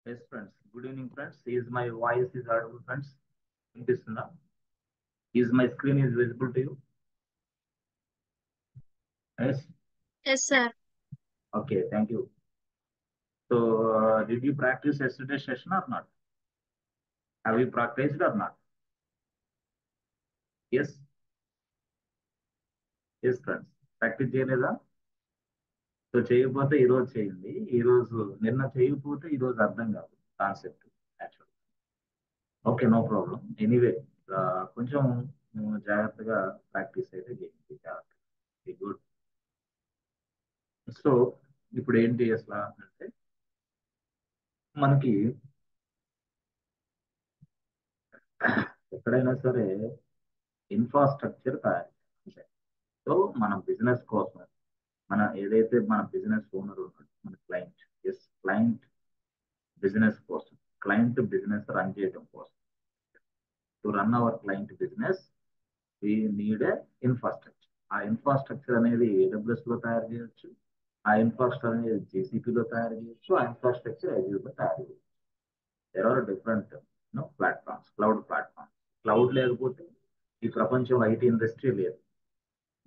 Yes, friends. Good evening, friends. Is my voice is audible, friends? Viనిపిస్తుందా? Is my screen is visible to you? Yes. Yes, sir. Okay. Thank you. So, did you practice yesterday's session or not? Have you practiced or not? Yes. Yes, friends. Practice చేయలేదా? So చేయకపోతే ఈ రోజు చేయండి. ఈ రోజు నిన్న చేయకపోతే ఈ రోజు అర్థం కాదు concept actual. Okay, no problem. Anyway కొంచెం జాగ్రత్తగా ప్రాక్టీస్ అయితే చేయండి. జాగ్రత్త. గుడ్. సో ఇప్పుడు ఏంటి అసలు అంటే మనకి ఎక్కడైనా సరే ఇన్ఫ్రాస్ట్రక్చర్ తయారు చేయాలి. సో మన బిజినెస్ కోసం ఏదైతే మన బిజినెస్ ఓనర్ ఉన్నాడు, మన క్లయింట్, ఎస్ క్లయింట్ బిజినెస్ కోసం, క్లయింట్ బిజినెస్ రన్ చేయడం కోసం, to run our client business we need a infrastructure. ఆ ఇన్ఫ్రాస్ట్రక్చర్ అనేది AWS లో తయారు చేయొచ్చు, ఆ ఇన్ఫ్రాస్ట్రక్చర్ అనేది GCP లో తయారు చేయొచ్చు, ఆ ఇన్ఫ్రాస్ట్రక్చర్ Azure లో తయారు చేయొచ్చు. There are different platforms, cloud platforms. Cloud లేకపోతే ఈ ప్రపంచం IT ఇండస్ట్రీ లేదు.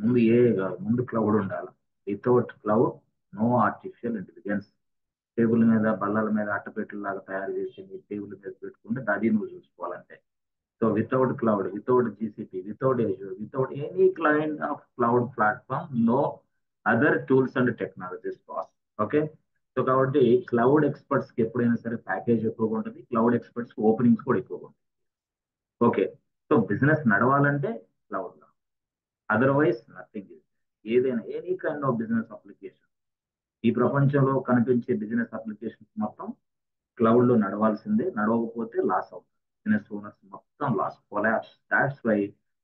ముందు కాదు, ముందు క్లౌడ్ ఉండాలి. Without cloud no artificial intelligence. Table మీద బల్లల మీద అట్టపెట్టెలాగా తయారు చేసి మీ టేబుల్ మీద పెట్టుకుంటే అది నువ్వు చూసుకోవాలంటే. So without cloud, without GCP, without Azure, without any client of cloud platform, no other tools and technologies pass. Okay. So కాబట్టి క్లౌడ్ ఎక్స్పర్ట్స్ కి ఎప్పుడైనా సరే ప్యాకేజ్ ఎక్కువగా ఉంటుంది, క్లౌడ్ ఎక్స్పర్ట్స్ కి ఓపెనింగ్స్ కూడా ఎక్కువగా ఉంటాయి. ఓకే. సో బిజినెస్ నడవాలంటే క్లౌడ్, అదర్వైజ్ నథింగ్. ఏదైనా any kind of business application, ఈ ప్రపంచంలో కనిపించే బిజినెస్ అప్లికేషన్స్ మొత్తం క్లౌడ్ లో నడవాల్సిందే. నడవకపోతే లాస్ అవుతుంది. బిజినెస్ ఓనర్స్ మొత్తం loss, collapse. That's why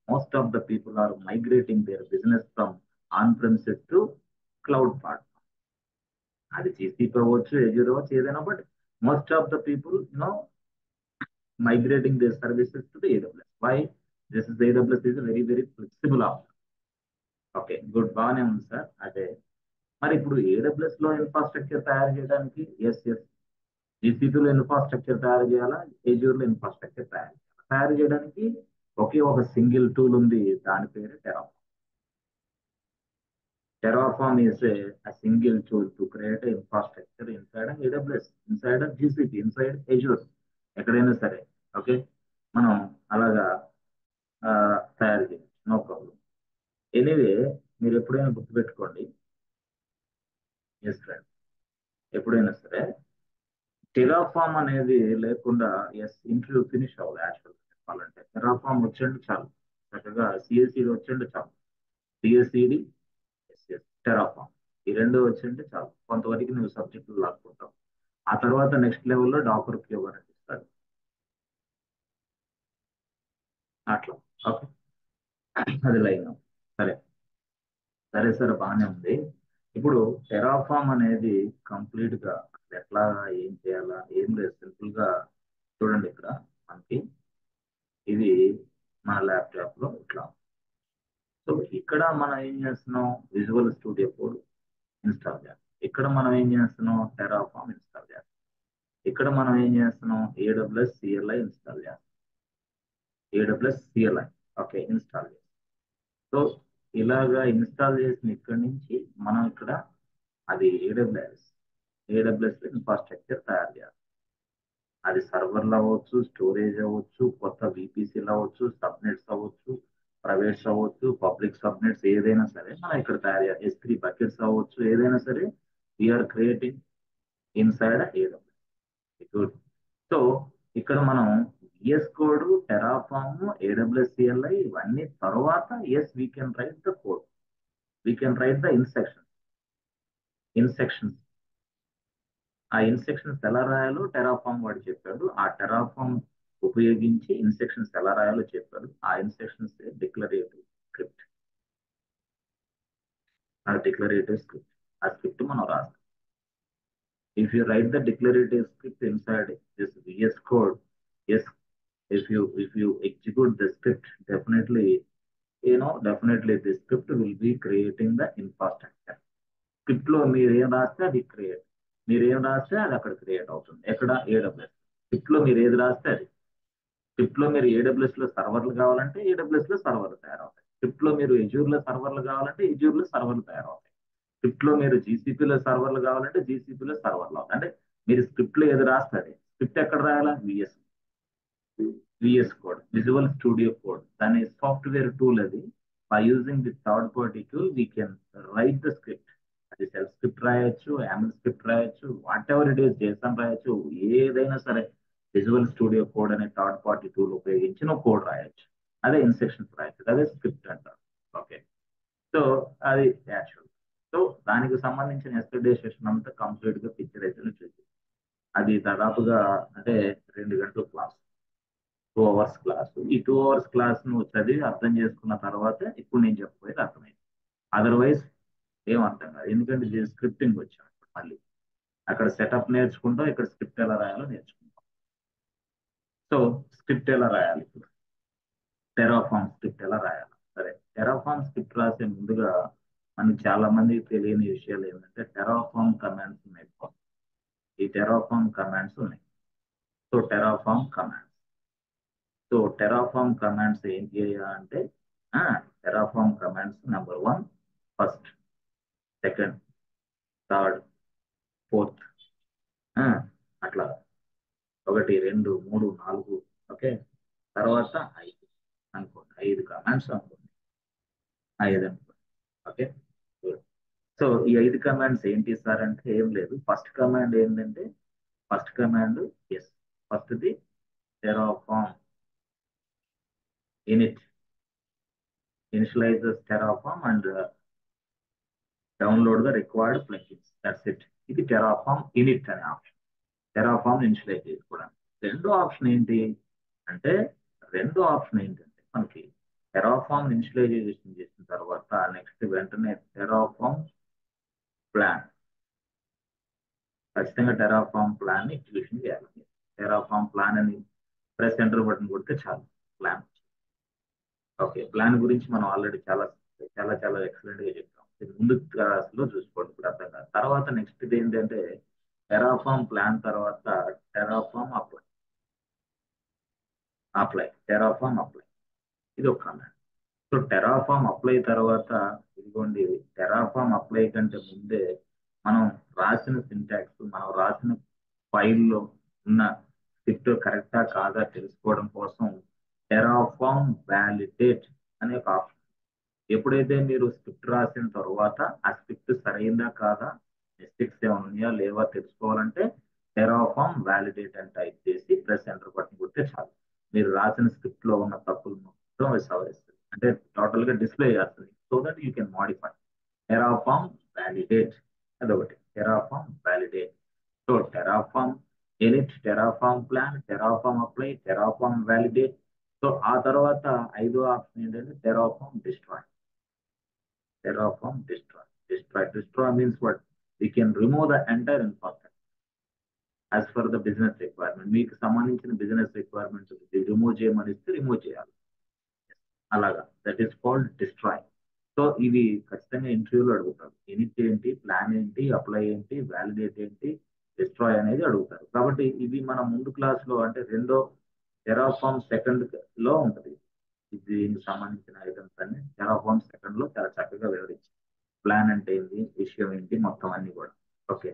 most of the people are migrating their business from on premises to cloud platform. అది GCP అవ్వచ్చు, Azure అవ్వచ్చు, ఏదైనా. But most of the people migrating their services to the AWS. Why? This is the AWS is a very, very flexible option. Okay, good. బాగానే ఉంది sir. అదే మరి ఇప్పుడు AWS లో ఇన్ఫ్రాస్ట్రక్చర్ తయారు చేయడానికి GCP లో ఇన్ఫ్రాస్ట్రక్చర్ తయారు చేయాలా, Azure లో ఇన్ఫ్రాస్ట్రక్చర్ తయారు చేయడానికి ఒకే ఒక సింగిల్ టూల్ ఉంది. దాని పేరు Terraform. Terraform is a single tool to create an infrastructure inside an AWS, inside a GCP, inside Azure, ఎక్కడైనా సరే. ఓకే, మనం అలాగా తయారు చేయొచ్చు, నో ప్రాబ్లం. ఎనీవే, మీరు ఎప్పుడైనా గుర్తుపెట్టుకోండి, ఎస్ ఫ్రెండ్, ఎప్పుడైనా సరే టెరాఫామ్ అనేది లేకుండా ఇంటర్వ్యూ ఫినిష్ అవ్వాలి. యాక్చువల్గా చెప్పాలంటే టెరాఫామ్ వచ్చేందుకు చాలు, చక్కగా CSCD వచ్చేందు చాలు. CSCD, టెరాఫామ్, ఈ రెండు వచ్చింటే చాలు. కొంతవరకు నువ్వు సబ్జెక్టులు లాక్కుంటావు. ఆ తర్వాత నెక్స్ట్ లెవెల్లో డాకర్ క్యూబర్ అని ఇస్తారు అట్లా. ఓకే, అది లైన్. సరే సరే సరే, బాగానే ఉంది. ఇప్పుడు టెరాఫామ్ అనేది కంప్లీట్ గా ఎట్లా, ఏం చేయాలా, ఏం లేదు. సింపుల్ గా చూడండి, ఇక్కడ మనకి ఇది మన ల్యాప్టాప్ లో ఇట్లా. సో ఇక్కడ మనం ఏం చేస్తున్నాం, విజువల్ స్టూడియో కోడ్ ఇన్స్టాల్ చేయాలి. ఇక్కడ మనం ఏం చేస్తున్నాం, టెరాఫామ్ ఇన్స్టాల్ చేయాలి. ఇక్కడ మనం ఏం చేస్తున్నాం, AWS CLI ఇన్స్టాల్ చేస్తాం. AWS CLI, ఓకే, ఇన్స్టాల్ చేస్తాం. సో ఇలాగా ఇన్స్టాల్ చేసిన ఇక్కడి నుంచి మనం ఇక్కడ అది AWS లో ఇన్ఫ్రాస్ట్రక్చర్ తయారు చేయాలి. అది సర్వర్లు అవ్వచ్చు, స్టోరేజ్ అవ్వచ్చు, కొత్త VPCలు అవ్వచ్చు, సబ్నెట్స్ అవ్వచ్చు, ప్రైవేట్స్ అవ్వచ్చు, పబ్లిక్ సబ్నెట్స్, ఏదైనా సరే మనం ఇక్కడ తయారు చేయాలి. S3 బకెట్స్ అవ్వచ్చు, ఏదైనా సరే we are creating inside AWS. Good. So ఇక్కడ మనం VS code, Terraform, AWS CLI ఇవన్నీ తర్వాత we can write the code, we can write the instructions. ఆ ఇన్స్ట్రక్షన్స్ ఎలా రాయాలో టెరాఫామ్ వాడు చెప్పాడు. ఆ టెరాఫామ్ ఉపయోగించి ఇన్స్ట్రక్షన్స్ ఎలా రాయాలో చెప్పాడు. ఆ ఇన్స్ట్రక్షన్స్ డిక్లరేటివ్ స్క్రిప్ట్. ఆ డిక్లరేటివ్ స్క్రిప్ట్, ఆ స్క్రిప్ట్ మనం రాస్తాం. If you write the declarative script inside this VS code, yes, if you execute the script, definitely the script will be creating the infrastructure. Script లో మీరు ఏం రాస్తే అది create. మీరు ఏం రాస్తే అది అక్కడ క్రియేట్ అవుతుంది. ఎక్కడ? AWS. స్క్రిప్ట్ లో మీరు ఏది రాస్తే అది. స్క్రిప్ట్ లో మీరు AWS లో సర్వర్లు కావాలంటే AWS లో సర్వర్లు తయారవుతాయి. స్క్రిప్ట్ లో మీరు Azure లో సర్వర్లు కావాలంటే Azure లో సర్వర్లు తయారవుతాయి. స్క్రిప్ట్ లో మీరు GCP లో సర్వర్లు కావాలంటే GCP లో సర్వర్లు అవుతాయి. అంటే మీరు స్క్రిప్ట్ లో ఏది రాస్తారు, స్క్రిప్ట్ ఎక్కడ రాయాలా? VS code, Visual studio code, దాని సాఫ్ట్వేర్ టూల్ అది. By using the third party tool we can write the script. అది సెల్ఫ్ స్క్రిప్ట్ రాయొచ్చు, యామిల్ స్క్రిప్ట్ రాయొచ్చు, whatever it is, JSON రాయొచ్చు, ఏదైనా సరే విజువల్ స్టూడియో కోడ్ అనే థర్డ్ పార్టీ టూల్ ఉపయోగించి నువ్వు కోడ్ రాయొచ్చు. అదే ఇన్స్ట్రక్షన్స్ రాయొచ్చు, అదే స్క్రిప్ట్ అంటారు. ఓకే, సో అది యాక్చువల్. సో దానికి సంబంధించిన ఎస్టర్డే సెషన్ అంతా కంప్లీట్ గా పిక్చరైజ్ చూసి, అది దాదాపుగా అంటే 2 గంటల క్లాస్, 2 అవర్స్ క్లాస్. ఈ 2 అవర్స్ క్లాస్ నువ్వు చదివి అర్థం చేసుకున్న తర్వాత ఇప్పుడు నేను చెప్పబోయేది అర్థమైంది. అదర్వైజ్ ఏం అర్థం కాదు, ఎందుకంటే దీని స్క్రిప్టింగ్ వచ్చాను మళ్ళీ. అక్కడ సెటప్ నేర్చుకుంటాం, ఇక్కడ స్క్రిప్ట్ ఎలా రాయాలో నేర్చుకుంటాం. సో స్క్రిప్ట్ ఎలా రాయాలి ఇప్పుడు, టెరాఫామ్ స్క్రిప్ట్ ఎలా రాయాలి? సరే, టెరాఫామ్ స్క్రిప్ట్ రాసే ముందుగా మనకి చాలా మందికి తెలియని విషయాలు ఏంటంటే టెరాఫామ్ కమాండ్స్ ఉన్నాయి. ఈ టెరాఫామ్ కమాండ్స్ ఉన్నాయి. So Terraform commands, so Terraform commands ఏంటి అంటే, Terraform commands number 1, first, second, third, fourth, అట్లా 1, 2, 3, 4, ఓకే, తర్వాత 5 అనుకోండి, 5 కమాండ్స్ అనుకోండి, 5 అనుకోండి. ఓకే, సో ఈ 5 కమాండ్స్ ఏంటి సార్ అంటే ఏం లేదు. ఫస్ట్ కమాండ్ ఏంటంటే, ఫస్ట్ కమాండ్ ఎస్, ఫస్ట్ది Terraform init, initialises Terraform and download the required plugins, that's it. ఇది టెరాఫామ్ ఇనిట్ అనే ఆప్షన్, టెరాఫామ్ ఇనిషియలైజ్ చేసుకోవడానికి. రెండో ఆప్షన్ ఏంటి అంటే, రెండో ఆప్షన్ ఏంటంటే మనకి టెరాఫామ్ ఇనిషియలైజేషన్ చేసిన తర్వాత నెక్స్ట్ వెంటనే టెరాఫామ్ ప్లాన్, ఖచ్చితంగా టెరాఫామ్ ప్లాన్ ని ఎగ్జిక్యూషన్ చేయాలి. టెరాఫామ్ ప్లాన్ అని ప్రెస్ ఎంటర్ బటన్ కొడితే చాలు, ప్లాన్. ఓకే, ప్లాన్ గురించి మనం ఆల్రెడీ చాలా చాలా చాలా ఎక్సలెంట్ గా చెప్తాం. ఇది ముందు క్లాస్ లో చూసుకోండి, ఇప్పుడు అర్థం కాదు. తర్వాత నెక్స్ట్ ఇది ఏంటంటే టెరాఫామ్ ప్లాన్ తర్వాత టెరాఫామ్ అప్లై, టెరాఫామ్ అప్లై, ఇది ఒక కమాండ్. సో టెరాఫామ్ అప్లై తర్వాత ఇదిగోండి, టెరాఫామ్ అప్లై కంటే ముందే మనం రాసిన సింటాక్స్, మనం రాసిన ఫైల్లో ఉన్న స్క్రిప్ట్ కరెక్టా కాదా తెలుసుకోవడం కోసం టెరాఫామ్ వ్యాలిడేట్ అనే ఒక ఆప్షన్. ఎప్పుడైతే మీరు స్క్రిప్ట్ రాసిన తర్వాత ఆ స్క్రిప్ట్ సరైందా కాదా, మిస్టేక్స్ ఏమైనా ఉన్నాయా లేవా తెలుసుకోవాలంటే టెరాఫామ్ వ్యాలిడేట్ అని టైప్ చేసి ప్రెస్ ఎంటర్ బటన్ కొడితే చాలు, మీరు రాసిన స్క్రిప్ట్ లో ఉన్న తప్పులు మొత్తం సవరిస్తుంది, అంటే టోటల్ గా డిస్ప్లే చేస్తుంది. So that you can modify. Terraform validate అదొకటి, Terraform validate. So Terraform init, Terraform plan, Terraform apply, Terraform validate. So ఆ తర్వాత 5వ ఆప్షన్ ఏంటంటే Terraform destroy. Terraform destroy. Destroy means what? We can remove the entire infrastructure as per the business requirement. మీకు సంబంధించిన business requirements remove చేయమని ఇస్తే remove చేయాలి, అలాగా. That is called destroy. So ఇవి ఖచ్చితంగా ఇంటర్వ్యూలో అడుగుతారు. ఇనిట్ ఏంటి, ప్లాన్ ఏంటి, అప్లై ఏంటి, వ్యాలిడేట్ ఏంటి, డిస్ట్రాయ్ అనేది అడుగుతారు. కాబట్టి ఇవి మన ముందు క్లాస్ లో అంటే రెండో టెరాఫామ్ సెకండ్ లో ఉంటుంది. దీనికి సంబంధించిన ఐటమ్స్ అన్ని టెరాఫామ్ సెకండ్ లో చాలా చక్కగా వివరించారు. ప్లాన్ అంటే ఏంటి, విషయం ఏంటి, మొత్తం అన్ని కూడా. ఓకే,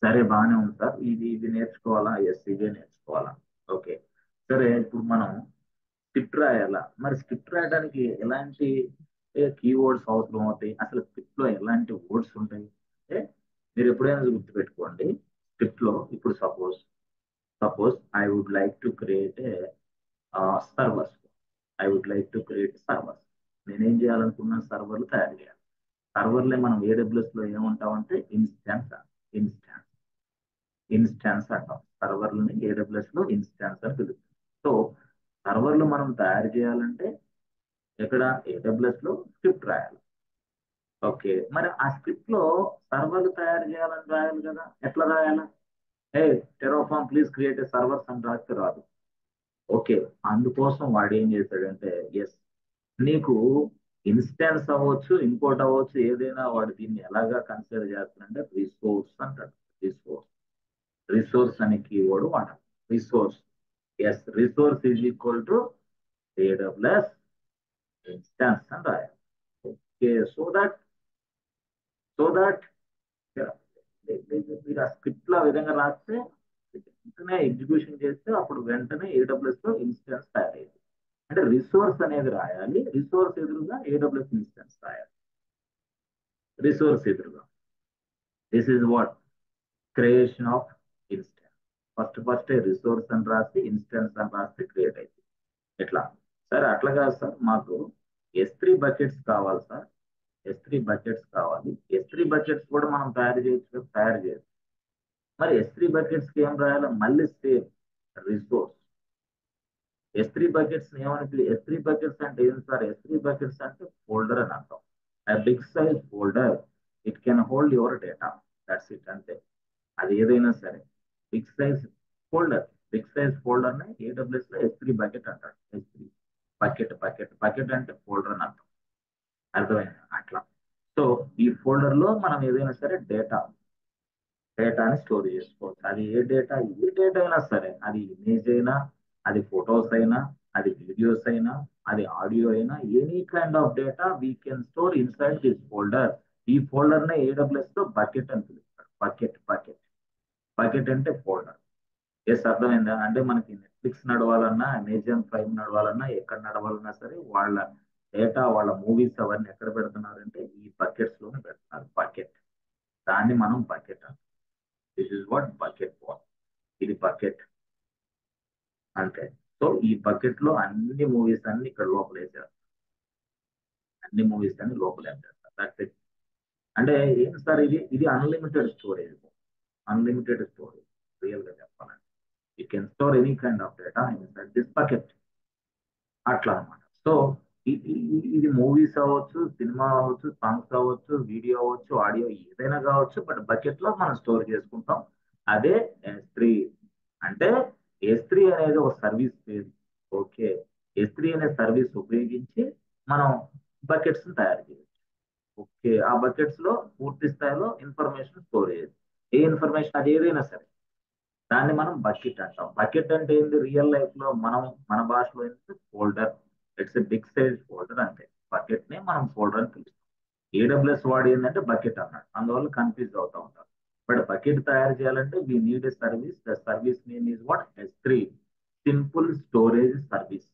సరే, బాగానే ఉంది సార్. ఇది నేర్చుకోవాలా? ఎస్, ఇదే నేర్చుకోవాలా. ఓకే, సరే, ఇప్పుడు మనం స్క్రిప్ట్ రాయాలా? మరి స్క్రిప్ట్ రాయడానికి ఎలాంటి కీవర్డ్స్ అవసరం అవుతాయి, అసలు స్క్రిప్ట్ లో ఎలాంటి వర్డ్స్ ఉంటాయి అంటే, మీరు ఎప్పుడైనా గుర్తుపెట్టుకోండి. స్క్రిప్ట్ లో ఇప్పుడు suppose I would like to create a servers, I would like to create servers. నేనేం చేయాలనుకున్నా, సర్వర్లు తయారు చేయాలి. సర్వర్లే మనం AWS లో ఏమంటామంటే ఇన్స్టాన్స్ ఇన్స్టాన్స్ అంటాం. సర్వర్లని AWS లో ఇన్స్టాన్స్ అని పిలుస్తాం. సో సర్వర్లు మనం తయారు చేయాలంటే ఎక్కడ? AWS లో స్క్రిప్ట్ రాయాలి. ఓకే, మరి ఆ స్క్రిప్ట్ లో సర్వర్లు తయారు చేయాలని రాయాలి కదా, ఎట్లా రాయాలి? A Terraform please create a servers అని రాస్తే రాదు. ఓకే, అందుకోసం వాడు ఏం చేశాడంటే, ఎస్, నీకు ఇన్స్టెన్స్ అవ్వచ్చు, ఇంకోటి అవ్వచ్చు, ఏదైనా వాడు దీన్ని ఎలాగా కన్సిడర్ చేస్తారంటే రిసోర్స్ అంటాడు. రిసోర్స్, రిసోర్స్ అనే కీవర్డ్ వాడాలి. Resource, yes, resource is equal to AWS instance అని రాయాలి. ఓకే, సో దట్ మీరు ఆ స్క్రిప్ట్ లో ఆ విధంగా రాస్తే వెంటనే ఎగ్జిక్యూషన్ చేస్తే అప్పుడు వెంటనే ఏడబ్ల్యూఎస్ లో ఇన్స్టెన్స్ తయారయ్యింది. అంటే రిసోర్స్ అనేది రాయాలి, రిసోర్స్ ఎదురుగా ఏడబ్ల్యూఎస్ ఇన్స్టెన్స్ రాయాలి. రిసోర్స్ ఎదురుగా this is what creation of instance. First resource అని రాసి ఇన్స్టెన్స్ అని రాస్తే క్రియేట్ అయింది. ఎట్లా సార్? అట్లా కాదు సార్, మాకు S3 బకెట్స్ కావాలి సార్, S3 బకెట్స్ కావాలి. S3 బకెట్స్ కూడా మనం తయారు చేయొచ్చు, తయారు చేయొచ్చు. మరి S3 బకెట్స్ కి ఏం రాయాలి? మళ్ళీ సేమ్ రిసోర్స్. S3 బకెట్స్ ఏమని, S3 బకెట్స్ అంటే ఏం సార్? S3 బకెట్స్ అంటే ఫోల్డర్ అని అర్థం. Big size folder, it can hold your data, that's it, అంతే. అది ఏదైనా సరే big size folder, big size folder ని AWS లో S3 బకెట్ అంటాడు. S3 బకెట్ అంటే ఫోల్డర్ అని అర్థం. అర్థమైంది అట్లా. సో ఈ ఫోల్డర్ లో మనం ఏదైనా సరే డేటాని స్టోర్ చేసుకోవచ్చు. అది ఏ డేటా, ఏ డేటా అయినా సరే, అది ఇమేజ్ అయినా, అది ఫొటోస్ అయినా, అది వీడియోస్ అయినా, అది ఆడియో అయినా, any kind of data we can store inside this folder. ఈ ఫోల్డర్ నే AWS లో బకెట్ అని పిలుస్తారు. బకెట్ అంటే ఫోల్డర్. ఎస్, అర్థమైందా? అంటే మనకి నెట్ఫ్లిక్స్ నడవాలన్నా, అమెజాన్ ప్రైమ్ నడవాలన్నా, ఎక్కడ నడవాలన్నా సరే వాళ్ళ డేటా, వాళ్ళ మూవీస్ అవన్నీ ఎక్కడ పెడుతున్నారంటే ఈ బకెట్స్ లోనే పెడుతున్నారు. బకెట్, దాన్ని మనం బకెట్ అంటాం. This is what bucket what. ఇది బకెట్, అంతే. సో ఈ బకెట్ లో అన్ని మూవీస్ అన్ని ఇక్కడ లోపల వేసారు, అన్ని మూవీస్ అన్ని లోపల వేసేస్తారు. That's it. అంటే ఏం సార్, ఇది unlimited storage, unlimited storage. Real గా చెప్పాలంటే you can store any kind of data inside this bucket, అట్లా అనమాట. సో ఇది మూవీస్ అవ్వచ్చు, సినిమా అవ్వచ్చు, సాంగ్స్ అవ్వచ్చు, వీడియో అవ్వచ్చు, ఆడియో ఏదైనా కావచ్చు, బట్ బకెట్ లో మనం స్టోర్ చేసుకుంటాం. అదే S3. అంటే S3 అనేది ఒక సర్వీస్ పేరు. ఓకే, S3 అనే సర్వీస్ ఉపయోగించి మనం బకెట్స్ తయారు చేయొచ్చు. ఓకే, ఆ బకెట్స్ లో పూర్తి స్థాయిలో ఇన్ఫర్మేషన్ స్టోర్ చేయొచ్చు. ఏ ఇన్ఫర్మేషన్, అది ఏదైనా సరే, దాన్ని మనం బకెట్ అంటాం. బకెట్ అంటే ఏంటి? రియల్ లైఫ్ లో మనం మన భాషలో ఏంటి? Folder. It's a big size folder, అంటే బకెట్ నే మనం ఫోల్డర్ అని పిలుస్తాం. AWS వాడు ఏంటంటే బకెట్ అన్నాడు, అందువల్ల కన్ఫ్యూజ్ అవుతా ఉంటారు. బట్ బకెట్ తయారు చేయాలంటే we need a service. The service name is what? S3, simple storage service.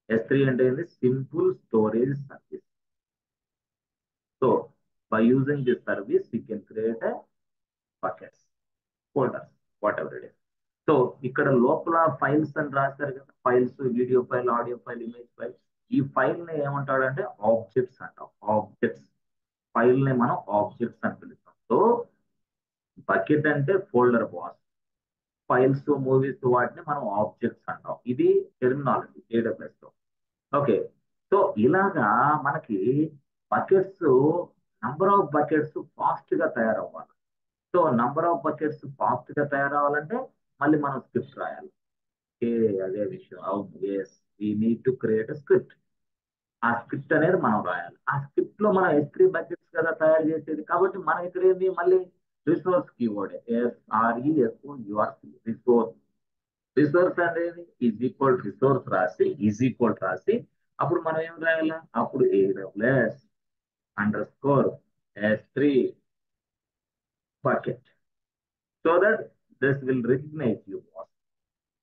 S3 అంటే ఏంటి? Simple storage service. So by using this service you can create a buckets, folders, whatever it is. So ఇక్కడ లోపల files అని రాశారు కదా, files, video file, audio file, image file. ఈ file ని ఏమంటాడంటే ఆబ్జెక్ట్స్ అంటాం. ఆబ్జెక్ట్స్, ఫైల్ ని మనం ఆబ్జెక్ట్స్ అని పిలుస్తాం. సో బకెట్ అంటే ఫోల్డర్ బాస్, ఫైల్స్, మూవీస్, వాటిని మనం ఆబ్జెక్ట్స్ అంటాం. ఇది టెర్మినాలజీ AWS లో. ఓకే, సో ఇలాగా మనకి buckets, number of buckets fast గా తయారవ్వాలి. So number of buckets fast గా తయారవ్వాలంటే మళ్ళీ మనం స్క్రిప్ట్ రాయాలి. ఓకే, అదే విషయం. అవును, yes, we need to create script. ఆ స్క్రిప్ట్ అనేది మనం రాయాలి. ఆ స్క్రిప్ట్ లో మనం S3 బకెట్స్ కదా తయారు చేసేది, కాబట్టి మనం ఇక్కడ ఏంది? మళ్ళీ resource keyword, SRESOURC, resource. Resource అనేది ఈజ్ ఈక్వల్ రాసి అప్పుడు మనం ఏం రాయాలి? అప్పుడు AWS_S3 bucket, so that this will recognize you.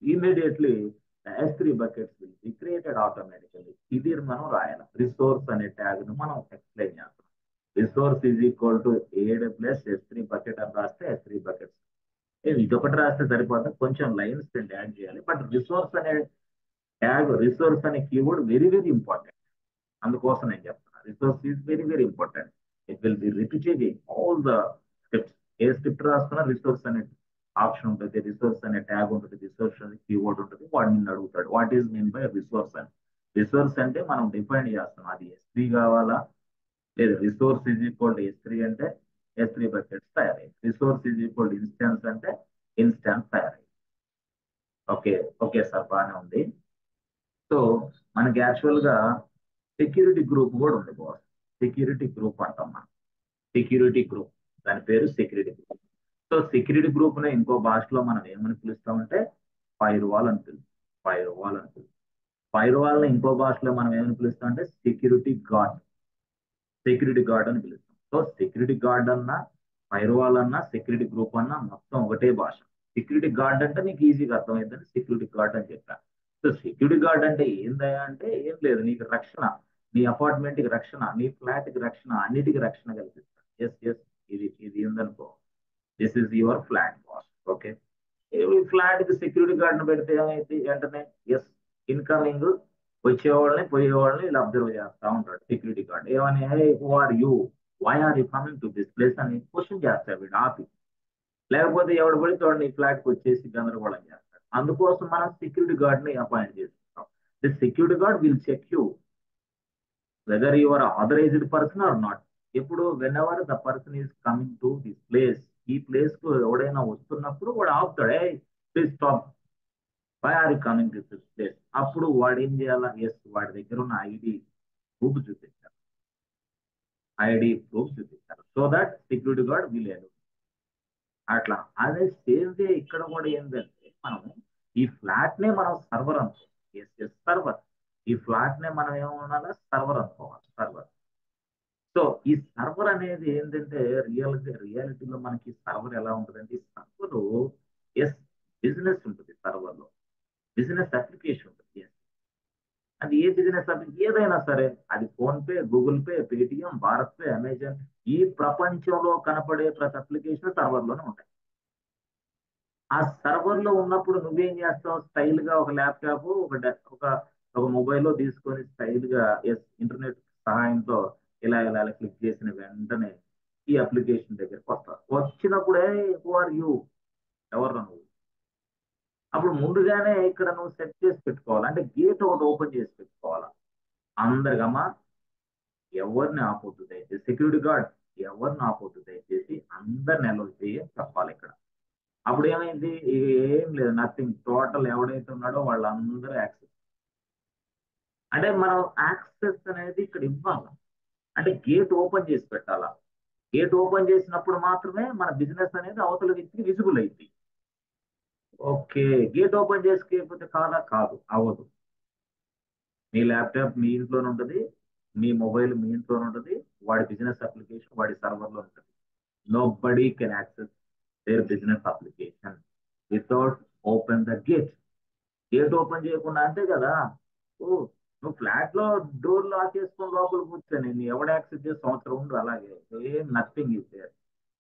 Immediately, the S3 buckets will be created automatically. ఇది మనం రాయాలి. రిసోర్స్ అనే ట్యాగ్ ను మనం ఎక్స్ప్లెయిన్ చేస్తాం. Resource is equal to AWS_S3 bucket అని రాస్తే S3 బకెట్స్. ఇదొకటి రాస్తే సరిపోతుంది, కొంచెం లైన్స్ యాడ్ చేయాలి. బట్ రిసోర్స్ అనే ట్యాగ్, రిసోర్స్ అనే కీవర్డ్ వెరీ వెరీ ఇంపార్టెంట్. అందుకోసం నేను చెప్తున్నా, resource is very very important. It will be repeated in all the scripts. A script రాస్తున్నా రిసోర్స్ అనే ఆప్షన్ ఉంటుంది, రిసోర్స్ అనే ట్యాగ్ ఉంటుంది, రిసోర్స్ అనే కీవర్డ్ ఉంటుంది. వాడు నిన్ను అడుగుతాడు what is mean by resource అని. రిసోర్స్ అంటే మనం డిఫైన్ చేస్తాం, అది S3 కావాలా, లేదు resource is equal to S3 అంటే S3 బకెట్స్ తయారయ్యి, resource is equal to instance అంటే ఇన్స్టెన్స్ తయారయ్యి. ఓకే, ఓకే సార్, బాగానే ఉంది. సో మనకి యాక్చువల్ గా సెక్యూరిటీ గ్రూప్ కూడా ఉంది బాస్. సెక్యూరిటీ గ్రూప్ అంటాం మనం. సెక్యూరిటీ గ్రూప్, దాని పేరు security group. So security group ని ఇంకో భాషలో మనం ఏమని పిలుస్తామంటే ఫైర్ వాల్ అని పిలుస్తాం. ఫైర్ వాల్ అని పిలుస్తాం. ఫైర్ వాల్ ని ఇంకో భాషలో మనం ఏమని పిలుస్తాం అంటే సెక్యూరిటీ గార్డ్. సెక్యూరిటీ గార్డ్ అని పిలుస్తాం. సో సెక్యూరిటీ గార్డ్ అన్నా, ఫైర్ వాల్ అన్నా, సెక్యూరిటీ గ్రూప్ అన్నా మొత్తం ఒకటే భాష. సెక్యూరిటీ గార్డ్ అంటే నీకు ఈజీగా అర్థమైందని సెక్యూరిటీ గార్డ్ అని చెప్పాను. సో సెక్యూరిటీ గార్డ్ అంటే ఏందయ్యా అంటే ఏం లేదు, నీకు రక్షణ, నీ అపార్ట్మెంట్ కి రక్షణ, నీ ఫ్లాట్ కి రక్షణ, అన్నిటికీ రక్షణ కల్పిస్తాడు. ఎస్ ఎస్, ఇది ఇది ఏందనుకో, this is your flat boss. Okay, flat కి సెక్యూరిటీ గార్డ్ పెడితే ఏమైంది వెంటనే, ఎస్, ఇన్కమింగ్ వచ్చేవాళ్ళని పోయేవాళ్ళని ఇలా అబ్జర్వ్ చేస్తా ఉంటాడు సెక్యూరిటీ గార్డ్. ఏమని, hey who are you, why are you coming to this place అని క్వశ్చన్ చేస్తాడు వీడు ఆపి. లేకపోతే ఎవడు పడితే వాడు నీ ఫ్లాట్ కి వచ్చేసి గందరగోళం చేస్తాడు. అందుకోసం మనం సెక్యూరిటీ గార్డ్ ని అపాయింట్ చేసుకుంటాం. The security guard will check you whether you are authorised person or not. ఇప్పుడు whenever the person is coming to this place, ఈ ప్లేస్ కు ఎవడైనా వస్తున్నప్పుడు వాడు ఆపుతాడు, ఏ please stop, why are you coming to this place. అప్పుడు వాడు ఏం చేయాలా, ఎస్, వాడి దగ్గర ఉన్న ఐడి ప్రూఫ్ చూపించారు. ఐడి ప్రూఫ్ చూపించారు. సో దట్ సెక్యూరిటీ గార్డ్ వీలేదు. అట్లా అదే సేమ్ వే ఇక్కడ కూడా ఏంటంటే మనం ఈ ఫ్లాట్ నే మనం సర్వర్ అనుకో. Yes yes, server. ఈ ఫ్లాట్ నే మనం ఏమన్నా సర్వర్ అనుకోవాలి, సర్వర్. సో ఈ సర్వర్ అనేది ఏంటంటే రియాలిటీలో మనకి సర్వర్ ఎలా ఉంటుందంటే, ఈ సర్వర్, ఎస్, బిజినెస్ ఉంటుంది సర్వర్ లో, బిజినెస్ అప్లికేషన్ ఉంటుంది. yes. అది ఏ బిజినెస్ అప్లికేషన్ ఏదైనా సరే, అది phone pay, Google pay, Paytm, Bharat pay, Amazon, ఈ ప్రపంచంలో కనపడే ప్రతి అప్లికేషన్ సర్వర్ లోనే ఉంటాయి. ఆ సర్వర్ లో ఉన్నప్పుడు నువ్వేం చేస్తావు, స్టైల్ గా ఒక ల్యాప్టాప్, ఒక మొబైల్ తీసుకొని స్టైల్ గా, ఎస్, ఇంటర్నెట్ సహాయంతో ఇలా ఇలా ఇలా క్లిక్ చేసిన వెంటనే ఈ అప్లికేషన్ దగ్గరికి వస్తావు. వచ్చినప్పుడే హూ ఆర్ యూ, ఎవరు నువ్వు. అప్పుడు ముందుగానే ఇక్కడ నువ్వు సెట్ చేసి పెట్టుకోవాలి, అంటే గేట్ ఒకటి ఓపెన్ చేసి పెట్టుకోవాలా. అందరికమ్మా, ఎవరిని ఆపొద్దు దయచేసి, సెక్యూరిటీ గార్డ్ ఎవరిని ఆపొద్దు దయచేసి, అందరిని అలౌ చేయ చెప్పాలి ఇక్కడ. అప్పుడు ఏమైంది, ఇక ఏం లేదు, నథింగ్, టోటల్ ఎవడైతే ఉన్నాడో వాళ్ళందరూ యాక్సెస్. అంటే మనం యాక్సెస్ అనేది ఇక్కడ ఇవ్వాలి, అంటే గేట్ ఓపెన్ చేసి పెట్టాలా. గేట్ ఓపెన్ చేసినప్పుడు మాత్రమే మన బిజినెస్ అనేది అవతల వ్యక్తికి విజిబుల్ అయింది. ఓకే, గేట్ ఓపెన్ చేసుకోకపోతే కాదా, కాదు, అవ్వదు. మీ ల్యాప్టాప్ మీ ఇంట్లోనే ఉంటుంది, మీ మొబైల్ మీ ఇంట్లోనే ఉంటుంది, వాడి బిజినెస్ అప్లికేషన్ వాడి సర్వర్లో ఉంటుంది. Nobody can access their business application without open the gate. Gate open చేయకుండా అంతే కదా. ఓ, నువ్వు ఫ్లాట్ లో డోర్ లాక్ చేసుకొని లోపల కూర్చొని నీ ఎవడు యాక్సెస్ చేసి సంవత్సరం ఉండు అలాగే, ఏం నథింగ్ ఇస్ దేర్.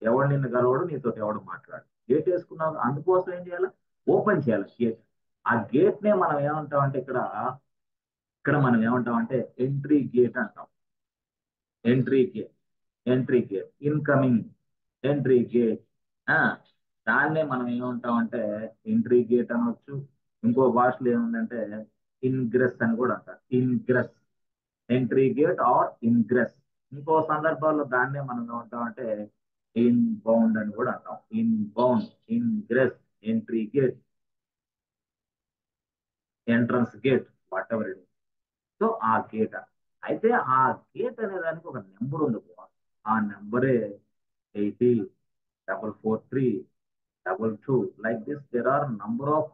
ఎవడు నిన్ను కలవడు, నీతో ఎవడు మాట్లాడు. గేట్ వేసుకున్నావు, అందుకోసం ఏం చేయాలి, ఓపెన్ చేయాలి గేట్. ఆ గేట్ నే మనం ఏమంటాం అంటే ఇక్కడ, మనం ఏమంటాం అంటే ఎంట్రీ గేట్ అంటాం. Entry gate, entry gate, incoming entry gate. దాన్నే మనం ఏమంటాం అంటే ఎంట్రీ గేట్ అనొచ్చు. ఇంకో భాషలో ఏముందంటే ఇన్గ్రెస్ అని కూడా అంటారు, ingress. Entry gate or ingress. ఇంకో సందర్భాల్లో దాన్నే మనం ఏమంటాం అంటే ఇన్ బౌండ్ అని కూడా అంటాం. Inbound, ingress, entry gate, entrance gate, whatever it. So ఆ గేట్, అయితే ఆ గేట్ అనే దానికి ఒక నెంబర్ ఉంది బాస్. ఆ నెంబరే 80 443 like this. There are number of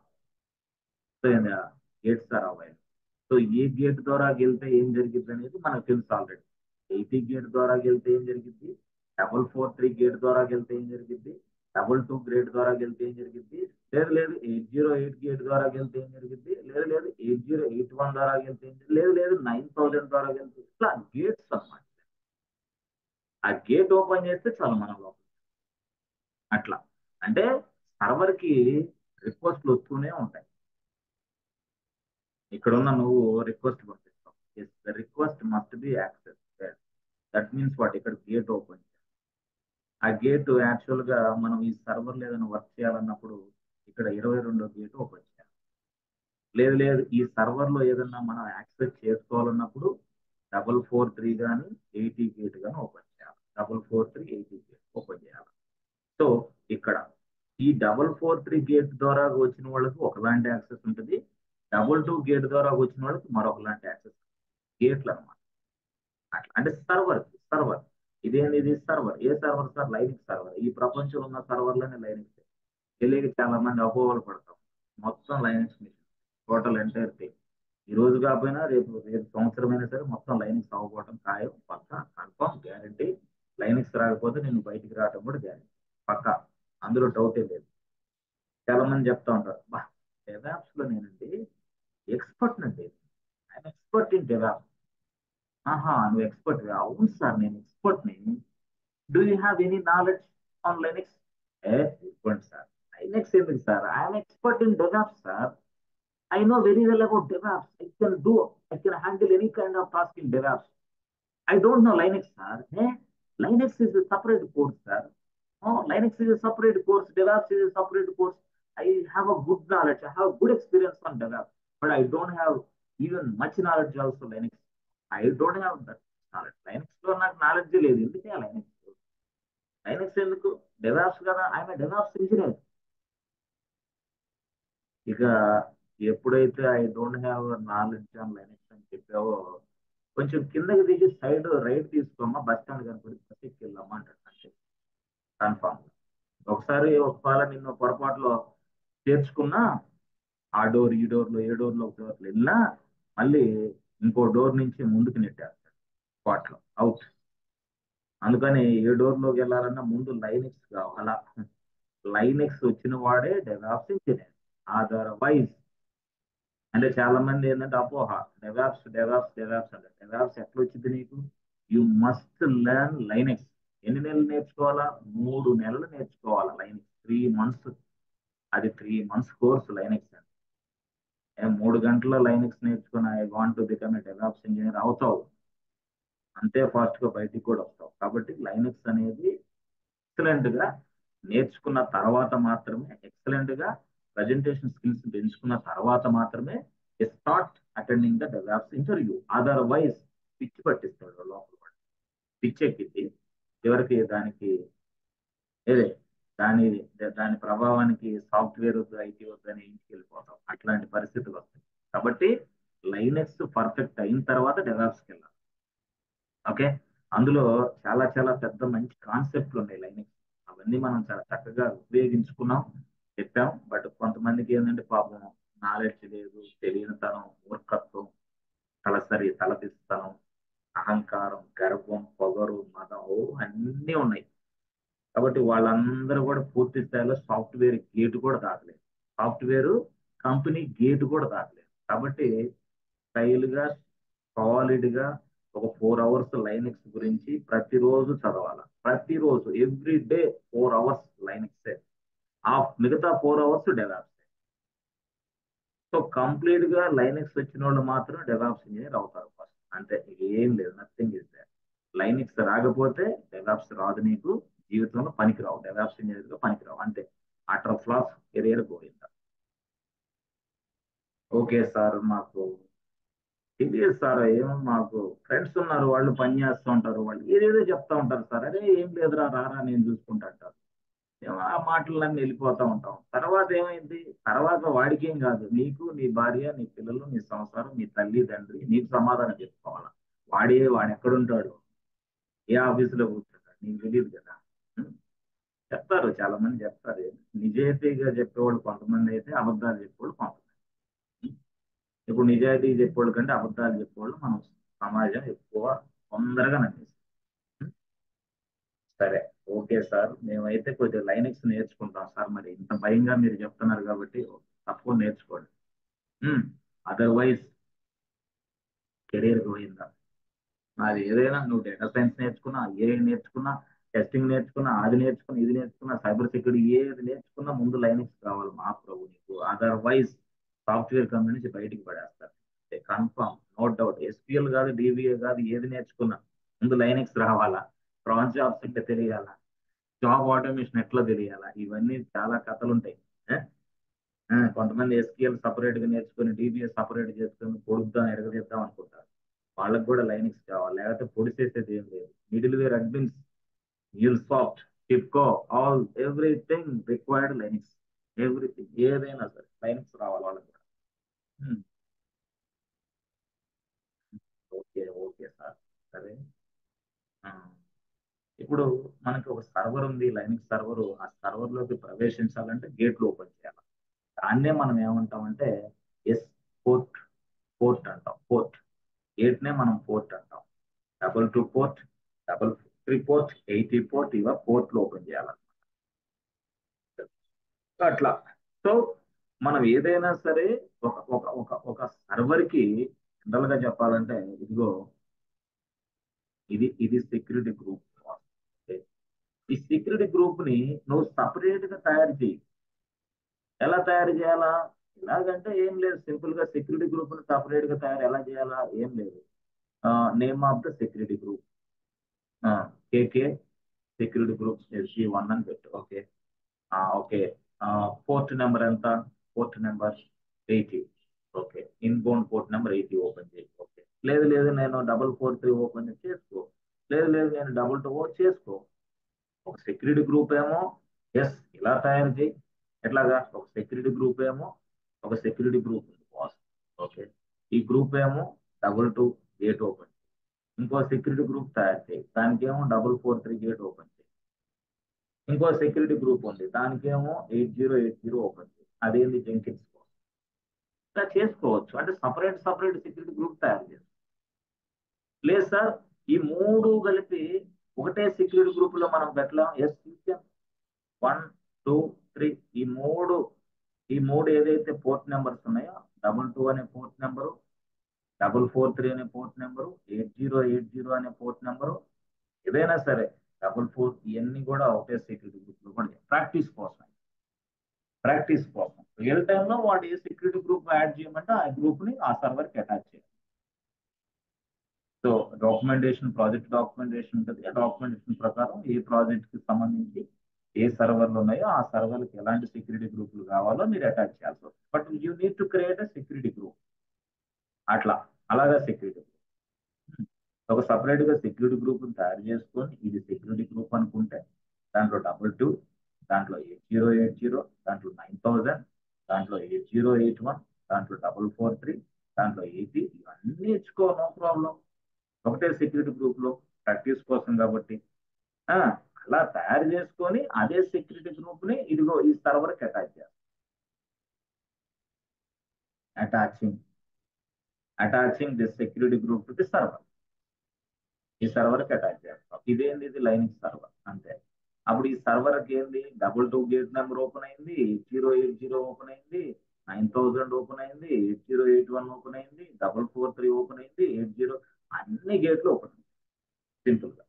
gates are available. So ఏ గేట్ ద్వారా వెళ్తే ఏం జరిగింది అనేది మనకు తెలుసు ఆల్రెడీ. 80 గేట్ ద్వారా వెళ్తే ఏం జరిగింది, 443 గేట్ ద్వారా వెళ్తే ఏం జరిగింది, 22 గేట్ ద్వారా వెళ్తే ఏం జరిగింది, లేదు లేదు 808 గేట్ ద్వారా వెళ్తే ఏం జరిగింది, లేదు లేదు 8081 ద్వారా వెళ్తే ఏం జరిగింది, లేదు లేదు 9000 ద్వారా వెళ్తే, ఇట్లా గేట్స్ అన్నమాట. ఆ గేట్ ఓపెన్ చేస్తే చాలు మన లోపల. అట్లా అంటే సర్వర్ కి రిక్వెస్ట్లు వస్తూనే ఉంటాయి. ఇక్కడున్న నువ్వు రిక్వెస్ట్ పంపిస్తావు, yes, the request must be access. That means what, ఇక్కడ గేట్ ఓపెన్. ఆ గేట్ యాక్చువల్ గా మనం ఈ సర్వర్లో ఏదైనా వర్క్ చేయాలన్నప్పుడు ఇక్కడ 22 గేట్ ఓపెన్ చేయాలి. లేదు లేదు ఈ సర్వర్ లో ఏదన్నా మనం యాక్సెస్ చేసుకోవాలన్నప్పుడు 443 కానీ 80 గేట్ కానీ ఓపెన్ చేయాలి. 443 80 గేట్ ఓపెన్ చేయాలి. సో ఇక్కడ ఈ 443 గేట్ ద్వారా వచ్చిన వాళ్ళకి ఒకలాంటి యాక్సెస్ ఉంటుంది, 22 గేట్ ద్వారా వచ్చిన వాళ్ళకి మరొకలాంటి యాక్సెస్. గేట్లు అనమాట. అట్లా అంటే సర్వర్ ఇదేంది, ఇది సర్వర్. ఏ సర్వర్ సార్? Linux server. ఈ ప్రపంచంలో ఉన్న సర్వర్లోనే లైనిక్స్. తెలియక చాలా మంది అపోహలు పడతాం. మొత్తం Linux machine, total entire thing. ఈ రోజు కాకపోయినా రేపు రేపు సంవత్సరం అయినా సరే మొత్తం లైనిక్స్ అవ్వకపోవడం ఖాయం, పక్క, కన్ఫర్మ్, గ్యారంటీ. లైనిక్స్ రాకపోతే నేను బయటికి రావడం కూడా గ్యారంటీ, పక్క. అందులో డౌటే లేదు. చాలా మంది చెప్తా ఉంటారు, బా డెవాప్స్ లో నేనండి ఎక్స్పర్ట్ నండి, ఐఎమ్ ఎక్స్పర్ట్ ఇన్ డెవాప్స్. ఆహా, నువ్వు ఎక్స్పర్ట్? అవును సార్, నేను ఎక్స్పర్ట్ ని. Do you have any knowledge on Linux? ఏ ఇవ్వండి సార్. లైనక్స్ ఎందుకు sir? I'm expert in DevOps sir. I know very well about DevOps. I can handle any kind of task in DevOps. I don't know Linux, sir. Eh? Linux is a separate course, sir. Oh, Linux is a separate course. DevOps is a separate course. I have a good knowledge. I have good experience on DevOps, but I don't have even much knowledge also Linux. I don't have that knowledge. Linux లో నాకు knowledge లేదు. ఎందుకే Linux? Linux ఎందుకు? DevOps కదా. ఆయన DevOps engineer. ఇక ఎప్పుడైతే I don't have knowledge on Linux అని చెప్పావో, కొంచెం కిందకి దిగి సైడ్ రైట్ తీసుకోమా, బస్ స్టాండ్ కనపడి బస్ ఎక్కి వెళ్దామా అంటాడు అంటే కన్ఫామ్. ఒకసారి ఒక పాల నిన్ను పొరపాటులో చేర్చుకున్నా, ఆ డోర్ ఈ డోర్లో ఏ డోర్లో ఒక డోర్లో వెళ్ళినా మళ్ళీ ఇంకో డోర్ నుంచి ముందుకు నెట్టేస్తాడు స్పాట్లో, అవుట్. అందుకని ఏ డోర్లోకి వెళ్ళాలన్నా ముందు లైనెక్స్ కావాలా. లైనెక్స్ వచ్చిన వాడే డెవాప్స్ ఇంజనీర్. అదర్వైజ్ అంటే చాలా మంది ఏంటంటే అపోహ, డెవాప్స్ అంటే డెవాప్స్ ఎట్లా వచ్చింది నీకు? You must learn Linux. ఎన్ని నెలలు నేర్చుకోవాలా? 3 నెలలు నేర్చుకోవాలా లైనెక్స్, 3 మంత్స్. అది 3 మంత్స్ కోర్స్ లైనెక్స్ అంటే. 3 గంటల లైనెక్స్ నేర్చుకుని I want to become a DevOps engineer అవుతావు, అంతే ఫాస్ట్ గా బయటికి కూడా వస్తావు. కాబట్టి లైనెక్స్ అనేది ఎక్సలెంట్ గా నేర్చుకున్న తర్వాత మాత్రమే, ఎక్సలెంట్ గా ప్రజెంటేషన్ స్కిల్స్ పెంచుకున్న తర్వాత మాత్రమే start attending the DevOps interview. Otherwise పిచ్చి పట్టిస్తాడు లోపల వాడు. పిచ్చి ఎక్కింది చివరికి దానికి ఏదే దాని దాని ప్రభావానికి సాఫ్ట్వేర్ వద్దు, ఐటీ వద్దు అని ఇంటికి వెళ్ళిపోతాం. అట్లాంటి పరిస్థితులు వస్తాయి. కాబట్టి లైనెక్స్ పర్ఫెక్ట్ అయిన తర్వాత డెవాప్స్కి వెళ్ళాలి. ఓకే. అందులో చాలా చాలా పెద్ద మంచి కాన్సెప్ట్లు ఉన్నాయి లైనక్స్. అవన్నీ మనం చాలా చక్కగా ఉపయోగించుకున్నాం, చెప్పాం. బట్ కొంతమందికి ఏంటంటే పాపం నాలెడ్జ్ లేదు, తెలియనితనం, మూర్ఖత్వం, తలపిస్తనం, అహంకారం, గర్వం, పొగరు, మదం, అన్నీ ఉన్నాయి. కాబట్టి వాళ్ళందరూ కూడా పూర్తి స్థాయిలో సాఫ్ట్వేర్ గేట్ కూడా దాటలేదు, సాఫ్ట్వేర్ కంపెనీ గేట్ కూడా దాటలేదు. కాబట్టి స్టైల్ గా, సాలిడ్ గా ఒక 4 అవర్స్ లైనక్స్ గురించి ప్రతిరోజు చదవాలి. ప్రతిరోజు ఎవ్రీ డే 4 అవర్స్ లైనక్స్. ఆ మిగతా 4 అవర్స్ డెవాప్స్. సో కంప్లీట్ గా లైనక్స్ వచ్చిన వాళ్ళు మాత్రం డెవాప్స్ ఇంజనీర్ అవుతారు ఫస్ట్. అంతే, ఏం లేదు, నథింగ్ ఇస్ దే. లైనక్స్ రాకపోతే డెవాప్స్ రాదు నీకు. జీవితంలో పనికిరావు, డెవాప్స్ ఇంజనీర్ గా పనికిరావు, అంతే. అటర్ ఫ్లాప్, కెరియర్ పోయిందా. ఓకే సార్, మాకు తెలియదు సార్, ఏమో మాకు ఫ్రెండ్స్ ఉన్నారు, వాళ్ళు పని చేస్తూ ఉంటారు, వాళ్ళు ఏదేదో చెప్తా ఉంటారు సార్. అరే ఏం లేదురా, రారా నేను చూసుకుంటా అంటారు. మేము ఆ మాటలన్నీ వెళ్ళిపోతా ఉంటాం. తర్వాత ఏమైంది? తర్వాత వాడికి ఏం కాదు, నీకు, నీ భార్య, నీ పిల్లలు, నీ సంసారం, నీ తల్లి తండ్రి నీకు సమాధానం చెప్పుకోవాలా. వాడు ఎక్కడుంటాడు, ఏ ఆఫీసులో కూర్చుంటాడు నీకు తెలియదు కదా. ఉం? చెప్తారు, చాలా మంది చెప్తారు. నిజాయితీగా చెప్పేవాళ్ళు కొంతమంది అయితే, అబద్ధాలు చెప్పేవాళ్ళు కొంతమంది. ఉం? ఇప్పుడు నిజాయితీ చెప్పేవాళ్ళు కంటే అబద్ధాలు చెప్పేవాళ్ళు మనం సమాజం ఎక్కువ తొందరగా నమ్మేస్తాం. ఉం? సరే, ఓకే సార్, మేమైతే కొద్దిగా లైనక్స్ నేర్చుకుంటాం సార్. మరి ఇంత భయంగా మీరు చెప్తున్నారు కాబట్టి తప్పకుండా నేర్చుకోండి. అదర్వైజ్ కెరీర్ పోయిందా. అది ఏదైనా, నువ్వు డేటా సైన్స్ నేర్చుకున్నా, ఏఐ నేర్చుకున్నా, టెస్టింగ్ నేర్చుకున్నా, అది నేర్చుకున్నా, ఇది నేర్చుకున్నా, సైబర్ సెక్యూరిటీ ఏది నేర్చుకున్నా ముందు లైనక్స్ కావాలి మా ప్రభు నీకు. అదర్వైజ్ సాఫ్ట్వేర్ కంపెనీ నుంచి బయటికి పడేస్తారు, కన్ఫర్మ్, నో డౌట్. ఎస్పీఎల్ కాదు, డిబిఏ కాదు, ఏది నేర్చుకున్నా ముందు లైనక్స్ రావాలా. క్రాస్ జాబ్స్ అంటే తెలియాలా, జాబ్ ఆటోమేషన్ ఎట్లా తెలియాలా, ఇవన్నీ చాలా కథలు ఉంటాయి. ఏ? కొంతమంది ఎస్క్యూఎల్ సపరేట్ గా నేర్చుకుని డిబిఎస్ సపరేట్ చేసుకుని పొడుద్దాం ఎరగదిద్దాం అనుకుంటారు. వాళ్ళకి కూడా లైనక్స్ కావాలి, లేకపోతే పొడి చేసేది ఏం లేదు. Middleware admins, MuleSoft, TIBCO, all everything required Linux. Everything ఏదైనా సరే లైనక్స్ రావాలి వాళ్ళకి కూడా. Okay okay sir. సరే. ఇప్పుడు మనకి ఒక సర్వర్ ఉంది, లైనక్స్ సర్వర్. ఆ సర్వర్ లోకి ప్రవేశించాలంటే గేట్లు ఓపెన్ చేయాలి. దాన్నే మనం ఏమంటామంటే ఎస్ పోర్ట్, పోర్ట్ అంటాం. పోర్ట్ గేట్ నే మనం పోర్ట్ అంటాం. 22 పోర్ట్, 33 పోర్ట్, 80 పోర్ట్, ఇవ పోర్ట్లు ఓపెన్ చేయాలి అట్లా. సో మనం ఏదైనా సరే ఒక ఒక ఒక ఒక సర్వర్ కి జనరల్ గా చెప్పాలంటే ఇదిగో ఇది సెక్యూరిటీ గ్రూప్. ఈ సెక్యూరిటీ గ్రూప్ ని నువ్వు సపరేట్ గా తయారు చేయి. ఎలా తయారు చేయాలా? ఎలాగంటే ఏం లేదు, సింపుల్ గా సెక్యూరిటీ గ్రూప్ ని సపరేట్ గా తయారు ఎలా చేయాలా? ఏం లేదు, name of the security group KK security group SG1 అని పెట్టు. ఓకే. ఓకే. పోర్ట్ నెంబర్ ఎంత? Port number 80. Okay. Inbound port number 80 open చేయి. ఓకే. లేదు లేదు నేను 443 ఓపెన్ చేసుకో. లేదు లేదు నేను 222 చేసుకో. ఒక సెక్యూరిటీ గ్రూప్ ఏమో ఎస్ ఇలా తయారు చేయి. ఎట్లాగా? ఒక సెక్యూరిటీ గ్రూప్ ఏమో ఒక సెక్యూరిటీ గ్రూప్ ఉంది బాస్. ఓకే. ఈ గ్రూప్ ఏమో 22 గేట్ ఓపెన్. ఇంకో సెక్యూరిటీ గ్రూప్ తయారు చేయి, దానికి ఏమో 443 గేట్ ఓపెన్ చేయి. ఇంకో సెక్యూరిటీ గ్రూప్ ఉంది, దానికేమో 8080 ఓపెన్ చేయి. అదేంది? జెంకిన్స్ కోసం. ఇలా చేసుకోవచ్చు. అంటే సపరేట్ సపరేట్ సెక్యూరిటీ గ్రూప్ తయారు చేసుకోవచ్చు. లేదు సార్, ఈ మూడు కలిపి ఒకటే సెక్యూరిటీ గ్రూప్ లో మనం పెట్టలేం. ఎస్ 1 2 3 ఈ మూడు ఏదైతే పోర్ట్ నెంబర్స్ ఉన్నాయో 22 అనే పోర్ట్ నెంబరు, 443 అనే పోర్ట్ నెంబరు, 8080 అనే పోర్ట్ నెంబరు, ఏదైనా సరే 44 ఇవన్నీ కూడా ఒకటే సెక్యూరిటీ గ్రూప్ లో కూడా ప్రాక్టీస్ కోసం. ప్రాక్టీస్ కోసం రియల్ టైమ్ లో వాడు ఏ సెక్యూరిటీ గ్రూప్ యాడ్ చేయమంటే ఆ గ్రూప్ ని ఆ సర్వర్ కి అటాచ్ చేయాలి. సో డాక్యుమెంటేషన్, ప్రాజెక్ట్ డాక్యుమెంటేషన్ ఉంటుంది. ఆ డాక్యుమెంటేషన్ ప్రకారం ఏ ప్రాజెక్ట్ కి సంబంధించి ఏ సర్వర్లు ఉన్నాయో ఆ సర్వర్కి ఎలాంటి సెక్యూరిటీ గ్రూపులు కావాలో మీరు అటాచ్ చేయాల్సి వస్తుంది. But you need to create a security group. అట్లా అలాగా సెక్యూరిటీ గ్రూప్ ఒక సపరేట్ గా సెక్యూరిటీ గ్రూప్ తయారు చేసుకొని ఇది సెక్యూరిటీ గ్రూప్ అనుకుంటే దాంట్లో 22, దాంట్లో 8080, దాంట్లో 9000, దాంట్లో 8081, దాంట్లో 443, దాంట్లో 80 ఇవన్నీ ఇచ్చుకో, నో ప్రాబ్లం. ఒకటే సెక్యూరిటీ గ్రూప్ లో ప్రాక్టీస్ కోసం కాబట్టి అలా తయారు చేసుకొని అదే సెక్యూరిటీ గ్రూప్ ని ఇదిగో ఈ సర్వర్ కి అటాచ్ చేస్తాం. Attaching this security group two the server. ఈ సర్వర్ కి అటాచ్ చేస్తాం. ఇదేంది? ఇది లైనక్స్ సర్వర్ అంతే. అప్పుడు ఈ సర్వర్ కి ఏంది? 22 గేట్ నెంబర్ ఓపెన్ అయింది, 8080 ఓపెన్ అయింది, 9000 ఓపెన్ అయింది, 8081 ఓపెన్ అయింది, 443 ఓపెన్ అయింది, 80 అన్ని గేట్లు ఓపెన్ అయింది. సింపుల్ గా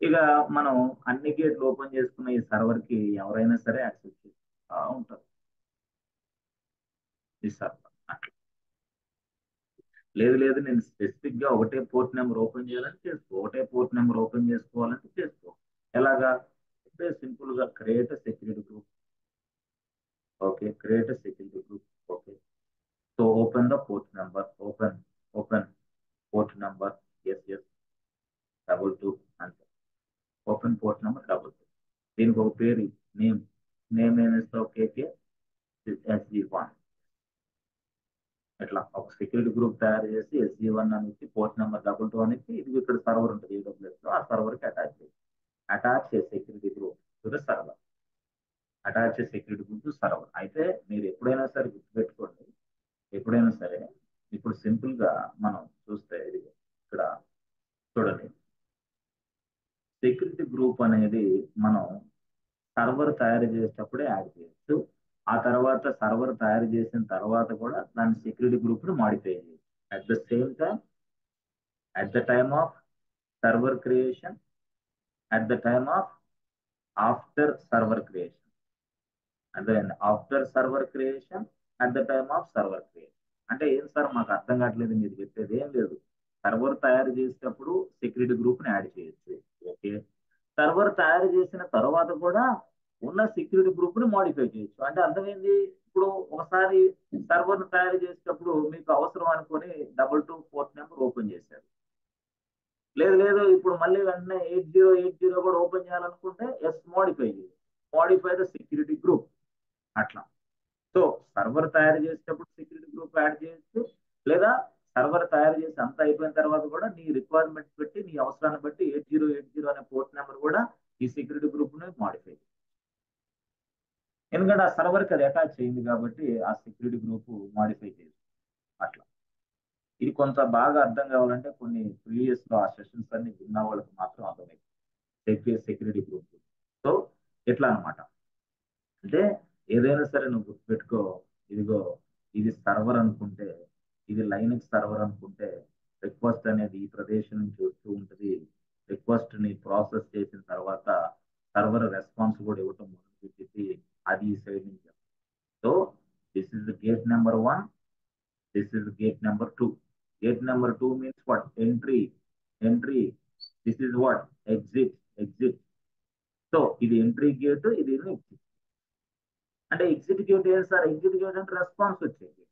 ఇక మనం అన్ని గేట్లు ఓపెన్ చేసుకున్న ఈ సర్వర్ కి ఎవరైనా సరే యాక్సెస్ చేస్తూ ఉంటారు ఈ సర్వర్. అట్లా లేదు లేదు నేను స్పెసిఫిక్ గా ఒకటే పోర్ట్ నెంబర్ ఓపెన్ చేయాలని చేసుకో, ఒకటే పోర్ట్ నెంబర్ ఓపెన్ చేసుకోవాలంటే చేసుకో. ఎలాగా? అంటే సింపుల్ గా create security group. Okay. Create security group. Okay. So open the port number. Open port number. Yes 22 అంతే. Open port number 22. దీనికి ఒక పేరు నేమ్. నేమ్ ఏమి ఇస్తావు? కేకే SG1. ఇట్లా ఒక సెక్యూరిటీ గ్రూప్ తయారు చేసి SG1 అనేది పోర్ట్ నెంబర్ 22 అనేది ఇది ఇక్కడ సర్వర్ ఉంటుంది AWS లో. ఆ సర్వర్ కి అటాచ్ చేసి security group two the server. Attach security group two server. అయితే మీరు ఎప్పుడైనా సరే గుర్తుపెట్టుకోండి, ఎప్పుడైనా సరే ఇప్పుడు సింపుల్ గా మనం చూస్తే ఇది ఇక్కడ చూడండి, సెక్యూరిటీ గ్రూప్ అనేది మనం సర్వర్ తయారు చేసేటప్పుడే యాడ్ చేయొచ్చు. ఆ తర్వాత సర్వర్ తయారు చేసిన తర్వాత కూడా దాని సెక్యూరిటీ గ్రూప్ ని మాడిఫై చేయొచ్చు. At the same time, at the time of server creation, at the time of after server creation, and then after server creation, at the time of server creation. అంటే ఏం sir మాకు అర్థం కావట్లేదు, మీరు చెప్పేది ఏం లేదు. సర్వర్ తయారు చేసేటప్పుడు సెక్యూరిటీ గ్రూప్ ని యాడ్ చేయొచ్చు. ఓకే. సర్వర్ తయారు చేసిన తర్వాత కూడా ఉన్న సెక్యూరిటీ గ్రూప్ ని మోడిఫై చేయొచ్చు. అంటే అర్థమైంది. ఇప్పుడు ఒకసారి సర్వర్ తయారు చేసేటప్పుడు మీకు అవసరం అనుకొని 22 పోర్ట్ నెంబర్ ఓపెన్ చేశారు. లేదు లేదు ఇప్పుడు మళ్ళీ వెంటనే 8080 కూడా ఓపెన్ చేయాలనుకుంటే yes modify the security group. అట్లా. సో సర్వర్ తయారు చేసేటప్పుడు సెక్యూరిటీ గ్రూప్ యాడ్ చేయొచ్చు, లేదా సర్వర్ తయారు చేసి అంతా అయిపోయిన తర్వాత కూడా నీ రిక్వైర్మెంట్ బట్టి నీ అవసరాన్ని బట్టి 8080 అనే పోర్ట్ నెంబర్ కూడా ఈ సెక్యూరిటీ గ్రూప్ ని మాడిఫై. ఎందుకంటే ఆ సర్వర్కి అది అటాచ్ అయింది కాబట్టి ఆ సెక్యూరిటీ గ్రూప్ మాడిఫై చేసి అట్లా. ఇది కొంత బాగా అర్థం కావాలంటే కొన్ని ప్రీవియస్ లో ఆ సెషన్స్ అన్ని విన్న వాళ్ళకి మాత్రం అర్థమైంది సెక్యూరిటీ గ్రూప్. సో ఎట్లా అనమాట అంటే ఏదైనా సరే నువ్వు గుర్తుపెట్టుకో, ఇదిగో ఇది సర్వర్ అనుకుంటే, ఇది లైనక్స్ సర్వర్ అనుకుంటే రిక్వెస్ట్ అనేది ఈ ప్రదేశం నుంచి వస్తూ ఉంటుంది. రిక్వెస్ట్ ని ప్రాసెస్ చేసిన తర్వాత సర్వర్ రెస్పాన్స్ కూడా ఇవ్వటం మొదలుపెట్టి అది ఈ సైడ్ నుంచి. So this is gate number 1, this is gate number 2. Gate number 2 means what? Entry. This is what? Exit. So ఇది ఎంట్రీ గేట్, ఇది ఎగ్జిట్. అంటే ఎగ్జిక్యూట్ ఏం సార్? ఎగ్జిక్యూట్ అంటే రెస్పాన్స్ వచ్చేది.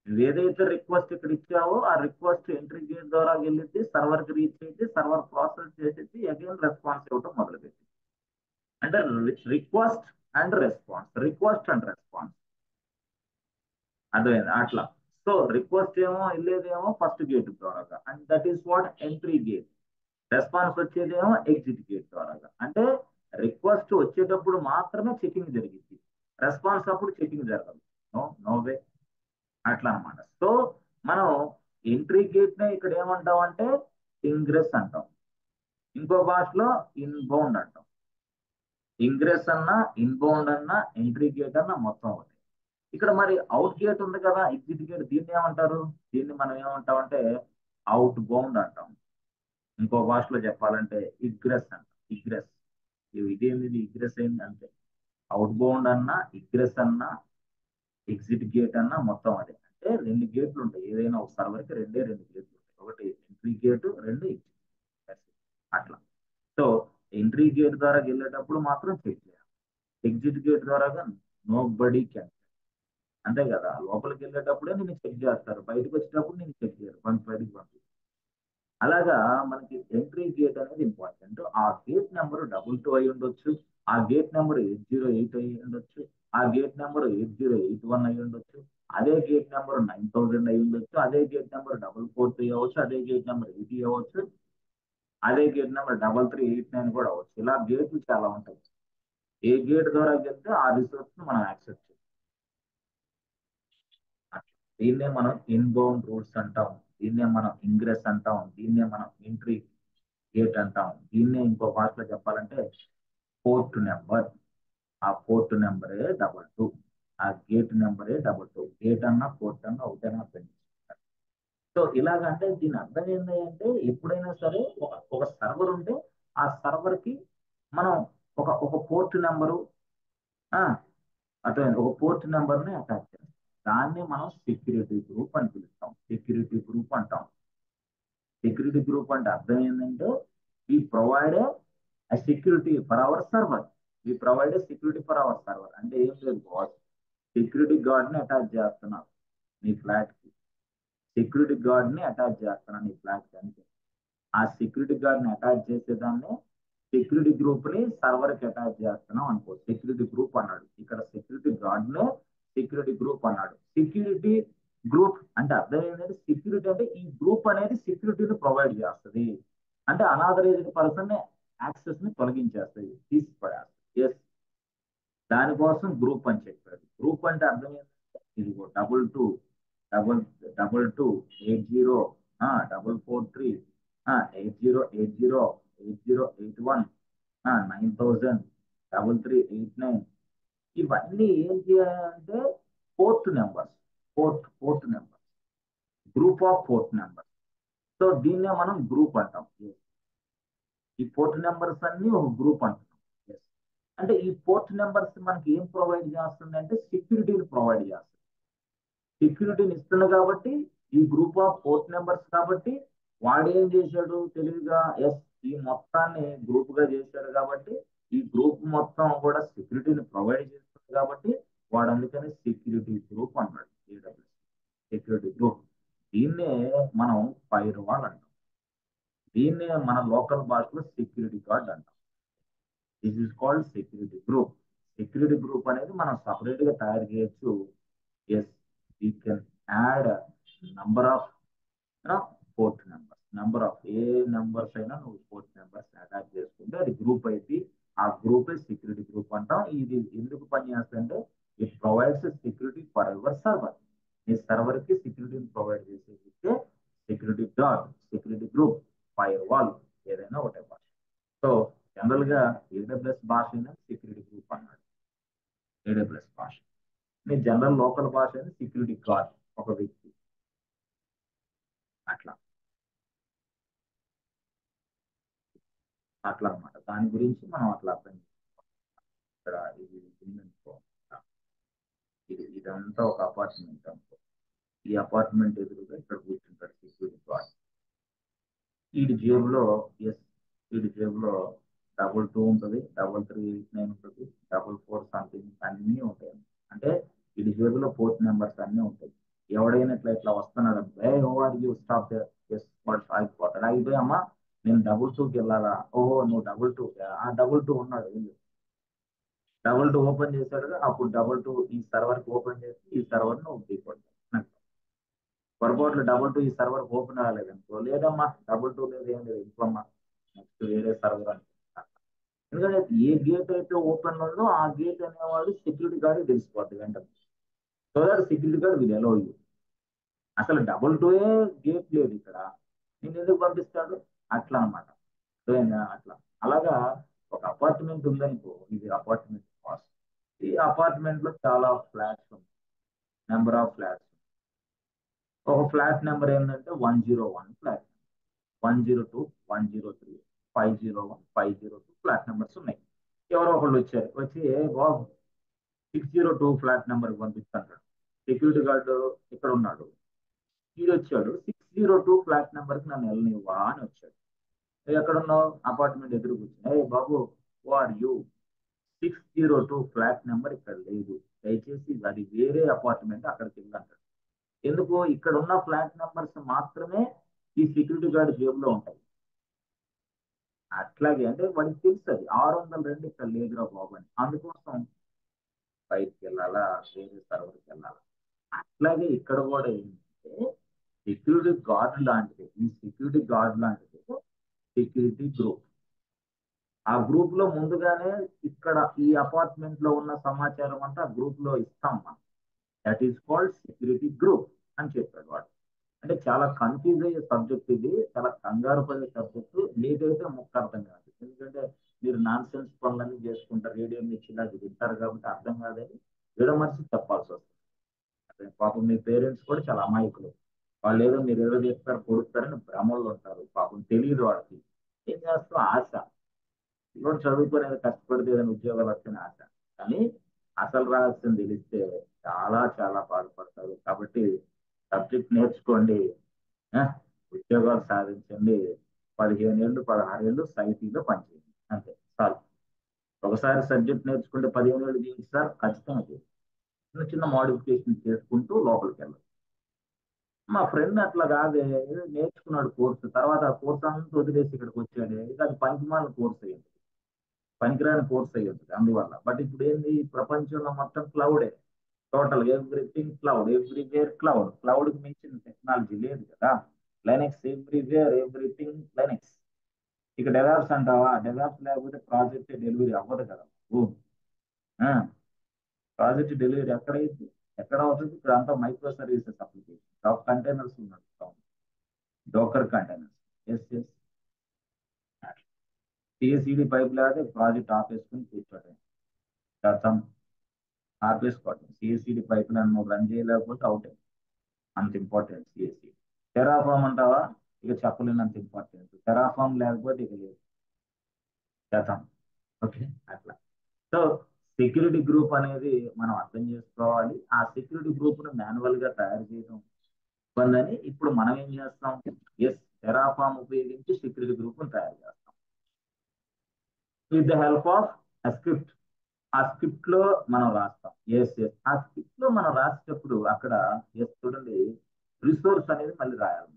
నువ్వు ఏదైతే రిక్వెస్ట్ ఇక్కడ ఇచ్చావో ఆ రిక్వెస్ట్ ఎంట్రీ గేట్ ద్వారా వెళ్ళింది, సర్వర్ కి రీచ్ అయింది, సర్వర్ ప్రాసెస్ చేసేది, అగైన్ రెస్పాన్స్ ఇవ్వటం మొదలుపెట్టింది. అంటే రిక్వెస్ట్ అండ్ రెస్పాన్స్ అర్థమైంది అట్లా. సో రిక్వెస్ట్ ఏమో వెళ్ళేదేమో ఫస్ట్ గేట్ ద్వారాగా, and that is what? Entry gate. Response వచ్చేదేమో ఎగ్జిట్ గేట్ ద్వారాగా. అంటే రిక్వెస్ట్ వచ్చేటప్పుడు మాత్రమే చెకింగ్ జరిగింది, రెస్పాన్స్ అప్పుడు చెకింగ్ జరగదు. No way. అట్లా అనమాట. సో మనం ఎంట్రీ గేట్ నే ఇక్కడ ఏమంటాం అంటే ఇంగ్రెస్ అంటాం, ఇంకో భాషలో ఇన్బౌండ్ అంటాం. ఇంగ్రెస్ అన్నా ఇన్బౌండ్ అన్నా ఎంట్రీ గేట్ అన్నా మొత్తం ఒకటి. ఇక్కడ మరి అవుట్ గేట్ ఉంది కదా, ఎగ్జిట్ గేట్, దీన్ని ఏమంటారు? దీన్ని మనం ఏమంటాం అంటే అవుట్ బౌండ్ అంటాం. ఇంకో భాషలో చెప్పాలంటే ఇగ్రెస్ అంటాం. ఇదేంది ఇగ్రెస్ అయింది అంటే అవుట్ బౌండ్ అన్నా ఇగ్రెస్ అన్నా ఎగ్జిట్ గేట్ అన్నా మొత్తం అదే. అంటే రెండు గేట్లు ఉంటాయి, ఏదైనా ఒక సర్వర్కి రెండు గేట్లు ఉంటాయి, ఒకటి ఎంట్రీ గేట్, రెండు ఎగ్జిట్. అట్లా. సో ఎంట్రీ గేట్ ద్వారా వెళ్ళేటప్పుడు మాత్రం చెక్ చేయాలి, ఎగ్జిట్ గేట్ ద్వారా నో బడీ క్యాన్. అంతే కదా, లోపలికి వెళ్ళేటప్పుడే నేను చెక్ చేస్తారు, బయటకు వచ్చేటప్పుడు నేను చెక్ చేయరు, బయటకు పంపిస్తారు. అలాగా మనకి ఎంట్రీ గేట్ అనేది ఇంపార్టెంట్. ఆ గేట్ నెంబర్ 22 అయి ఉండొచ్చు, ఆ గేట్ నెంబర్ 808 అయి ఉండొచ్చు, ఆ గేట్ నెంబర్ 8081 అయి ఉండొచ్చు, అదే గేట్ నెంబర్ 9000 అయి ఉండొచ్చు, అదే గేట్ నెంబర్ 443 అవ్వచ్చు, అదే గేట్ నెంబర్ 80 అవ్వచ్చు, అదే గేట్ నెంబర్ 3389 కూడా అవ్వచ్చు. ఇలా గేట్లు చాలా ఉంటాయి. ఏ గేట్ ద్వారా వెళ్తే ఆ రిసోర్స్ మనం యాక్సెస్ చేయాలి. దీన్నే మనం ఇన్బౌండ్ రూట్స్ అంటాం, దీన్నే మనం ఇంగ్రెస్ అంటాం, దీన్నే మనం ఎంట్రీ గేట్ అంటాం. దీన్నే ఇంకో భాషలో చెప్పాలంటే పోర్ట్ నెంబర్. ఆ పోర్ట్ నెంబరే 22, ఆ గేట్ నెంబరే 22. గేట్ అన్నా పోర్ట్ అన్నా ఒకటైనా అర్థం చేసుకుంటారు. సో ఇలాగంటే దీని అర్థం ఏంటి అంటే ఎప్పుడైనా సరే ఒక సర్వర్ ఉంటే ఆ సర్వర్ కి మనం ఒక పోర్ట్ నెంబరు అర్థమైంది, ఒక పోర్ట్ నెంబర్ ని అటాచ్ చేస్తాం. దాన్ని మనం సెక్యూరిటీ గ్రూప్ అని పిలుస్తాం, సెక్యూరిటీ గ్రూప్ అంటాం. సెక్యూరిటీ గ్రూప్ అంటే అర్థం ఏంటంటే we provide a security for our server. We provide a security for our server అంటే ఏం లేదు బాస్, సెక్యూరిటీ గార్డ్ ని అటాచ్ చేస్తున్నాం నీ ఫ్లాట్ కి, సెక్యూరిటీ గార్డ్ ని అటాచ్ చేస్తున్నాం నీ ఫ్లాట్ కి అంతే. ఆ సెక్యూరిటీ గార్డ్ ని అటాచ్ చేసేదాన్ని సెక్యూరిటీ గ్రూప్ ని సర్వర్ కి అటాచ్ చేస్తున్నాం అనుకో, సెక్యూరిటీ గ్రూప్ అన్నాడు. ఇక్కడ సెక్యూరిటీ గార్డ్ నే సెక్యూరిటీ గ్రూప్ అన్నాడు. సెక్యూరిటీ గ్రూప్ అంటే అర్థం ఏంటంటే సెక్యూరిటీ అంటే ఈ గ్రూప్ అనేది సెక్యూరిటీని ప్రొవైడ్ చేస్తుంది, అంటే అనాథరైజ్డ్ పర్సన్ యాక్సెస్ ని తొలగించేస్తుంది, తీసి పడేస్తుంది. ఎస్, దానికోసం గ్రూప్ అని చెప్పాడు. గ్రూప్ అంటే అర్థం ఏంటంటే ఇదిగో 22 22 80 443 8080 8081 9000 3389 ఇవన్నీ ఏం చేయాలంటే port numbers, port number, group of port number. So దీన్నే మనం గ్రూప్ అంటాం. ఈ పోర్ట్ నెంబర్స్ అన్ని ఒక గ్రూప్ అంటున్నాం. Yes. అంటే ఈ పోర్ట్ నెంబర్స్ మనకి ఏం ప్రొవైడ్ చేస్తుంది అంటే సెక్యూరిటీని ప్రొవైడ్ చేస్తుంది. సెక్యూరిటీని ఇస్తుంది కాబట్టి ఈ గ్రూప్ ఆఫ్ పోర్ట్ నెంబర్స్ కాబట్టి వాడు ఏం చేశాడు తెలివిగా, ఎస్ ఈ మొత్తాన్ని గ్రూప్ గా చేశాడు కాబట్టి ఈ గ్రూప్ మొత్తం కూడా సెక్యూరిటీని ప్రొవైడ్ చేస్తుంది కాబట్టి వాడు అందుకని సెక్యూరిటీ గ్రూప్ అన్నాడు. AWS security group. దీన్నే మనం ఫైర్ వాల్ అంటాం, దీన్నే మన లోకల్ భాషలో సెక్యూరిటీ గార్డ్ అంటాం. This is called security group. Security group అనేది మనం సపరేట్ గా తయారు చేయొచ్చు. Yes, we can add number of ports numbers number of a numbers అయినా నువ్వు ఫోర్త్ నెంబర్స్ అటాచ్ చేసుకుంటే అది గ్రూప్ అయితే ఆ గ్రూప్ సెక్యూరిటీ గ్రూప్ అంటాం. ఇది ఎందుకు పనిచేస్తుందంటే it provides security for ever server. ఈ సర్వర్ కి సెక్యూరిటీని ప్రొవైడ్ చేసే security guard, security group, firewall, ఏదైనా ఒకటే భాష. సో జనరల్ గా ఏడబ్ల్యూఎస్ భాష అయినా సెక్యూరిటీ గ్రూప్ అన్నాడు. ఏడబ్ల్యూఎస్ భాష మీ జనరల్ లోకల్ భాష అయినా సెక్యూరిటీ గార్డ్, ఒక వ్యక్తి. అట్లా అట్లా అనమాట. దాని గురించి మనం అట్లా అర్థం చేసుకోవాలి. ఇక్కడ ఇది ఉందనుకో, ఇదంతా ఒక అపార్ట్మెంట్ అనుకో. ఈ అపార్ట్మెంట్ ఎదురుగా ఇక్కడ కూర్చుంటాడు సెక్యూరిటీ గార్డ్. వీడి జేబులో ఎస్ వీడి జేబులో 22 ఉంటుంది, 3389 ఉంటుంది, 44 సంథింగ్ అన్నీ ఉంటాయి. అంటే వీడి జేబులో పోర్ట్ నెంబర్స్ అన్నీ ఉంటాయి. ఎవడైనా ఇట్లా ఇట్లా వస్తున్నాడు అంటే స్టాప్ ఎస్ వాడు ఆగిపోతాడు. ఆగిపోయి అమ్మా నేను 22కి వెళ్ళాలా, ఓహో నువ్వు 22, ఆ 22 ఉన్నాడు వెళ్ళు. 22 ఓపెన్ చేశాడు, అప్పుడు 22 ఈ సర్వర్ ఓపెన్ చేసి ఈ సర్వర్ ను తీసుకోండి. పొరపాట్లు 22 ఈ సర్వర్ ఓపెన్ అవ్వలేదనుకో, లేదమ్మా 22 లేదు ఏం లేదు ఇంకోమ్మా నెక్స్ట్ వేరే సర్వర్ అని. ఎందుకంటే ఏ గేట్ అయితే ఓపెన్ ఉందో ఆ గేట్ అనేవాడు సెక్యూరిటీ గార్డ్ తెలిసిపోద్ది వెంటనే. So that security guard will allow you. అసలు 22 గేట్ లేదు ఇక్కడ, నేను ఎందుకు పంపిస్తాడు? అట్లా అనమాట. అట్లా అలాగా ఒక అపార్ట్మెంట్ ఉందనుకో, ఇది అపార్ట్మెంట్ కాస్ట్. ఈ అపార్ట్మెంట్ లో చాలా ఫ్లాట్స్ ఉన్నాయి, నెంబర్ ఆఫ్ ఫ్లాట్స్. ఒక ఫ్లాట్ నెంబర్ ఏంటంటే 101 ఫ్లాట్, 102, 103, 501, 502 ఫ్లాట్ నెంబర్స్ ఉన్నాయి. ఎవరో ఒకళ్ళు వచ్చారు, వచ్చి ఏ బాబు 602 ఫ్లాట్ నెంబర్ పంపిస్తాడు. సెక్యూరిటీ గార్డు ఇక్కడ ఉన్నాడు, ఇది వచ్చాడు 602 ఫ్లాట్ నెంబర్ కి నన్ను వెళ్ళనివ్వా అని వచ్చాడు. ఎక్కడున్నావు? అపార్ట్మెంట్ ఎదురు కూర్చుని, ఏ బాబు O R you, 602 flat number ఇక్కడ లేదు, దయచేసి అది వేరే అపార్ట్మెంట్ అక్కడికి వెళ్ళంటాడు. ఎందుకు? ఇక్కడ ఉన్న ఫ్లాట్ నెంబర్స్ మాత్రమే ఈ సెక్యూరిటీ గార్డ్ జేబులో ఉంటాయి. అట్లాగే అంటే వాడికి తెలుసు అది 602 ఇక్కడ లేదురా బాబు అని, అందుకోసం బయటికి వెళ్ళాలా వేరే సర్వర్కి వెళ్ళాలా. అట్లాగే ఇక్కడ కూడా ఏంటంటే సెక్యూరిటీ గార్డ్ లాంటిది, ఈ సెక్యూరిటీ గార్డ్ లాంటిది సెక్యూరిటీ గ్రూప్. ఆ గ్రూప్ లో ముందుగానే ఇక్కడ ఈ అపార్ట్మెంట్ లో ఉన్న సమాచారం అంతా ఆ గ్రూప్ లో ఇస్తాం మనం. That is called security group అని చెప్పాడు వాడు. అంటే చాలా కన్ఫ్యూజ్ అయ్యే సబ్జెక్ట్ ఇది, చాలా కంగారు పడే సబ్జెక్టు. మీకైతే ముక్క అర్థం కాదు, ఎందుకంటే మీరు నాన్ సెన్స్ పనులన్నీ చేసుకుంటారు, రేడియో మిర్చిలా వింటారు కాబట్టి అర్థం కాదని విడమర్చి చెప్పాల్సి వస్తుంది. అదే పాపం మీ పేరెంట్స్ కూడా చాలా అమాయకులు. వాళ్ళు ఏదో మీరు ఏదో చెప్తారు కొడుతారని భ్రమల్లో ఉంటారు, పాపం తెలియదు వాళ్ళకి. ఏం చేస్తాం, ఆశ. ఇప్పుడు చదువుకునే కష్టపడితే ఏదైనా ఉద్యోగాలు వస్తాయని ఆశ. కానీ అసలు రహస్యం తెలిస్తే చాలా చాలా బాధపడతారు. కాబట్టి సబ్జెక్ట్ నేర్చుకోండి, ఆ, ఉద్యోగాలు సాధించండి. 15 ఏళ్ళు 16 ఏళ్ళు సైటీలో పనిచేయండి, అంతే చాలు. ఒకసారి సబ్జెక్ట్ నేర్చుకుంటే 15 ఏళ్ళు జీవిస్తారు ఖచ్చితంగా చేయండి. చిన్న చిన్న మోడిఫికేషన్ చేసుకుంటూ లోపలికి వెళ్ళాలి. మా ఫ్రెండ్ అట్లా కాదే, ఏదో నేర్చుకున్నాడు కోర్సు, తర్వాత ఆ కోర్స్ అంతా వదిలేసి ఇక్కడికి వచ్చాడు. ఇక అది పనికిమాలిన కోర్స్ అయ్యింది, పనికిరాని కోర్స్ అయ్యి ఉంటుంది అందువల్ల. బట్ ఇప్పుడు ఏంది, ప్రపంచంలో మొత్తం క్లౌడే, total everything cloud, everywhere cloud. Cloud కి మించిన టెక్నాలజీ లేదు కదా. Linux everywhere everything Linux. ఇక డెవాప్స్ అంటావా, డెవాప్స్ లేకపోతే ప్రాజెక్ట్ డెలివరీ అవ్వదు కదా. ప్రాజెక్ట్ డెలివరీ ఎక్కడైతే ఎక్కడ అవుతుంది? ఇప్పుడు అంతా మైక్రో సర్వీసెస్ అప్లికేషన్ కంటైనర్స్ ఉన్నట్టు, Docker containers. Yes yes CICD pipe లేకపోతే ప్రాజెక్ట్ ఆపేసుకుని కూర్చోటం, గతం ఆపేసుకోవటం. సిఎస్ఈడి పైప్ నన్ను రన్ చేయలేకపోతే అవుట్, అంత ఇంపార్టెంట్ సిఎస్ఈడి. టెరాఫామ్ అంటావా, ఇక చెప్పలేనంత ఇంపార్టెంట్. టెరాఫామ్ లేకపోతే ఇక లేదు, గతం. ఓకే, అట్లా. సో సెక్యూరిటీ గ్రూప్ అనేది మనం అర్థం చేసుకోవాలి. ఆ సెక్యూరిటీ గ్రూప్ ను మాన్యువల్ గా తయారు చేయడం ఇబ్బందని ఇప్పుడు మనం ఏం చేస్తాం, ఎస్ టెరాఫామ్ ఉపయోగించి సెక్యూరిటీ గ్రూప్ ను తయారు చేస్తాం with the help of a script. ఆ స్క్రిప్ట్ లో మనం రాస్తాం. ఎస్ ఎస్ ఆ స్క్రిప్ట్ లో మనం రాసేటప్పుడు అక్కడ ఎస్ చూడండి, రిసోర్స్ అనేది మళ్ళీ రాయాలి.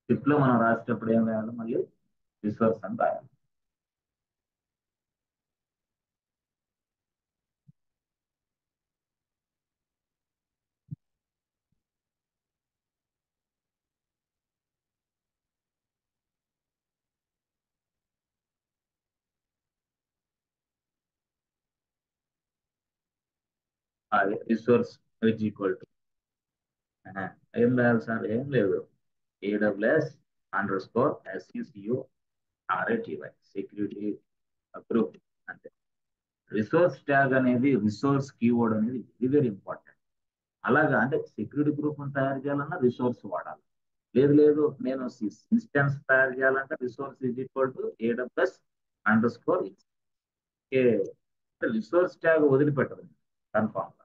స్క్రిప్ట్ లో మనం రాసేటప్పుడు ఏం రాయాలి, మళ్ళీ రిసోర్స్ అని రాయాలి. అది రిసోర్స్ విచ్ ఈక్వల్ టు ఏం రాయాలి సార్? ఏం లేదు, AWS underscore S E C U R I T Y security group అంతే. రిసోర్స్ ట్యాగ్ అనేది, రిసోర్స్ కీవర్డ్ అనేది వెరీ వెరీ ఇంపార్టెంట్. అలాగా అంటే సెక్యూరిటీ గ్రూప్ తయారు చేయాలన్నా రిసోర్స్ వాడాలి. లేదు లేదు నేను ఇన్స్టెన్స్ తయారు చేయాలంటే resource is equal to AWS underscore resource tag వదిలిపెట్టదు కన్ఫామ్ గా.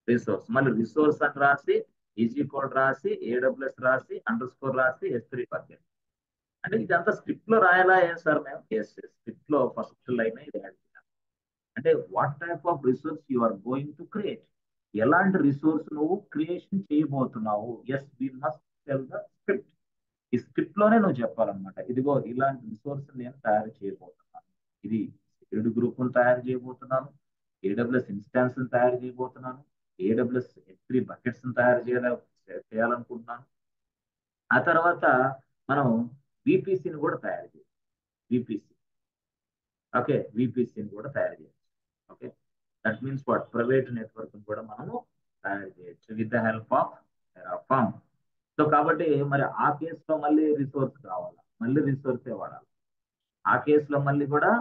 రిసోర్స్ మళ్ళీ రిసోర్స్ అని రాసి ఈజ్ ఈక్వల్ రాసి ఏడబ్ల్యూఎస్ రాసి అండర్ స్కోర్ రాసి S3 బకెట్. అంటే ఇదంతా స్క్రిప్ట్ లో రాయాలా ఏం సార్ మేము? ఎస్, స్క్రిప్ట్ లో ఫస్ట్ లైన్ ఇది యాడ్ చేయాలి. అంటే what type of resource you are going to create, ఎలాంటి రిసోర్స్ నువ్వు క్రియేషన్ చేయబోతున్నావు. Yes we must tell the script. ఈ స్క్రిప్ట్ లోనే నువ్వు చెప్పాలన్నమాట, ఇదిగో ఇలాంటి రిసోర్స్ నేను తయారు చేయబోతున్నాను, ఇది సెక్యూరిటీ గ్రూప్ తయారు చేయబోతున్నాను, ఏడబ్ల్యూఎస్ ఇన్స్టాన్స్ తయారు చేయబోతున్నాను, ఏడబ్ల్యూఎస్ S3 బకెట్స్ తయారు చేయాలనుకుంటున్నాను. ఆ తర్వాత మనం విపిసిని కూడా తయారు చేయాలి. విపిసి, ఓకే, విపిసిని కూడా తయారు చేయొచ్చు. Okay, that means what, private network కూడా మనము తయారు చేయొచ్చు with the help of Terraform. So కాబట్టి మరి ఆ కేసులో మళ్ళీ రిసోర్స్ కావాలా, మళ్ళీ రిసోర్సే వాడాలి. ఆ కేసులో మళ్ళీ కూడా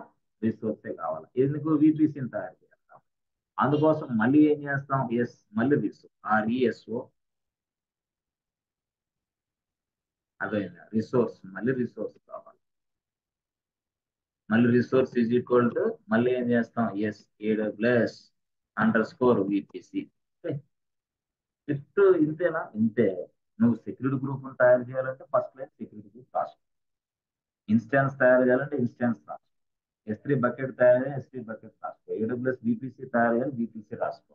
రిసోర్సే కావాలి. ఎందుకు? విపిసిని తయారు చేయాలి కాబట్టి. అందుకోసం మళ్ళీ ఏం చేస్తాం? ఎస్, మళ్ళీ RESO, అదే రిసోర్స్, మళ్ళీ రిసోర్స్ కావాలి. మళ్ళీ రిసోర్స్ ఈజ్ ఈక్వల్ టు మళ్ళీ ఏం చేస్తాం? Yes, AWS underscore VPC. Script ఇంతేనా? ఇంతే. నువ్వు సెక్యూరిటీ గ్రూప్ తయారు చేయాలంటే ఫస్ట్ లైన్ సెక్యూరిటీ గ్రూప్ రాసుకో, ఇన్స్టాన్స్ తయారు చేయాలంటే ఇన్స్టాన్స్ రాసుకో, S3 బకెట్ తయారు చేయాలి S3 బకెట్ రాసుకో, AWS VPC తయారు చేయాలి VPC రాసుకో.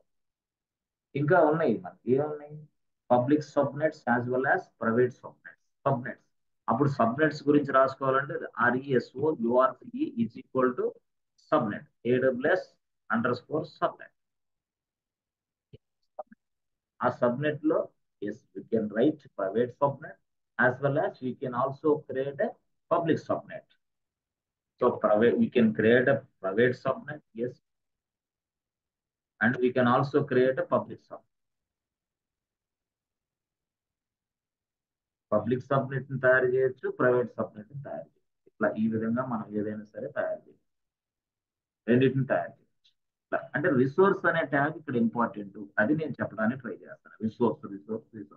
ఇంకా ఉన్నాయి మనకి, ఏమున్నాయి? Public subnets as well as private subnets. అప్పుడు సబ్నెట్స్ గురించి రాసుకోవాలంటే RESO URCE is equal to subnet, AWS underscore subnet. ఆ సబ్నెట్ లో yes we can write private subnet as well as we can also create a public subnet. So private, we can create a private subnet, yes, and we can also create a public subnet. Public subnet ని తయారు చేయొచ్చు, private subnet ని తయారు చేయొచ్చు. ఇట్లా ఈ విధంగా మనం ఏదైనా సరే తయారు చేయొచ్చు, రెండింటిని తయారు చేయొచ్చు. అంటే రిసోర్స్ అనే ట్యాగ్ ఇక్కడ ఇంపార్టెంట్, అది నేను చెప్పడానికి ట్రై చేస్తాను. రిసోర్స్.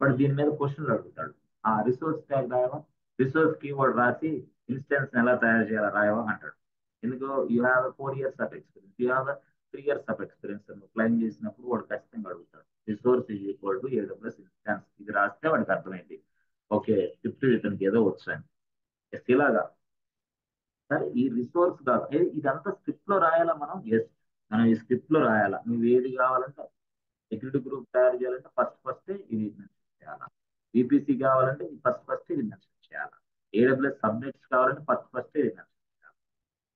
బట్ దీని మీద క్వశ్చన్లు అడుగుతాడు. ఆ రిసోర్స్ ట్యాగ్ రాయవా, రిసోర్స్ కీవర్డ్ రాసి ఇన్స్టెన్స్ ఎలా తయారు చేయాలా రాయవా అంటాడు. ఎందుకు? You have 4 years of experience, you have 3 years of experience claim చేసినప్పుడు వాడు ఖచ్చితంగా అడుగుతాడు. Resource is equal to AWS instance, ఇది రాస్తే వాడికి అర్థమైంది, ఓకే స్క్రిప్ట్ ఇతనికి ఏదో వచ్చాను. ఇలాగా సరే, ఈ రిసోర్స్ కాదు ఇదంతా స్క్రిప్ట్ లో రాయాలా మనం? ఎస్, మనం ఈ స్క్రిప్ట్ లో రాయాలా. నువ్వు ఏది కావాలంటే సెక్యూరిటీ గ్రూప్ తయారు చేయాలంటే ఫస్ట్ ఇది మెన్షన్ చేయాలా, VPC కావాలంటే ఫస్ట్ ఇది మెన్షన్ చేయాలా, AWS సబ్నెట్స్ కావాలంటే ఫస్ట్ ఇది మెన్షన్ చేయాలి,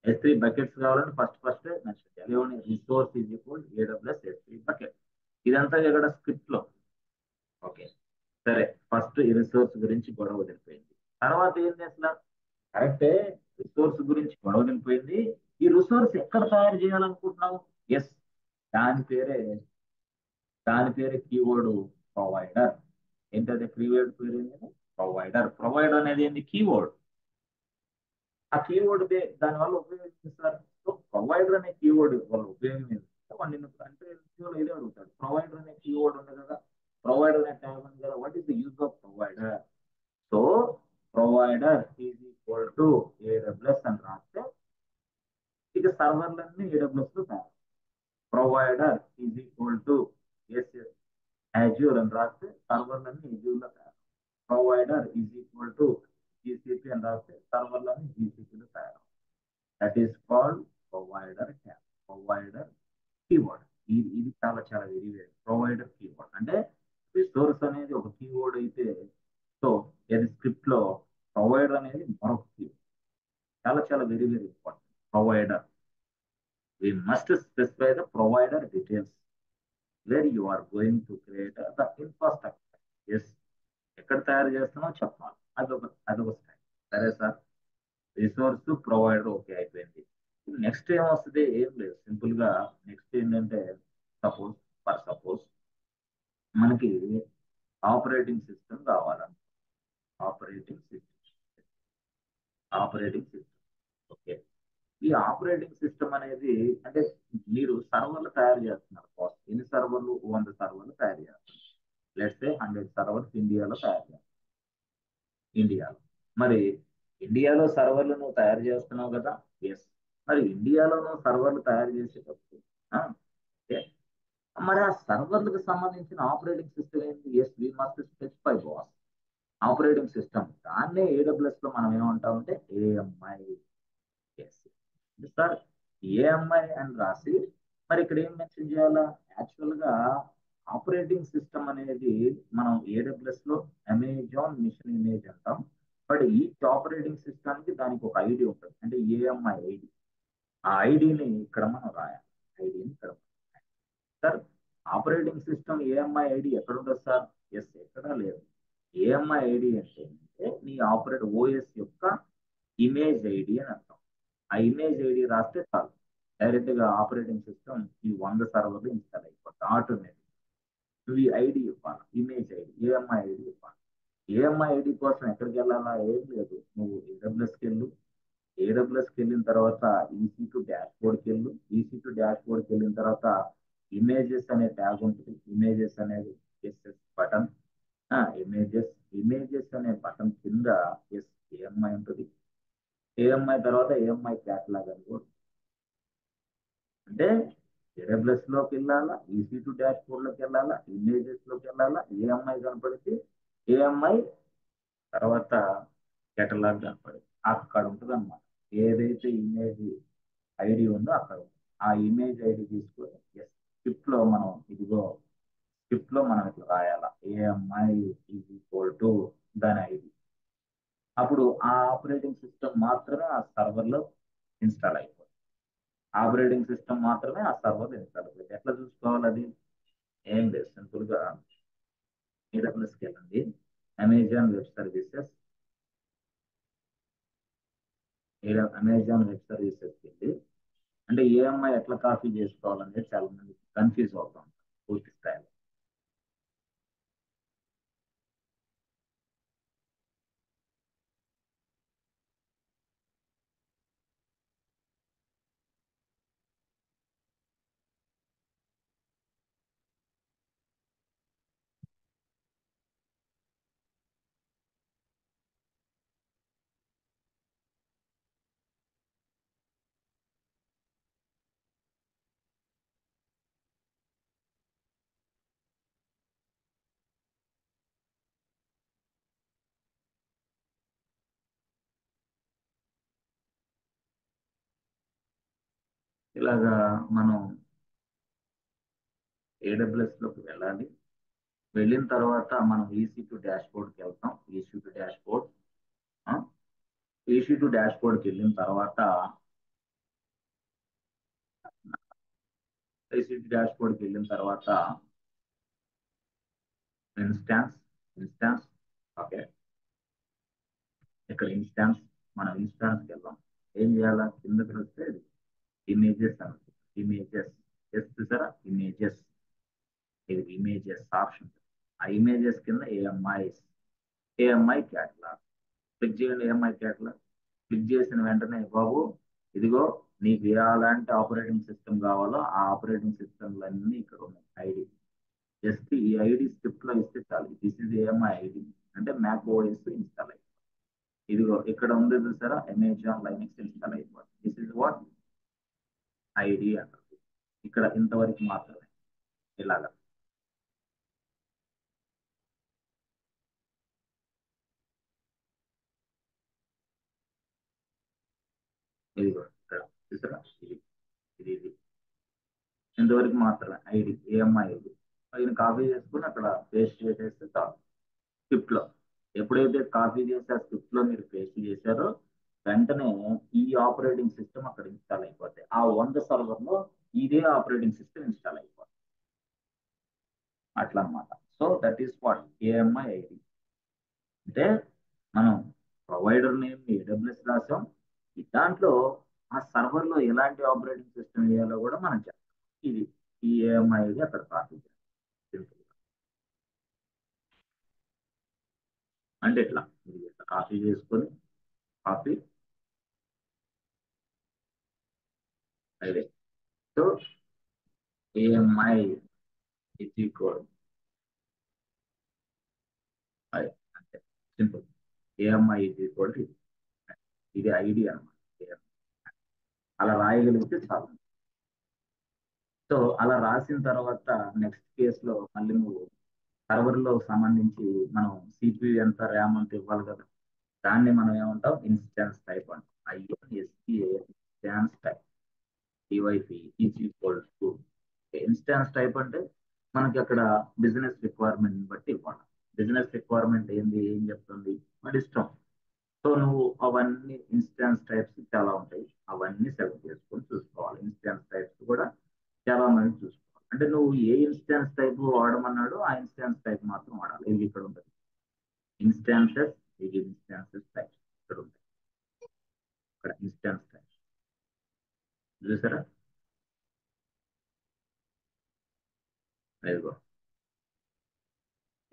S3 బకెట్స్ కావాలంటే ఫస్ట్ మెన్షన్ చేయాలి. ఏమని? Resource is equal AWS S3 bucket. ఇదంతా ఇక్కడ స్క్రిప్ట్ లో. ఓకే, సరే, ఫస్ట్ ఈ రిసోర్స్ గురించి గొడవ వదిలిపోయింది. తర్వాత ఏంటి అసలు? కరెక్టే, రిసోర్స్ గురించి గొడవ వదిలిపోయింది. ఈ రిసోర్స్ ఎక్కడ తయారు చేయాలనుకుంటున్నావు? ఎస్, దాని పేరే దాని పేరే కీవర్డ్ ప్రొవైడర్. ఏంటంటే కీవర్డ్ పేరు ఏంటంటే ప్రొవైడర్ అనేది ఏంటి? కీవర్డ్. ఆ కీవర్డ్ దాని వల్ల ఉపయోగం ఏంటి సార్? సో ప్రొవైడర్ అనే కీవర్డ్ వల్ల ఉపయోగం ఏంటి వాడు నిన్ను అంటే ఇదే అడుగుతాడు. ప్రొవైడర్ అనే కీవర్డ్ ఉంది కదా, ప్రొవైడర్ అనే ట్యాగ్ ఉంది కదా, what is the use of provider? So provider is equal to AWS అని రాస్తే ఇక సర్వర్లన్నీ AWS లో తయారు. Provider is equal to Azure అని రాస్తే సర్వర్లన్నీ Azure లో తయారు. Provider is equal to GCP అని రాస్తే సర్వర్లన్నీ GCP లో తయారు. That is called provider tag, provider keyword. ఇది చాలా చాలా వెరీ వెరీ ప్రొవైడర్ కీవర్డ్. అంటే రిసోర్స్ అనేది ఒక కీవర్డ్ అయితే, సో ఇది స్క్రిప్ట్ లో ప్రొవైడర్ అనేది మరొక కీవర్డ్. చాలా చాలా very very important. Provider, we must specify the provider details where you are going to create the infrastructure. Yes, ఎక్కడ తయారు చేస్తున్నావు చెప్పాలి. అదొక స్టైల్. సరే సార్, రిసోర్స్ ప్రొవైడర్ ఓకే అయిపోయింది. నెక్స్ట్ ఏమొస్తుంది? ఏం లేదు, సింపుల్ గా నెక్స్ట్ ఏంటంటే సపోజ్ మనకి ఆపరేటింగ్ సిస్టమ్ కావాలండి. Operating system, operating system. Okay. ఈ ఆపరేటింగ్ సిస్టమ్ అనేది అంటే మీరు సర్వర్లు తయారు చేస్తున్నారు. కాస్ట్ ఎన్ని సర్వర్లు? 100 సర్వర్లు తయారు చేస్తారు. లెట్స్ సే 100 సర్వర్స్ ఇండియాలో తయారు చేస్తారు. ఇండియాలో మరి ఇండియాలో సర్వర్లు నువ్వు తయారు చేస్తున్నావు కదా. ఎస్. మరి ఇండియాలో నువ్వు సర్వర్లు తయారు చేసేటప్పుడు ఆ, ఓకే, మరి ఆ సర్వర్లకు సంబంధించిన ఆపరేటింగ్ సిస్టమ్ ఏంటి? Yes, we must specify boss operating system. దాన్నే ఏడబ్ల్యూఎస్ లో మనం ఏమంటామంటే ఏఎంఐ. ఎస్ సార్, ఏఎంఐ అని రాసి మరి ఇక్కడ ఏం మెన్షన్ చేయాలా? యాక్చువల్ గా ఆపరేటింగ్ సిస్టమ్ అనేది మనం ఏడబ్ల్యూఎస్ లో అమెజాన్ మిషన్ ఇమేజ్ అంటాం. బట్ ఈ ఆపరేటింగ్ సిస్టమ్ కి దానికి ఒక ఐడి ఉంటుంది, అంటే ఏఎంఐ ఐడి. ఆ ఐడిని ఇక్కడ మనం రాయాలి. ఐడిని ఇక్కడ sir, operating system AMI ID ఎక్కడ ఉంటుంది సార్? ఎస్, ఎక్కడా లేదు. ఏఎంఐ ఐడి అంటే నీ ఆపరేట్ ఓఎస్ యొక్క ఇమేజ్ ఐడి అని అర్థం. ఆ ఇమేజ్ ఐడి రాస్తే చాలు, డైరెక్ట్ గా ఆపరేటింగ్ సిస్టమ్ ఈ 100 సర్వర్లు ఇన్స్టాల్ అయిపోతుంది ఆటోమేటిక్. నువ్వు ఈ ఐడి ఇవ్వాలి, ఇమేజ్ ఐడి, ఏఎంఐ ఐడి ఇవ్వాలి. ఏఎంఐ ఐడి కోసం ఎక్కడికి వెళ్ళాలా? ఏం లేదు, నువ్వు ఏడబ్ల్యూఎస్కి వెళ్ళు. ఏడబ్ల్యూఎస్కి వెళ్ళిన తర్వాత ఈసీ టు డాష్ బోర్డ్కి వెళ్ళు. ఈసీ టు డాష్ బోర్డ్కి వెళ్ళిన తర్వాత ఇమేజెస్ అనే ట్యాగ్ ఉంటుంది. ఇమేజెస్ అనేది ఎస్ఎస్ బటన్. ఇమేజెస్, ఇమేజెస్ అనే బటన్ కింద ఎస్ ఏఎంఐ ఉంటుంది. ఏఎంఐ తర్వాత ఏఎంఐ క్యాటలాగ్ అని కూడా. అంటే ఏడబ్ల్యూఎస్ లోకి వెళ్ళాలా, ఈసీ టు డాష్ బోర్డ్ లోకి వెళ్ళాలా, ఇమేజెస్ లోకి వెళ్ళాలా, ఏఎంఐ కనపడితే ఏఎంఐ తర్వాత కేటలాగ్ కనపడింది, అక్కడ ఉంటుంది అనమాట. ఏదైతే ఇమేజ్ ఐడి ఉందో అక్కడ ఉంది. ఆ ఇమేజ్ ఐడి తీసుకొని ఎస్ స్క్రిప్ట్ లో మనం ఇదిగో స్క్రిప్ట్ లో మనం ఇట్లా రాయాలా, ఏఎంఐ ఈజ్ ఈక్వల్ టు దాని ఐడి. అప్పుడు ఆ ఆపరేటింగ్ సిస్టమ్ మాత్రమే ఆ సర్వర్ లో ఇన్స్టాల్ అయిపోతుంది. ఆపరేటింగ్ సిస్టమ్ మాత్రమే ఆ సర్వర్ ఇన్స్టాల్ అయిపోతుంది. ఎట్లా చూసుకోవాలి అది? ఏం లేదు, సింపుల్ గా ఏడబ్ల్యూఎస్కి వెళ్ళండి. Amazon web services, Amazon web services వెళ్ళి అంటే ఏఎంఐ ఎట్లా కాపీ చేసుకోవాలనేది చాలా మంది కన్ఫ్యూజ్ అవుతాం పూర్తి స్థాయిలో. ఇలాగా మనం ఏడబ్ల్యూఎస్ లోకి వెళ్ళాలి. వెళ్ళిన తర్వాత మనం ఈసీ టు డాష్ బోర్డ్కి వెళ్తాం. EC two dashboard, EC two డాష్ బోర్డ్కి వెళ్ళిన తర్వాత ఈసీ టు డాష్ బోర్డ్కి వెళ్ళిన తర్వాత ఇన్స్టాన్స్, ఇన్స్టాన్స్. ఓకే, ఇక్కడ ఇన్స్టాన్స్, మనం ఇన్స్టాన్స్కి వెళ్దాం. ఏం చేయాలా? కిందకి వస్తే ఇమేజెస్ అని, ఇమేజెస్. ఎస్ చూసారా, ఇమేజెస్. ఇది ఇమేజెస్ ఆప్షన్. ఆ ఇమేజెస్ కింద ఏఎంఐస్, ఏఎంఐ క్యాటలాగ్. క్లిక్ చేయండి ఏఎంఐ క్యాటలాగ్. క్లిక్ చేసిన వెంటనే బాబు ఇదిగో నీకు ఎలాంటి ఆపరేటింగ్ సిస్టమ్ కావాలో ఆ ఆపరేటింగ్ సిస్టమ్లన్నీ ఇక్కడ ఉన్నాయి. ఐడి జస్ట్ ఈ ఐడి స్క్రిప్ట్ లో ఇస్తే చాలు. దిస్ ఇస్ ఏఎంఐ ఐడి అంటే మ్యాక్ ఓఎస్ ఇన్స్టాల్ అయిపోతుంది. ఇదిగో ఇక్కడ ఉంది చూసారా, అమెజాన్ లైనక్స్ ఇన్స్టాల్ అయిపోతుంది. దిస్ ఇస్ వాట్ ఐడి అంటారు. ఇక్కడ ఇంతవరకు మాత్రమే. ఇలాగా ఇదిగో ఇక్కడ చూసారా, ఇది ఇది ఇది ఇంతవరకు మాత్రమే ఐడి, ఏఎంఐ ఐడి. దీన్ని కాపీ చేసుకుని అక్కడ పేస్ట్ చేసేస్తే చాలు స్క్రిప్ట్ లో. ఎప్పుడైతే కాపీ చేసి ఆ స్క్రిప్ట్ లో మీరు పేస్ట్ చేశారో వెంటనే ఈ ఆపరేటింగ్ సిస్టమ్ అక్కడ ఇన్స్టాల్ అయిపోతాయి. ఆ 100 సర్వర్ లో ఇదే ఆపరేటింగ్ సిస్టమ్ ఇన్స్టాల్ అయిపోతుంది. అట్లా అన్నమాట. So that is what AMI ID అంటే. మనం ప్రొవైడర్ నేమ్ ఏడబ్ల్యూఎస్ రాసాం. దాంట్లో ఆ సర్వర్ లో ఎలాంటి ఆపరేటింగ్ సిస్టమ్ వేయాలో కూడా మనం చెప్తాం. ఇది ఈ ఏఎంఐ ఐడి అక్కడ కాపీ చేస్తాం. అంటే ఇట్లా మీరు ఇట్లా కాపీ చేసుకొని కాపీ అదే. సో ఏఎంఐ ఇజ్ ఈక్వల్ అదే, అంతే, సింపుల్. ఏఎంఐ ఇజ్ ఈక్వల్ ఇది, ఇది ఐడి అనమాట. అలా రాయగలిగితే చాలు. సో అలా రాసిన తర్వాత నెక్స్ట్ కేసులో మళ్ళీ నువ్వు సర్వర్లో సంబంధించి మనం సిపియు ఎంత ర్యామ్ అంత ఇవ్వాలి కదా, దాన్ని మనం ఏమంటాం ఇన్స్టాన్స్ టైప్ అంటాం. I N S T A instance type T Y P E is equal to instance type అంటే మనకి అక్కడ బిజినెస్ రిక్వైర్మెంట్ బట్టి ఇవ్వాలి. బిజినెస్ రిక్వైర్మెంట్ ఏంది, ఏం చెప్తుంది, మరి ఇష్టం. సో నువ్వు అవన్నీ ఇన్స్టాన్స్ టైప్స్ చాలా ఉంటాయి, అవన్నీ సెలెక్ట్ చేసుకొని చూసుకోవాలి. ఇన్స్టాన్స్ టైప్స్ కూడా చాలా మంది చూసుకోవాలి. అంటే నువ్వు ఏ ఇన్స్టాన్స్ టైప్ వాడమన్నాడో ఆ ఇన్స్టాన్స్ టైప్ మాత్రం వాడాలి. ఇది ఇక్కడ ఉంటుంది ఇన్స్టాన్సెస్, ఇది ఇన్స్టాన్సెస్ టైప్స్ ఇక్కడ ఉంటాయి. ఇక్కడ ఇన్స్టాన్స్ టైప్స్ చూసారా, ఇదిగో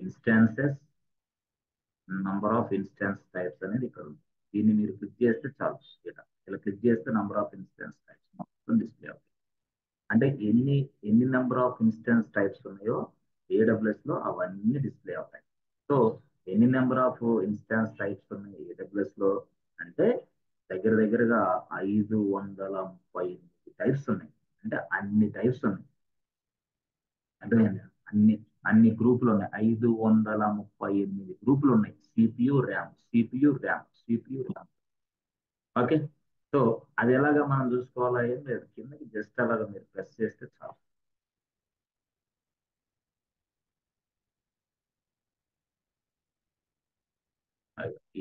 instances, number of instance types అనేది ఇక్కడ ఉంది. దీన్ని మీరు క్లిక్ చేస్తే చాలు. ఇలా ఇలా క్లిక్ చేస్తే నంబర్ ఆఫ్ ఇన్స్టాన్స్ టైప్స్ మొత్తం డిస్ప్లే అవుతాయి. అంటే ఎన్ని ఎన్ని నెంబర్ ఆఫ్ ఇన్స్టెన్స్ టైప్స్ ఉన్నాయో ఏడబ్ల్యూఎస్ లో అవన్నీ డిస్ప్లే అవుతాయి. సో ఎన్ని నెంబర్ ఆఫ్ ఇన్స్టెన్స్ టైప్స్ ఉన్నాయి ఏడబ్ల్యూఎస్ లో అంటే దగ్గర దగ్గరగా 538 టైప్స్ ఉన్నాయి. అంటే అన్ని టైప్స్ ఉన్నాయి. అర్థమైంది, అన్ని అన్ని గ్రూపులు ఉన్నాయి. 538 గ్రూపులు ఉన్నాయి. CPU RAM. ఓకే. సో అది ఎలాగా మనం చూసుకోవాలా, ఏం లేదు, కిందకి జస్ట్ అలాగా మీరు ప్రెస్ చేస్తే చాలు.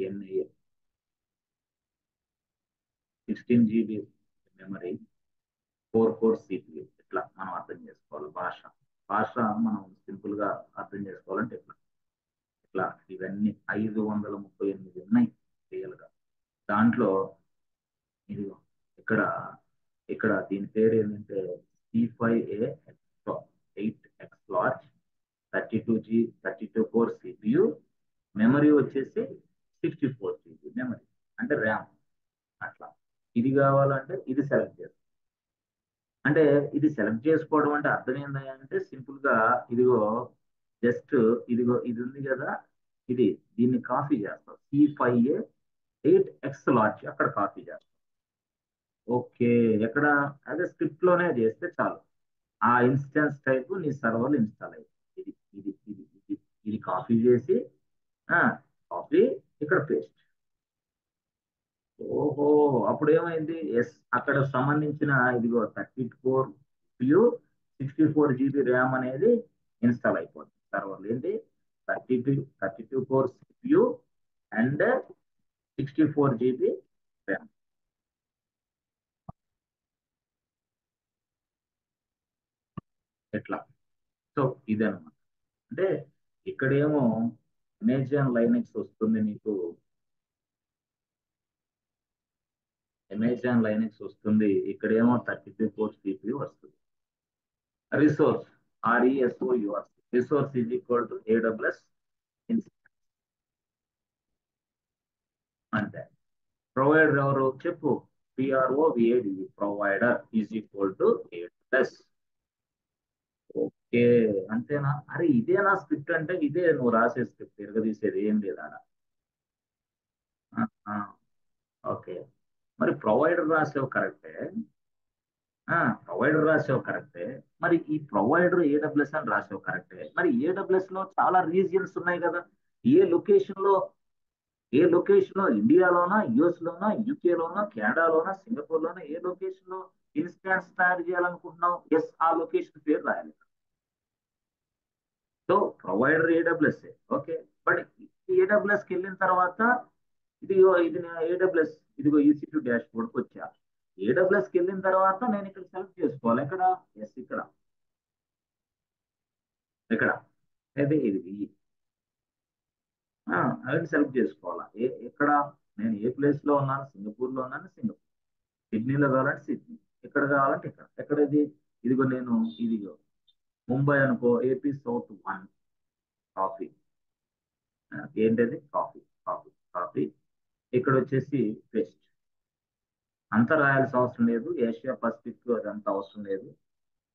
ఎన్ఏ 16 GB మెమరీ, 4 కోర్ సిపియు. ఇట్లా మనం అర్థం చేసుకోవాలి. భాష భాష మనం సింపుల్ గా అర్థం చేసుకోవాలంటే ఇట్లా ఇట్లా ఇవన్నీ 538 ఉన్నాయి రియల్ గా. దాంట్లో ఇదిగో ఇక్కడ ఇక్కడ దీని పేరు ఏంటంటే C5A extra 8X large 32 core CPU. Memory వచ్చేసి 64 GB మెమరీ, అంటే ర్యామ్. అట్లా ఇది కావాలంటే ఇది సెలెక్ట్ చేస్తాం. అంటే ఇది సెలెక్ట్ చేసుకోవడం అంటే అర్థం ఏంటి అంటే సింపుల్ గా ఇదిగో జస్ట్ ఇదిగో ఇది ఉంది కదా, ఇది దీన్ని కాపీ చేస్తాం. C5A 8X లార్జ్ అక్కడ కాపీ చేస్తాం. ఓకే. ఎక్కడ, అదే స్క్రిప్ట్ లోనే చేస్తే చాలు. ఆ ఇన్స్టెన్స్ టైప్ నీ సర్వర్ ఇన్స్టాల్ అయ్యింది. ఇది ఇది ఇది ఇది ఇది కాపీ చేసి కాపీ ఇక్కడ పేస్ట్. ఓహో, అప్పుడు ఏమైంది, ఎస్ అక్కడ సంబంధించిన ఇదిగో 34 CPU 64 GB ర్యామ్ అనేది ఇన్స్టాల్ అయిపోతుంది సర్వర్లో. ఏంటి 32 core CPU and 64 GB RAM. ఎట్లా, సో ఇదనమాట. అంటే ఇక్కడేమో అమెజాన్ లైనక్స్ వస్తుంది నీకు, అమెజాన్ లైనక్స్ వస్తుంది. ఇక్కడేమో 32 కోర్ CPU వస్తుంది. Resource, RESOURC, resource is equal to AWS అంటే ప్రొవైడర్ ఎవరు చెప్పు, PROVID, provider is equal to AWS. Okay, అంతేనా. అరే ఇదేనా స్క్రిప్ట్ అంటే, ఇదే నువ్వు రాసే స్క్రిప్ట్, తిరగదీసేది ఏం లేదా. ఓకే, మరి ప్రొవైడర్ రాసావు కరెక్టే. ప్రొవైడర్ రాసావు కరెక్టే. మరి ఈ ప్రొవైడర్ AWS అని రాసావు కరెక్టే. మరి AWS లో చాలా రీజియన్స్ ఉన్నాయి కదా. ఏ లొకేషన్ లో ఏ లొకేషన్ లో, ఇండియాలోనా, యుఎస్ లోనా, యూకే లోనా, కెనడాలోనా, సింగపూర్ లోనా, ఏ లొకేషన్ లో ఇన్స్టాన్స్ తయారు చేయాలనుకుంటున్నావు, ఎస్ ఆ లొకేషన్ పేరు రాయాలి. So provider AWS, okay. But AWSకి వెళ్ళిన తర్వాత ఇదిగో ఇది AWS, ఇదిగో EC2 డాష్ బోర్డ్కి వచ్చా. AWSకి వెళ్ళిన తర్వాత నేను ఇక్కడ సెలెక్ట్ చేసుకోవాలి. ఎక్కడ, ఎస్ ఇక్కడ, ఇక్కడ అయితే ఇది అవన్నీ సెలెక్ట్ చేసుకోవాలా. ఎక్కడ, నేను ఏ ప్లేస్ లో ఉన్నాను, సింగపూర్ లో ఉన్నాను, సింగపూర్. సిడ్నీలో కావాలంటే సిడ్నీ, ఎక్కడ కావాలంటే ఇక్కడ. ఎక్కడ ఇది, ఇదిగో నేను ఇదిగో ముంబై అనుకో, AP South 1 కాఫీ. ఏంటది? కాఫీ. కాఫీ. కాఫీ. ఇక్కడ వచ్చేసి పేస్ట్. అంతా రాయాల్సిన అవసరం లేదు. ఏషియా పసిఫిక్ అదంతా అవసరం లేదు.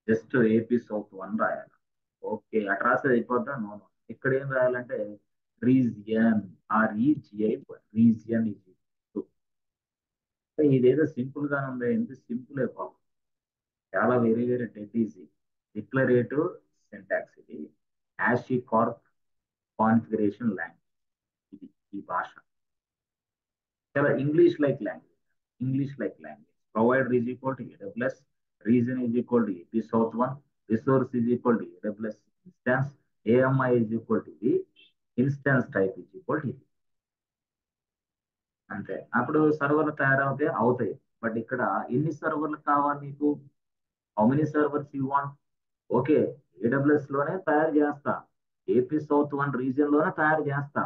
జస్ట్ ఏపీ సౌత్ 1 రాయాలి. ఓకే, అటు రాస్తే అయిపోద్దా? No no. ఇక్కడ ఏం రాయాలంటే రీజియన్. రీజియన్ ఇదేదో సింపుల్ గానే ఉంది. ఎంత సింపుల్ అయిపోతుంది. చాలా very very dead easy. Declarative syntax ఇది. HashiCorp configuration language. ఇది ఈ భాష చాలా English like language. Provider is equal to AWS, region is equal to AP South 1, resource is equal to AWS instance, AMI is equal to ఇది, instance type is equal to ఇది. అంతే. అప్పుడు సర్వర్లు అవుతాయి. బట్ ఇక్కడ ఎన్ని సర్వర్లు కావాలి నీకు? How many servers you want? Okay, AWS లోనే తయారు చేస్తా, AP South 1 రీజియన్ లోనే తయారు చేస్తా,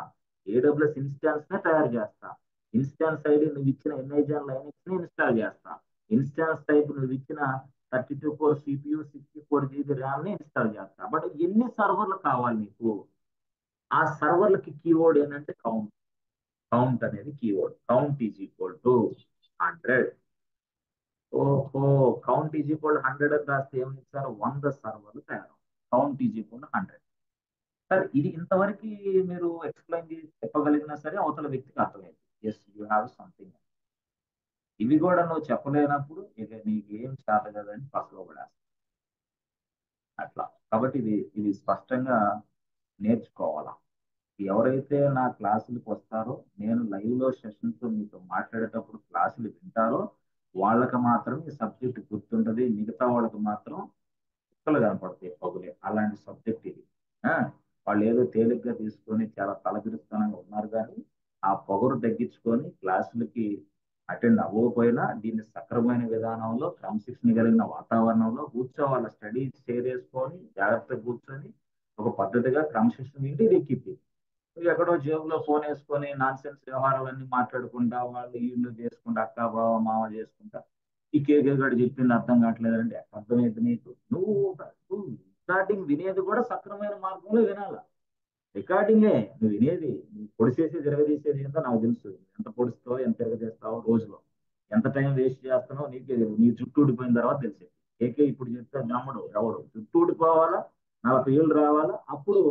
AWS ఇన్స్టాన్స్ నే తయారు చేస్తా. ఇన్స్టాన్స్ ఐడి నువ్వు ఇచ్చిన ఎన్ఐజాన్ లైనక్స్ ని ఇన్స్టాల్ చేస్తా. ఇన్స్టాన్స్ టైప్ నువ్వు ఇచ్చిన 32 కోర్ CPU 64 GB ర్యామ్ ని ఇన్స్టాల్ చేస్తా. బట్ ఎన్ని సర్వర్లు కావాలి నీకు? ఆ సర్వర్లకి కీవర్డ్ ఏంటంటే కౌంట్. కౌంట్ అనేది keyword. Count is equal to 100. ఓహో, కౌంట్ ఈజ్ ఈక్వల్ 100 అని రాస్తే ఏమి ఇస్తారు? 100 సర్వర్లు తయారు. Count is equal 100. సార్ ఇది ఇంతవరకు మీరు ఎక్స్ప్లెయిన్ చేసి చెప్పగలిగినా సరే అవతల వ్యక్తికి అర్థమైంది. Yes, you have something. ఇవి కూడా నువ్వు చెప్పలేనప్పుడు ఇక నీకు ఏం చేత కదని పక్కలో పడేస్తా. అట్లా. కాబట్టి ఇది స్పష్టంగా నేర్చుకోవాలా. ఎవరైతే నా క్లాసులకు వస్తారో, నేను లైవ్ లో సెషన్స్ తో మీతో మాట్లాడేటప్పుడు క్లాసులు వింటారో వాళ్ళకి మాత్రం ఈ సబ్జెక్ట్ గుర్తుంటది. మిగతా వాళ్ళకి మాత్రం చుక్కలు కనపడతాయి పగులే. అలాంటి సబ్జెక్ట్ ఇది. ఆ, వాళ్ళు ఏదో తేలిగ్గా తీసుకొని చాలా తలపిరుస్తనంగా ఉన్నారు, కానీ ఆ పొగరు తగ్గించుకొని క్లాసులకి అటెండ్ అవ్వకపోయినా దీన్ని సక్రమైన విధానంలో క్రమశిక్షణ కలిగిన వాతావరణంలో కూర్చోవాలి. స్టడీస్ షేర్ చేసుకొని జాగ్రత్తగా కూర్చొని ఒక పద్ధతిగా క్రమశిక్షణ వింటే ఇది ఎక్కింది. నువ్వు ఎక్కడో జేబులో ఫోన్ వేసుకొని నాన్ సెన్స్ వ్యవహారాలన్నీ మాట్లాడుకుంటా, వాళ్ళు వీళ్ళు చేసుకుంటా, అక్క బావ మామ చేసుకుంటా, ఈ కేకేగాడు చెప్పింది అర్థం కావట్లేదంటే అర్థమైంది నీకు. నువ్వు రికార్డింగ్ వినేది కూడా సక్రమైన మార్గంలో వినాల. రికార్డింగే నువ్వు వినేది. నువ్వు పొడిసేసి తిరగదీసేది ఏంటో నాకు తెలుసు. ఎంత పొడుస్తావో ఎంత తిరగదీస్తావో రోజులో, ఎంత టైం వేస్ట్ చేస్తున్నావో నీకే తెలుసు. నీ జుట్టు ఊడిపోయిన తర్వాత తెలిసేది. ఏకే ఇప్పుడు చెప్తే నమ్మడు ఎవడు. జుట్టు ఊడిపోవాలా, 40 ఏళ్ళు రావాలా, అప్పుడు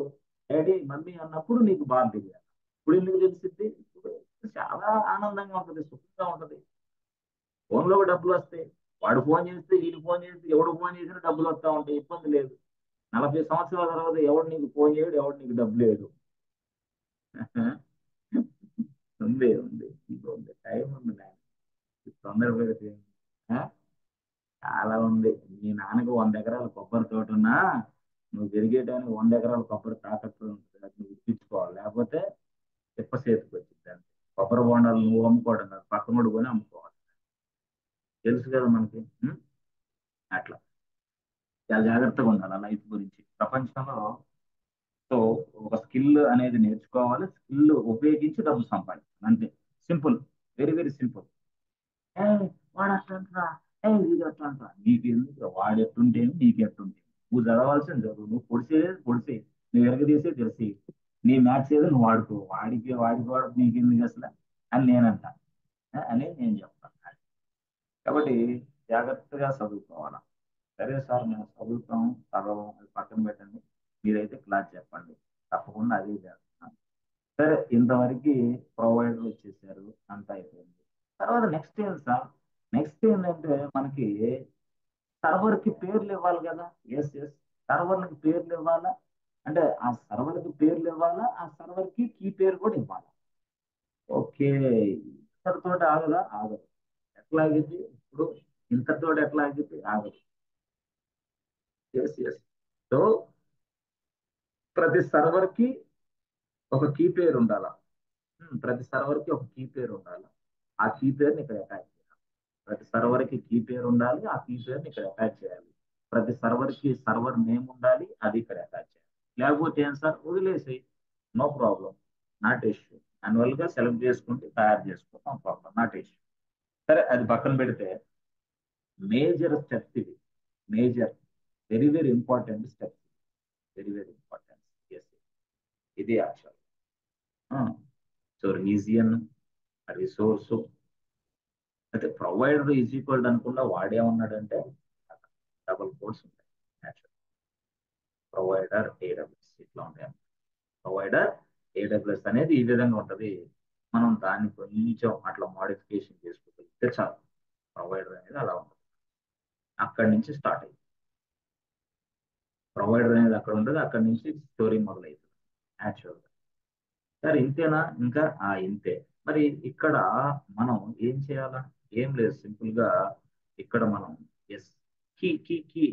డాడీ మమ్మీ అన్నప్పుడు నీకు బాధ తెలియాలి. ఇప్పుడు ఎందుకు తెలిసింది? ఇప్పుడు చాలా ఆనందంగా ఉంటది, సుఖంగా ఉంటది. ఫోన్లో డబ్బులు వస్తాయి. వాడు ఫోన్ చేస్తే, వీడు ఫోన్ చేస్తే, ఎవడు ఫోన్ చేసినా డబ్బులు వస్తా ఉంటాయి. ఇబ్బంది లేదు. 40 సంవత్సరాల తర్వాత ఎవడు నీకు ఫోన్ చేయడు, ఎవడు నీకు డబ్బు లేదు. ఉంది టైం ఉంది నాయన. తొందర పెడితే ఆ? చాలా ఉంది. మీ నాన్నకు 100 ఎకరాల కొబ్బరి తోట ఉన్నా నువ్వు పెరిగేటానికి 100 ఎకరాల కొబ్బరి తాకట్టు ఉంటుంది. అది నువ్వు ఇప్పించుకోవాలి. లేకపోతే తిప్ప చేతికి వచ్చింది అంతే. కొబ్బరి బొండాలు నువ్వు అమ్ముకోవడం కాదు, పక్కనోడు కొని అమ్ముకోవాలి. తెలుసు కదా మనకి. అట్లా చాలా జాగ్రత్తగా ఉండాలి లైఫ్ గురించి. ప్రపంచంలో సో ఒక స్కిల్ అనేది నేర్చుకోవాలి. స్కిల్ ఉపయోగించి డబ్బు సంపాదించాలి. అంతే. సింపుల్. Very very simple. ఏ, వాడు అట్లంటరా, వీడు అట్లంటరా, నీకు ఎందుకు? వాడు ఎట్టుంటే నీకు ఎట్టుంటే నువ్వు చదవాల్సింది చదువు. నువ్వు పొడిసేది పొడిసే, నువ్వు ఎరగదీసే తెలిసి, నీ మ్యాథ్స్ ఏదో నువ్వు వాడుకో. వాడికి వాడు నీకు ఎందుకు అసలు అని నేనంట. అని నేను చెప్తాను. కాబట్టి జాగ్రత్తగా చదువుకోవాలా. సరే సార్ మేము చదువుతాం, చదవం, అది పక్కన పెట్టండి, మీరైతే క్లాస్ చెప్పండి, తప్పకుండా అదే చేస్తాను. సరే, ఇంతవరకు ప్రొవైడర్ వచ్చేసారు, అంతా అయిపోయింది. తర్వాత నెక్స్ట్ ఏంటి సార్? నెక్స్ట్ ఏంటంటే మనకి సర్వర్ కి పేర్లు ఇవ్వాలి కదా. ఎస్ ఎస్, సర్వర్కి పేర్లు ఇవ్వాలా. అంటే ఆ సర్వర్ కి పేర్లు ఇవ్వాలా, ఆ సర్వర్ కి కీ పేరు కూడా ఇవ్వాలి. ఓకే, ఇంతటితో ఆగదా? ఆగదు. ఎట్లా ఆగిద్ది ఇప్పుడు? ఇంతటితో ఎట్లా ఆగిద్ది? ఆగదు. Yes yes. సో ప్రతి సర్వర్ కి ఒక కీ పేరు ఉండాలా. ప్రతి సర్వర్ కి ఒక కీ పేరు ఉండాలి. ఆ కీ పేరుని ఇక్కడ అటాచ్ చేయాలి. ప్రతి సర్వర్ కి కీ పేరు ఉండాలి, ఆ కీ పేరుని ఇక్కడ అటాచ్ చేయాలి. ప్రతి సర్వర్ కి సర్వర్ నేమ్ ఉండాలి, అది ఇక్కడ అటాచ్ చేయాలి. లేకపోతే ఏం సార్, వదిలేసి no problem, not issue. Manual గా సెలెక్ట్ చేసుకుంటే తయారు చేసుకో, నో ప్రాబ్లం, నాట్ ఇష్యూ. సరే, అది పక్కన పెడితే మేజర్ స్టెప్స్ ఇది. Major, very very important steps. Very very important. Yes, ఇది యాక్చువల్. సో రీజియన్, రిసోర్స్, అయితే ప్రొవైడర్ ఈజ్ ఈక్వల్ అనుకుండా వాడేమన్నాడంటే డబుల్ కోడ్స్ ఉంటాయి. ప్రొవైడర్ ఏడబ్ల్యూఎస్ ఇట్లా ఉంటాయి. ప్రొవైడర్ ఏడబ్ల్యూఎస్ అనేది ఈ విధంగా ఉంటుంది. మనం దాన్ని కొంచెం అట్లా మోడిఫికేషన్ చేసుకుంటే చాలు. ప్రొవైడర్ అనేది అలా ఉంటుంది. అక్కడి నుంచి స్టార్ట్ అయ్యింది. ప్రొవైడర్ అనేది అక్కడ ఉంటుంది. అక్కడి నుంచి స్టోరీ మొదలవుతుంది యాక్చువల్గా. సార్ ఇంతేనా? ఇంకా ఇంతే. మరి ఇక్కడ మనం ఏం చేయాలా? ఏం లేదు, సింపుల్ గా ఇక్కడ మనం ఎస్ కీ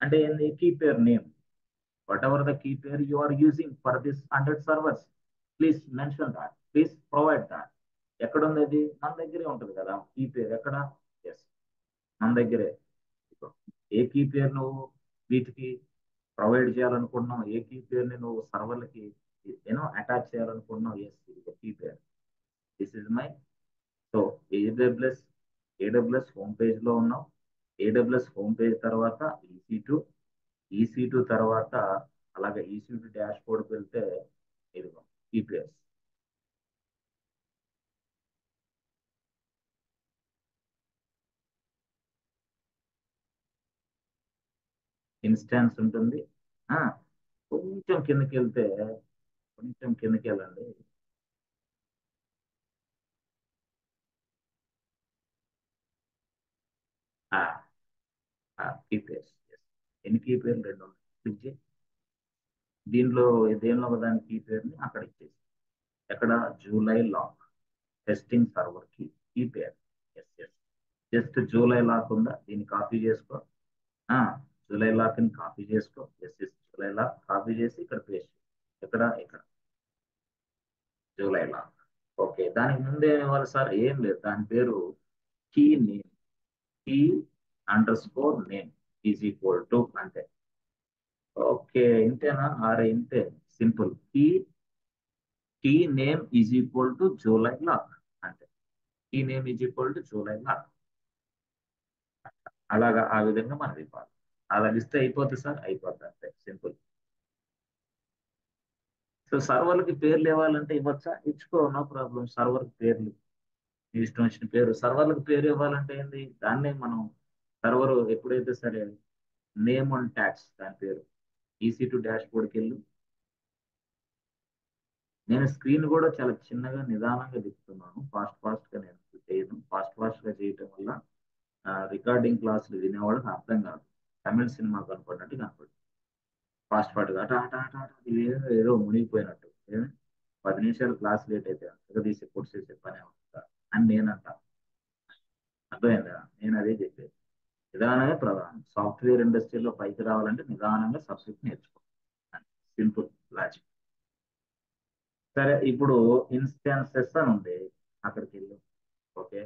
అంటే ఏంది? Key pair name, whatever the key pair you are using for this 100 servers, please mention that, please provide that. ఎక్కడ ఉంది అది? మన దగ్గరే ఉంటుంది కదా కీ పేరు. ఎక్కడ? ఎస్, మన దగ్గరే. ఏ కీ పేరు నువ్వు వీటికి ప్రొవైడ్ చేయాలనుకుంటున్నావు, ఏ కీ పేరుని నువ్వు సర్వర్లకి అటాచ్ చేయాలనుకుంటున్నావు, ఎస్ ఇది కీ పేరు. This is my. So AWS, AWS home page లో ఉన్నాం. ఏడబ్ల్యూఎస్ హోమ్ పేజ్ తర్వాత EC2, EC2 తర్వాత అలాగే EC2 డాష్ బోర్డ్కి వెళ్తే ఇదిగో ఈపీఎస్ ఇన్స్టాన్స్ ఉంటుంది. ఆ, కొంచెం కిందకి వెళ్తే, కొంచెం కిందకి వెళ్ళండి. కీపేర్స్, ఎన్ని కీపేర్లు? రెండు ఉన్నాయి. క్లిక్ చేయి. దీనిలో దేనిలో ఒక దాని కీపేర్ని అక్కడ ఇచ్చేసి, ఎక్కడ? జూలై లాక్ టెస్టింగ్ సర్వర్ కి key pair. Yes yes, just July lock ఉందా, దీన్ని కాపీ చేసుకో. ఆ, జూలై లాక్ ని కాపీ చేసుకో. Yes yes, July lock copy చేసి ఇక్కడ పేస్ట్. ఎక్కడ? ఇక్కడ జూలై లాక్. ఓకే, దానికి ముందే ఇవ్వాలి సార్? ఏం లేదు, దాని పేరు key name. Key underscore name is equal to అంతే. ఓకే, ఇంతేనా? ఆరే ఇంతే, simple. Key key name is equal to July lock అంతే. Key name is equal to July lock. అలాగా ఆ విధంగా మనం ఇవ్వాలి. అలా ఇస్తే అయిపోతుంది సార్, అయిపోతుంది అంతే, సింపుల్. సో సర్వర్లకి పేర్లు ఇవ్వాలంటే ఇవ్వచ్చా? ఇచ్చుకో, నో ప్రాబ్లం. సర్వర్కి పేర్లు మీ ఇష్టం వచ్చిన పేరు. సర్వర్లకు పేరు ఇవ్వాలంటే ఏంది? దాన్నే మనం సర్వర్ ఎప్పుడైతే సరే నేమ్ అండ్ ట్యాక్స్ దాని పేరు. EC2 డాష్ బోర్డ్కి వెళ్ళు. నేను స్క్రీన్ కూడా చాలా చిన్నగా నిదానంగా తిప్పుతున్నాను. ఫాస్ట్ ఫాస్ట్ గా నేను చేయను. ఫాస్ట్ ఫాస్ట్ గా చేయటం వల్ల రికార్డింగ్ క్లాసులు వినేవాళ్ళకి అర్థం కాదు. తమిళ సినిమా కనపడినట్టు కనపడుతుంది. ఫాస్ట్ ఫాస్ట్ గా అట అట అట అట ఇదేదో ఏదో మునిగిపోయినట్టు. 10 నిమిషాలు క్లాస్ లేట్ అయితే తీసి కోర్స్ చేసే పని అవుతుందా అని నేను అంటా. అర్థమైందా? నేను అదే చెప్పేది. నిదానమే ప్రధానం. సాఫ్ట్వేర్ ఇండస్ట్రీలో పైకి రావాలంటే నిదానంగా సబ్జెక్ట్ నేర్చుకోవాలి. Simple logic. సరే, ఇప్పుడు ఇన్స్టాన్సెస్ అని ఉంది, అక్కడికి వెళ్ళు. ఓకే,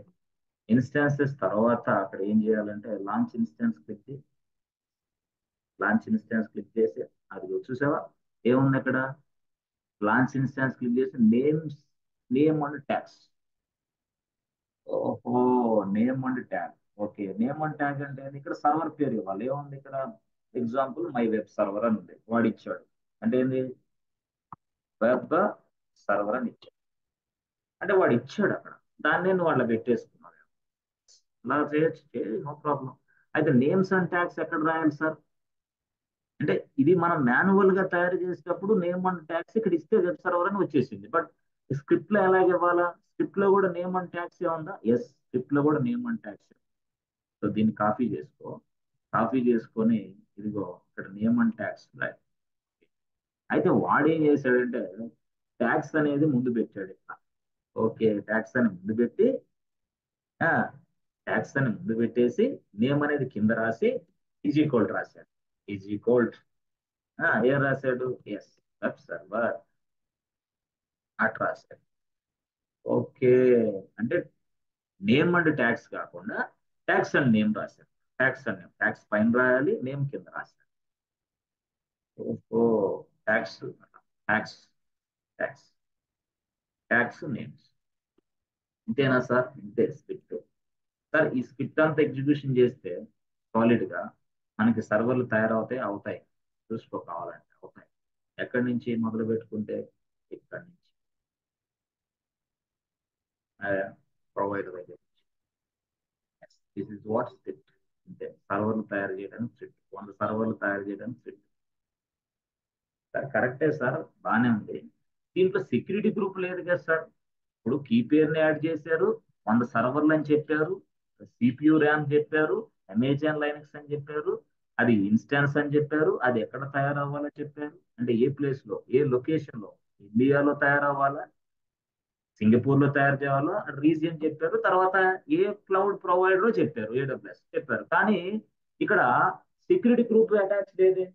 ఇన్స్టాన్సెస్ తర్వాత అక్కడ ఏం చేయాలంటే లాంచ్ ఇన్స్టాన్స్ క్లిక్ చేసి, లాంచ్ ఇన్స్టాన్స్ క్లిక్ చేసి, అది చూసావా ఏముంది అక్కడ? లాంచ్ ఇన్స్టాన్స్ క్లిక్ చేసి నేమ్స్, నేమ్ అండ్ ట్యాగ్స్. ఓహో, name and tag. Okay, name and tag అంటే ఏంది? ఇక్కడ సర్వర్ పేరు ఇవ్వాలి. ఏముంది ఇక్కడ? ఎగ్జాంపుల్ మై వెబ్ సర్వర్ అని ఉంది, వాడు ఇచ్చాడు. అంటే ఏంది? వెబ్ సర్వర్ అని ఇచ్చాడు. అంటే వాడు ఇచ్చాడు అక్కడ, దాన్ని నువ్వు అట్లా పెట్టేసుకున్నావు. అలా చేయొచ్చు, నో ప్రాబ్లం. అయితే నేమ్స్ అండ్ ట్యాగ్స్ ఎక్కడ రాయాలి సార్? అంటే ఇది మనం మాన్యువల్ గా తయారు చేసేటప్పుడు నేమ్ అండ్ ట్యాగ్స్ ఇక్కడ ఇస్తే వెబ్ సర్వర్ అని వచ్చేసింది. బట్ స్క్రిప్ట్ లో ఎలాగ ఇవ్వాలా? స్క్రిప్ట్ లో కూడా నేమ్ అండ్ ట్యాగ్స్ ఏముందా? ఎస్, స్క్రిప్ట్ లో కూడా నేమ్ అండ్ ట్యాగ్స్. సో దీన్ని కాపీ చేసుకో. కాపీ చేసుకొని ఇదిగో ఇక్కడ నేమ్ అండ్ ట్యాగ్స్ రాయి. అయితే వాడు ఏం చేశాడంటే ట్యాక్స్ అనేది ముందు పెట్టాడు ఇక్కడ. ఓకే, ట్యాక్స్ అని ముందు పెట్టి, ట్యాక్స్ అని ముందు పెట్టేసి నేమ్ అనేది కింద రాసి ఈజ్ ఈక్వల్ రాశాడు. ఈజ్ ఈక్వల్ ఏం రాశాడు? ఎస్, వెబ్ సర్వర్ అట్ రాశాడు. ఓకే, అంటే నేమ్ అండ్ ట్యాక్స్ కాకుండా ట్యాక్స్ అండ్ నేమ్ రాశాడు. ట్యాక్స్ అండ్ నేమ్, ట్యాక్స్ పైన రాయాలి, నేమ్ కింద రాశాడు. ఓహో, tax, tax, tax, tax names. ఇంతేనా సార్? ఇంతే స్క్రిప్ట్. సార్ ఈ స్క్రిప్ట్ అంతా ఎగ్జిక్యూషన్ చేస్తే సాలిడ్ గా మనకి సర్వర్లు తయారవుతాయి. అవుతాయి, చూసుకో కావాలంటే అవుతాయి. ఎక్కడి నుంచి మొదలు పెట్టుకుంటే ఇక్కడి నుంచి. ప్రొవైడర్ దగ్గర. This is what script. అంటే సర్వర్లు తయారు చేయడానికి స్క్రిప్ట్, 100 సర్వర్లు తయారు చేయడానికి స్క్రిప్ట్. సార్ కరెక్టే సార్, బాగానే ఉంది. దీంట్లో సెక్యూరిటీ గ్రూప్ లేదు కదా సార్. ఇప్పుడు కీ పేరుని యాడ్ చేశారు, 100 సర్వర్లు అని చెప్పారు, సిపియు ర్యామ్ చెప్పారు, అమెజాన్ లైనక్స్ అని చెప్పారు, అది ఇన్స్టాన్స్ అని చెప్పారు, అది ఎక్కడ తయారవ్వాలో చెప్పారు, అంటే ఏ ప్లేస్ లో ఏ లొకేషన్ లో, ఇండియాలో తయారవ్వాలా, సింగపూర్ లో తయారు చేయాలో రీజియన్ చెప్పారు, తర్వాత ఏ క్లౌడ్ ప్రొవైడర్ చెప్పారు, ఏడబ్ల్యూఎస్ చెప్పారు. కానీ ఇక్కడ సెక్యూరిటీ గ్రూప్ అటాచ్ లేదు.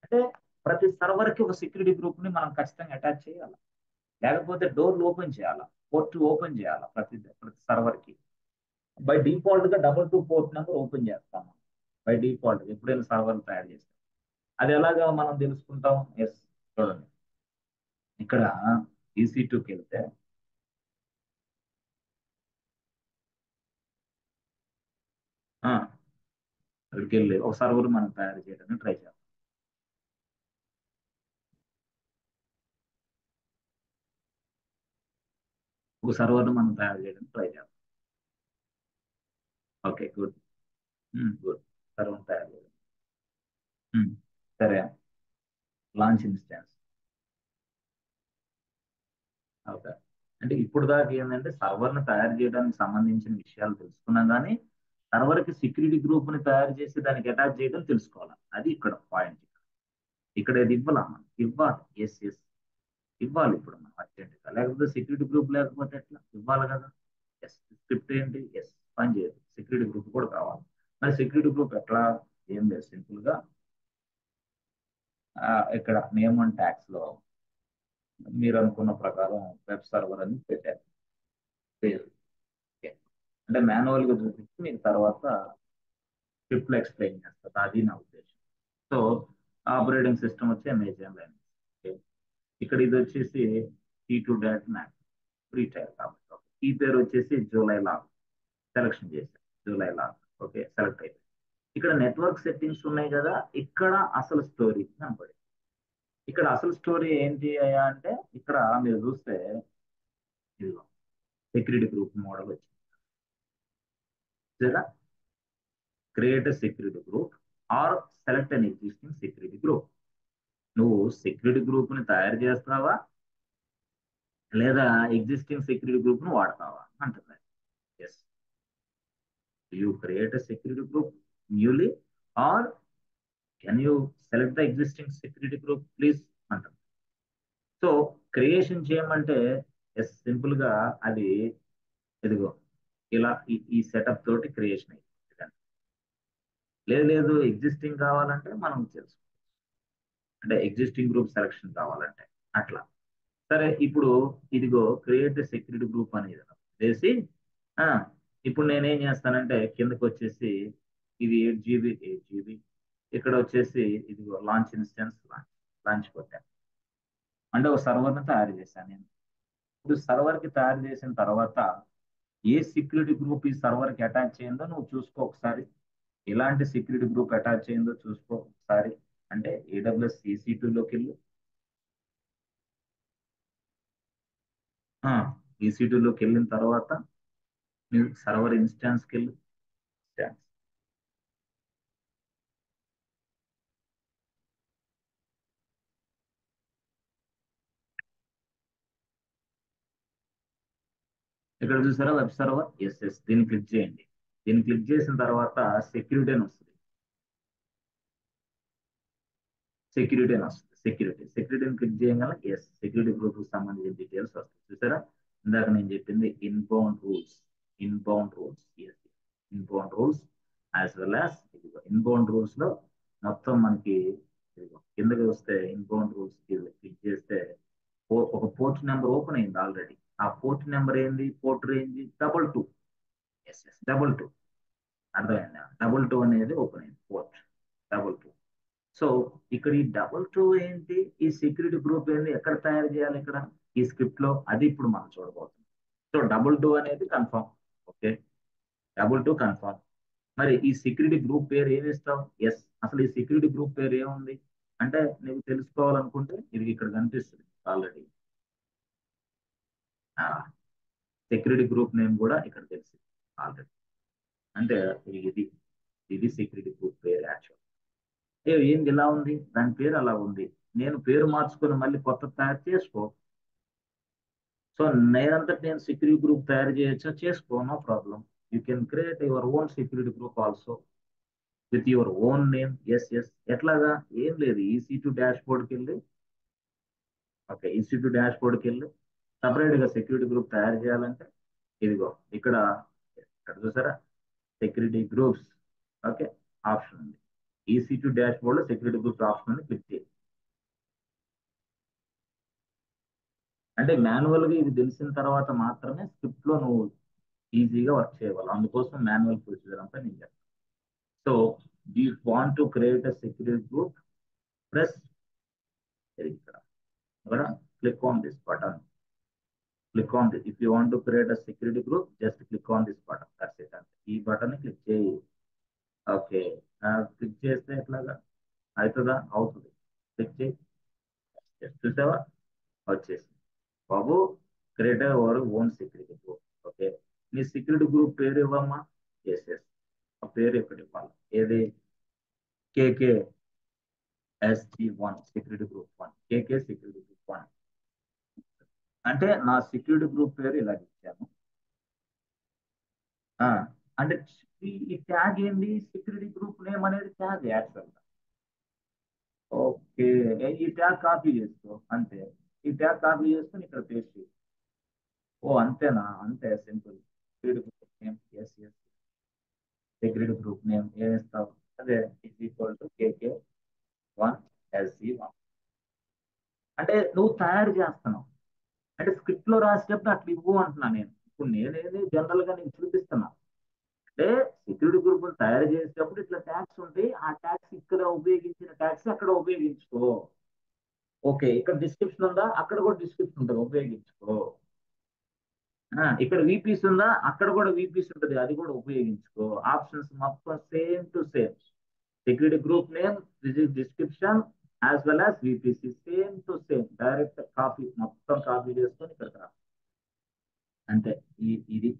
అంటే ప్రతి సర్వర్ కి ఒక సెక్యూరిటీ గ్రూప్ ని మనం ఖచ్చితంగా అటాచ్ చేయాలి, లేకపోతే డోర్లు ఓపెన్ చేయాలా, పోర్ట్ ఓపెన్ చేయాలా ప్రతి ప్రతి సర్వర్ కి. బై డిఫాల్ట్ గా double two port number open చేస్తాం మనం. బై డిఫాల్ట్ ఎప్పుడైనా సర్వర్ తయారు చేస్తాం. అది ఎలాగా మనం తెలుసుకుంటాం? ఎస్, చూడండి ఇక్కడ EC2కి వెళ్తే ఆ, అక్కడికి వెళ్ళి ఒక సర్వర్ మనం తయారు చేయడానికి ట్రై చేస్తాం. ఒక సర్వర్ను మనం తయారు చేయడానికి ట్రై చేస్తాం. Okay, good. గుడ్. సర్వర్ తయారు చేయాలి. సరే, లాంచ్ ఇన్స్టాన్స్. ఓకే. అంటే ఇప్పుడు దాకా ఏంటంటే సర్వర్ని తయారు చేయడానికి సంబంధించిన విషయాలు తెలుసుకున్నాం, కానీ సర్వర్కి సెక్యూరిటీ గ్రూప్ ని తయారు చేసి దానికి అటాచ్ చేయడం తెలుసుకోవాలి. అది ఇక్కడ పాయింట్. ఇక్కడ ఇది ఇవ్వాలా మనం? ఇవ్వాలి. ఎస్ ఎస్, ఇవ్వాలి ఇప్పుడు మనం అర్జెంట్గా, లేకపోతే సెక్యూరిటీ గ్రూప్ లేకపోతే ఎట్లా? ఇవ్వాలి కదా. ఎస్, స్క్రిప్ట్ ఏంటి? ఎస్, పని చేయదు, సెక్యూరిటీ గ్రూప్ కూడా కావాలి. మరి సెక్యూరిటీ గ్రూప్ ఎట్లా? ఏం లేదు, సింపుల్ గా ఇక్కడ నేమ్ అండ్ ట్యాక్స్ లో మీరు అనుకున్న ప్రకారం వెబ్ సర్వర్ అని పెట్టారు పేరు. ఓకే. అంటే మాన్యువల్ గా చూపించి మీకు తర్వాత స్క్రిప్ట్ లో ఎక్స్ప్లెయిన్ చేస్తారు, అది నా ఉద్దేశం. సో ఆపరేటింగ్ సిస్టమ్ వచ్చి అమెజాన్ లైనక్స్. ఓకే. ఇక్కడ ఇది వచ్చేసి T2.Mac ఫ్రీ ట్రయల్ కాబట్టి. ఓకే. ఈ పేరు వచ్చేసి జూలై లాగ్ సెలెక్షన్ చేశాను, జూలై లాగ్. ఓకే, సెలెక్ట్ అయిపోయింది. ఇక్కడ నెట్వర్క్ సెట్టింగ్స్ ఉన్నాయి కదా, ఇక్కడ అసలు స్టోరీ కనపడింది. ఇక్కడ అసలు స్టోరీ ఏంటి అయ్యా అంటే, ఇక్కడ మీరు చూస్తే ఇదిగో సెక్యూరిటీ గ్రూప్ మోడల్ వచ్చింది కదా. Create security group or select an existing security group. నువ్వు సెక్యూరిటీ గ్రూప్ ని తయారు చేస్తావా, లేదా ఎగ్జిస్టింగ్ సెక్యూరిటీ గ్రూప్ ను వాడతావా అంటుంది. Yes, you create a security group newly, or can you select the existing security group please అంటుంది. సో క్రియేషన్ చేయమంటే ఎస్, సింపుల్ గా అది ఇదిగో ఇలా ఈ సెటప్ తోటి క్రియేషన్ అయింది. లేదు లేదు ఎగ్జిస్టింగ్ కావాలంటే మనం తెలుసు, అంటే ఎగ్జిస్టింగ్ గ్రూప్ సెలక్షన్ కావాలంటే అట్లా. సరే, ఇప్పుడు ఇదిగో క్రియేట్ సెక్యూరిటీ గ్రూప్ అనేది చేసి ఆ, ఇప్పుడు నేనేం చేస్తానంటే కిందకి వచ్చేసి ఇది 8 GB 8 GB, ఇక్కడ వచ్చేసి ఇదిగో లాంచ్ ఇన్స్టెన్స్, లాంచ్ లాంచ్ కొట్టాను. అంటే ఒక సర్వర్ని తయారు చేశాను నేను. ఇప్పుడు సర్వర్ కి తయారు చేసిన తర్వాత ఏ సెక్యూరిటీ గ్రూప్ ఈ సర్వర్ కి అటాచ్ చేయిందో నువ్వు చూసుకో ఒకసారి. ఎలాంటి సెక్యూరిటీ గ్రూప్ అటాచ్ చేయిందో చూసుకో ఒకసారి. అంటే AWS EC2లోకి వెళ్ళు. EC2లోకి వెళ్ళిన తర్వాత మీరు సర్వర్ ఇన్స్టాన్స్కి వెళ్ళు. ఇన్స్టాన్స్. ఇక్కడ చూసారా వెబ్ సర్వర్? ఎస్ ఎస్, దీన్ని క్లిక్ చేయండి. దీన్ని క్లిక్ చేసిన తర్వాత సెక్యూరిటీ అని వస్తుంది. సెక్యూరిటీ అని వస్తుంది. సెక్యూరిటీని క్లిక్ చేయగల ఎస్, సెక్యూరిటీ గ్రూప్ కి సంబంధించిన డీటెయిల్స్ వస్తాయి. చూసారా, ఇందాక నేను చెప్పింది inbound rules. Inbound rules, yes, inbound rules as well as inbound rules లో మొత్తం మనకి ఇదిగో కిందకి వస్తే ఇన్బౌండ్ రూల్స్ క్లిక్ చేస్తే ఒక పోర్ట్ నెంబర్ ఓపెన్ అయింది ఆల్రెడీ. ఆ పోర్ట్ నెంబర్ ఏంది? Port range 22. Yes yes, 22. అర్థమైందా? 22 అనేది ఓపెన్ అయింది పోర్ట్ 22. సో ఇక్కడ ఈ 22 ఏంటి? ఈ సెక్యూరిటీ గ్రూప్ ఏంటి? ఎక్కడ తయారు చేయాలి? ఇక్కడ ఈ స్క్రిప్ట్ లో. అది ఇప్పుడు మనం చూడబోతున్నాం. సో 22 అనేది కన్ఫర్మ్. Okay, 22 confirm. మరి ఈ సెక్యూరిటీ గ్రూప్ పేరు ఏమి ఇస్తావు? ఎస్, అసలు ఈ సెక్యూరిటీ గ్రూప్ పేరు ఏముంది అంటే నీకు తెలుసుకోవాలనుకుంటే ఇది ఇక్కడ కనిపిస్తుంది ఆల్రెడీ. సెక్యూరిటీ గ్రూప్ నేమ్ కూడా ఇక్కడ తెలిసింది ఆల్రెడీ. అంటే ఇది ఇది సెక్యూరిటీ గ్రూప్ పేరు యాక్చువల్. ఏంది ఇలా ఉంది, దాని పేరు అలా ఉంది, నేను పేరు మార్చుకొని మళ్ళీ కొత్త తయారు చేసుకో. సో నేనంతటి నేను సెక్యూరిటీ గ్రూప్ తయారు చేయొచ్చా, చేసుకో, no problem. You can create your own security group also with your own name. Yes yes. ఎట్లాగా, ఏం లేదు, EC2 డాష్ బోర్డ్కి వెళ్ళి, ఓకే, EC2 డాష్ బోర్డ్కి వెళ్ళి సపరేట్ గా సెక్యూరిటీ గ్రూప్ తయారు చేయాలంటే ఇదిగో ఇక్కడ, ఇక్కడ చూసారా సెక్యూరిటీ గ్రూప్స్, ఓకే, ఆప్షన్ ఉంది. EC2 డాష్ బోర్డ్ లో సెక్యూరిటీ గ్రూప్స్ ఆప్షన్ అని క్లిక్ చేయి. అంటే మాన్యువల్ గా ఇది తెలిసిన తర్వాత మాత్రమే స్క్రిప్ట్ లో నువ్వు ఈజీగా వర్క్ చేయగలవు. అందుకోసం మాన్యువల్ ప్రొసీజర్ అంతా నేను చెప్తాను. So you want to create a security group, press ఇక్కడ ఇక్కడ click on this button. Click on this. If you want to create a security group, just click on this button, that's it. అంటే ఈ button ని click చేయి. Okay, click చేస్తే ఎట్లాగా అవుతుందా, అవుతుంది. క్లిక్ చేయి. చూసావా, వచ్చేసి బాబు create our own security group. Okay, నీ సెక్యూరిటీ గ్రూప్ పేరు ఇవ్వమ్మా. ఎస్ ఎస్, ఆ పేరు ఇక్కడ ఇవ్వాలి. ఏది, KKSG1 సెక్యూరిటీ గ్రూప్ 1, కేకే సెక్యూరిటీ గ్రూప్ 1. అంటే నా సెక్యూరిటీ గ్రూప్ పేరు ఇలా ఇచ్చాను. ఆ, అంటే ఈ ట్యాగ్ ఏంది, సెక్యూరిటీ గ్రూప్ నేమ్ అనేది ట్యాగ్ యాక్చువల్. ఓకే, ఈ ట్యాగ్ కాపీ చేసుకో అంతే. ఈ ట్యాగ్ కాపీ చేసుకొని ఇక్కడ పేస్ట్ చేయి. ఓ అంతేనా, అంతే simple. Security group name, yes yes, security group name ఏం ఇస్తావు, అదే ఈజ్ ఈక్వల్ టు KK1SG1. అంటే నువ్వు తయారు చేస్తున్నావు, అంటే స్క్రిప్ట్ లో రాసేటప్పుడు అట్లా ఇవ్వు అంటున్నా నేను. ఇప్పుడు నేనేది జనరల్ గా నేను చూపిస్తున్నా. అంటే సెక్యూరిటీ గ్రూప్ తయారు చేసేటప్పుడు ఇట్లా ట్యాగ్స్ ఉంటాయి, ఆ ట్యాగ్స్ ఇక్కడ ఉపయోగించిన ట్యాగ్స్ అక్కడ ఉపయోగించుకో. ఓకే, ఇక్కడ డిస్క్రిప్షన్ ఉందా, అక్కడ కూడా డిస్క్రిప్షన్ ఉంటుంది, ఉపయోగించుకో. ఇక్కడ VPస్ ఉందా, అక్కడ కూడా VPస్ ఉంటుంది, అది కూడా ఉపయోగించుకో. ఆప్షన్స్ మొత్తం same to same. Security group name, description as well as VPC same to same. Direct copy, మొత్తం కాపీ చేసుకొని ఇక్కడ రా. అంటే ఇది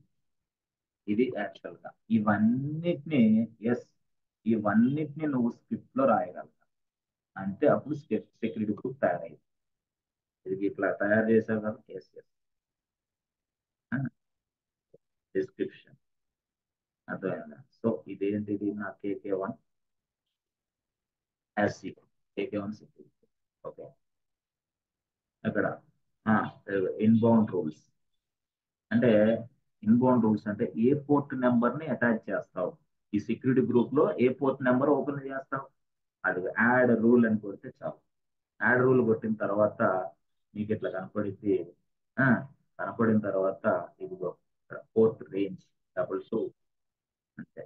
ఇది యాక్చువల్ గా ఇవన్నిటిని, ఎస్, ఇవన్నిటిని నువ్వు స్క్రిప్ట్ లో రాయగలవు. అంటే అప్పుడు సెక్యూరిటీ గ్రూప్ తయారైంది. ఇది ఇట్లా తయారు చేసావు కదా, ఎస్ ఎస్. డిస్క్రిప్షన్ అర్థమైందా. సో ఇదేంటిది, నా KK1SG, KK1 ఓకే. అక్కడ ఇన్బౌండ్ రూల్స్ అంటే, ఇన్బౌండ్ రూల్స్ అంటే ఏ పోర్ట్ నెంబర్ ని అటాచ్ చేస్తావు. ఈ సెక్యూరిటీ గ్రూప్ లో ఏ పోర్ట్ నెంబర్ ఓపెన్ చేస్తావు, అది యాడ్ రూల్ అని కొడితే చాలు. యాడ్ రూల్ కొట్టిన తర్వాత మీకు ఇట్లా కనపడింది. ఆ, కనపడిన తర్వాత ఇదిగో పోర్ట్ రేంజ్ 22 అంటే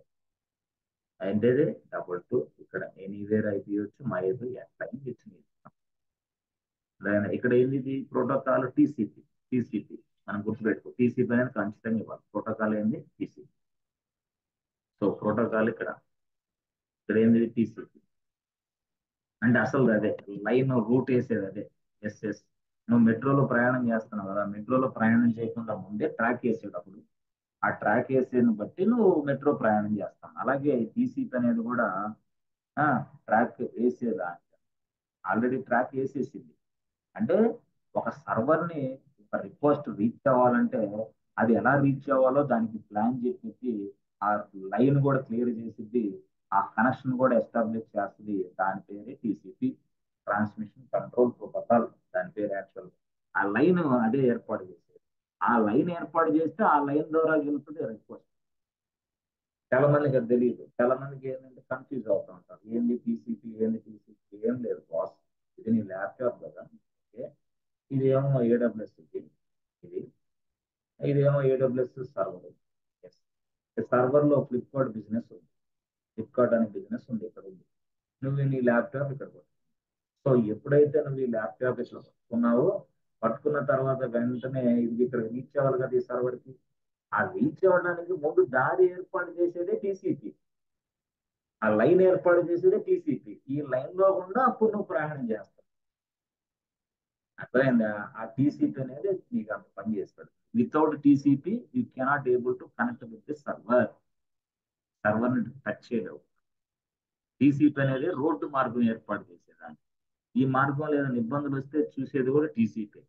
ఏంటది 22. ఇక్కడ ఎనీవేర్ IP వచ్చు, మా ఏదో ఎట్లా ఇచ్చింది. ఇక్కడ ఏంది, ఇది ప్రోటోకాల్ TCP. మనం గుర్తుపెట్టుకో, TCP అనేది ఖచ్చితంగా ఇవ్వాలి. ప్రోటోకాల్ ఏంది, TCP. సో ప్రోటోకాల్ ఇక్కడ ఏంది, TCP. అంటే అసలు అదే లైన్ రూట్ వేసేది అదే. Yes yes. నువ్వు మెట్రోలో ప్రయాణం చేస్తున్నావు కదా, మెట్రోలో ప్రయాణం చేయకుండా ముందే ట్రాక్ వేసేటప్పుడు ఆ ట్రాక్ వేసేని బట్టి నువ్వు మెట్రో ప్రయాణం చేస్తావు. అలాగే TCP అనేది కూడా ట్రాక్ వేసేదా, ఆల్రెడీ ట్రాక్ వేసేసింది. అంటే ఒక సర్వర్ ని, ఒక రిక్వెస్ట్ రీచ్ అవ్వాలంటే అది ఎలా రీచ్ అవ్వాలో దానికి ప్లాన్ చెప్పేసి, ఆ లైన్ కూడా క్లియర్ చేసిద్ది, ఆ కనెక్షన్ కూడా ఎస్టాబ్లిష్ చేస్తుంది. దాని పేరే TCP, ట్రాన్స్మిషన్ కంట్రోల్ ప్రోటోకాల్. దాని పేరు యాక్చువల్. ఆ లైన్ అదే ఏర్పాటు చేసేది. ఆ లైన్ ఏర్పాటు చేస్తే ఆ లైన్ ద్వారా వెళ్తుంది రిక్వెస్ట్. చాలా మందికి అది తెలియదు. చాలా మందికి ఏంటంటే కన్ఫ్యూజ్ అవుతూ ఉంటారు, ఏంది TCP, ఏంది TCP. ఏం లేదు బాస్, ఇది నీ ల్యాప్టాప్ కదా. ఓకే, ఇదేమో AWS, ఇది ఇదేమో AWS సర్వర్. సర్వర్ లో ఫ్లిప్కార్ట్ బిజినెస్ ఉంది, ఫ్లిప్కార్ట్ అనే బిజినెస్ ఉంది, ఇక్కడ ఉంది. నువ్వు నీ ల్యాప్టాప్ ఇక్కడ కొట్టు. సో ఎప్పుడైతే నువ్వు ఈ ల్యాప్టాప్ ఇట్లా పట్టుకున్నావో, పట్టుకున్న తర్వాత వెంటనే ఇది ఇక్కడ రీచ్ అవ్వాలి కదా ఈ సర్వర్ కి. ఆ రీచ్ అవ్వడానికి ముందు దారి ఏర్పాటు చేసేదే TCP. ఆ లైన్ ఏర్పాటు చేసేదే TCP. ఈ లైన్ లో గుండా అప్పుడు నువ్వు ప్రయాణం చేస్తావు. అర్థమైందా. ఆ TCP అనేది నీకు అంత పని చేస్తాడు. Without TCP you cannot able to connect with the సర్వర్ని టచ్ చేయలేవు. టీసీపీ అనేది రోడ్డు మార్గం ఏర్పాటు చేసేదాన్ని. ఈ మార్గంలో ఏదైనా ఇబ్బందులు వస్తే చూసేది కూడా టీసీపీ.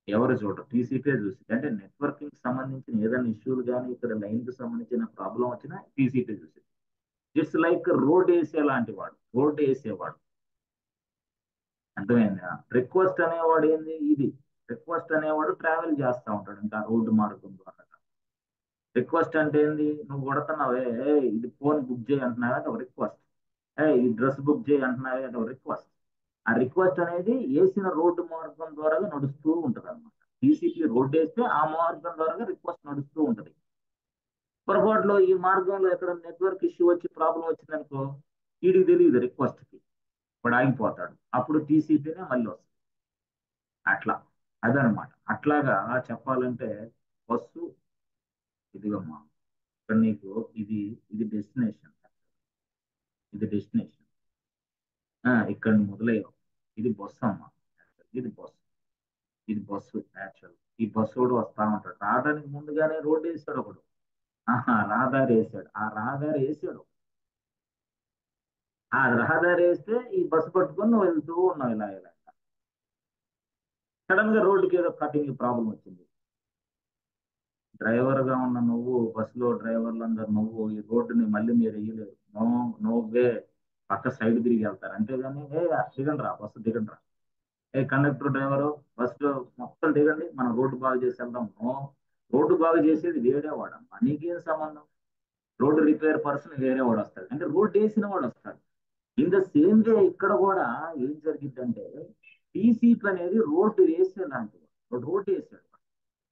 ఎవరు చూడరు, టీసీపీ చూసేది. అంటే నెట్వర్కింగ్ సంబంధించిన ఏదైనా ఇష్యూలు కానీ ఇక్కడ లైన్ కి సంబంధించిన ప్రాబ్లం వచ్చినా టీసీపీ చూసేది. ఇట్స్ లైక్ రోడ్ వేసే లాంటి వాడు, రోడ్ వేసేవాడు. అర్థమైందా? రిక్వెస్ట్ అనేవాడు ఏంది, ఇది రిక్వెస్ట్ అనేవాడు ట్రావెల్ చేస్తూ ఉంటాడు ఇంకా రోడ్డు మార్గం ద్వారా. రిక్వెస్ట్ అంటే ఏంది, నువ్వు కొడుతున్నావే ఇది ఫోన్ బుక్ చేయి అంటున్నావే అది ఒక రిక్వెస్ట్. ఈ డ్రెస్ బుక్ చేయి అంటున్నావే అది ఒక రిక్వెస్ట్. ఆ రిక్వెస్ట్ అనేది వేసిన రోడ్డు మార్గం ద్వారా నడుస్తూ ఉంటది అనమాట. టీసీపీ రోడ్డు వేస్తే ఆ మార్గం ద్వారా రిక్వెస్ట్ నడుస్తూ ఉంటది. పొరపాటులో ఈ మార్గంలో ఎక్కడ నెట్వర్క్ ఇష్యూ వచ్చి ప్రాబ్లం వచ్చిందనుకో, వీడికి తెలియదు రిక్వెస్ట్ కి, వాడు ఆగిపోతాడు. అప్పుడు టీసీపీనే మళ్ళీ వస్తుంది. అట్లా అదనమాట. అట్లాగా చెప్పాలంటే బస్సు ఇదిగమ్మా, ఇక్కడ నీకు ఇది ఇది డెస్టినేషన్, ఇది డెస్టినేషన్. ఇక్కడ మొదలయ్యావు, ఇది బస్సు అమ్మా, ఇది బస్సు, ఇది బస్సు యాక్చువల్. ఈ బస్సు కూడా వస్తా ఉంటాడు. రావడానికి ముందుగానే రోడ్డు వేసాడు ఒకడు. రహదారి వేసాడు. ఆ రహదారి వేసాడు, ఆ రహదారి వేస్తే ఈ బస్సు పట్టుకొని నువ్వు వెళ్తూ ఉన్నావు ఇలా ఇలా. సడన్ గా రోడ్డుకి ఏదో కటింగ్ ప్రాబ్లం వచ్చింది. డ్రైవర్ గా ఉన్న నువ్వు, బస్సులో డ్రైవర్లందరూ నువ్వు ఈ రోడ్డుని మళ్ళీ మీరు వేయలేరు. నో, నో వే, పక్క సైడ్ తిరిగి వెళ్తారు. అంతేగాని దిగండి రా, బస్సు దిగండి రా, కండక్టర్ డ్రైవరు బస్సులో మొత్తం దిగండి, మనం రోడ్డు బాగు చేసి వెళ్దాం. నో, రోడ్డు బాగు చేసేది వేరే వాడమ్మా, నీకేం సంబంధం? రోడ్డు రిపేర్ పర్సన్ వేరే వాడు వస్తాడు, అంటే రోడ్డు వేసిన వాడు వస్తాడు. ఇన్ ద సేమ్ వే ఇక్కడ కూడా ఏం జరిగిందంటే, టీసీపీ అనేది రోడ్డు వేసే లాంటిది. రోడ్డు వేసాడు,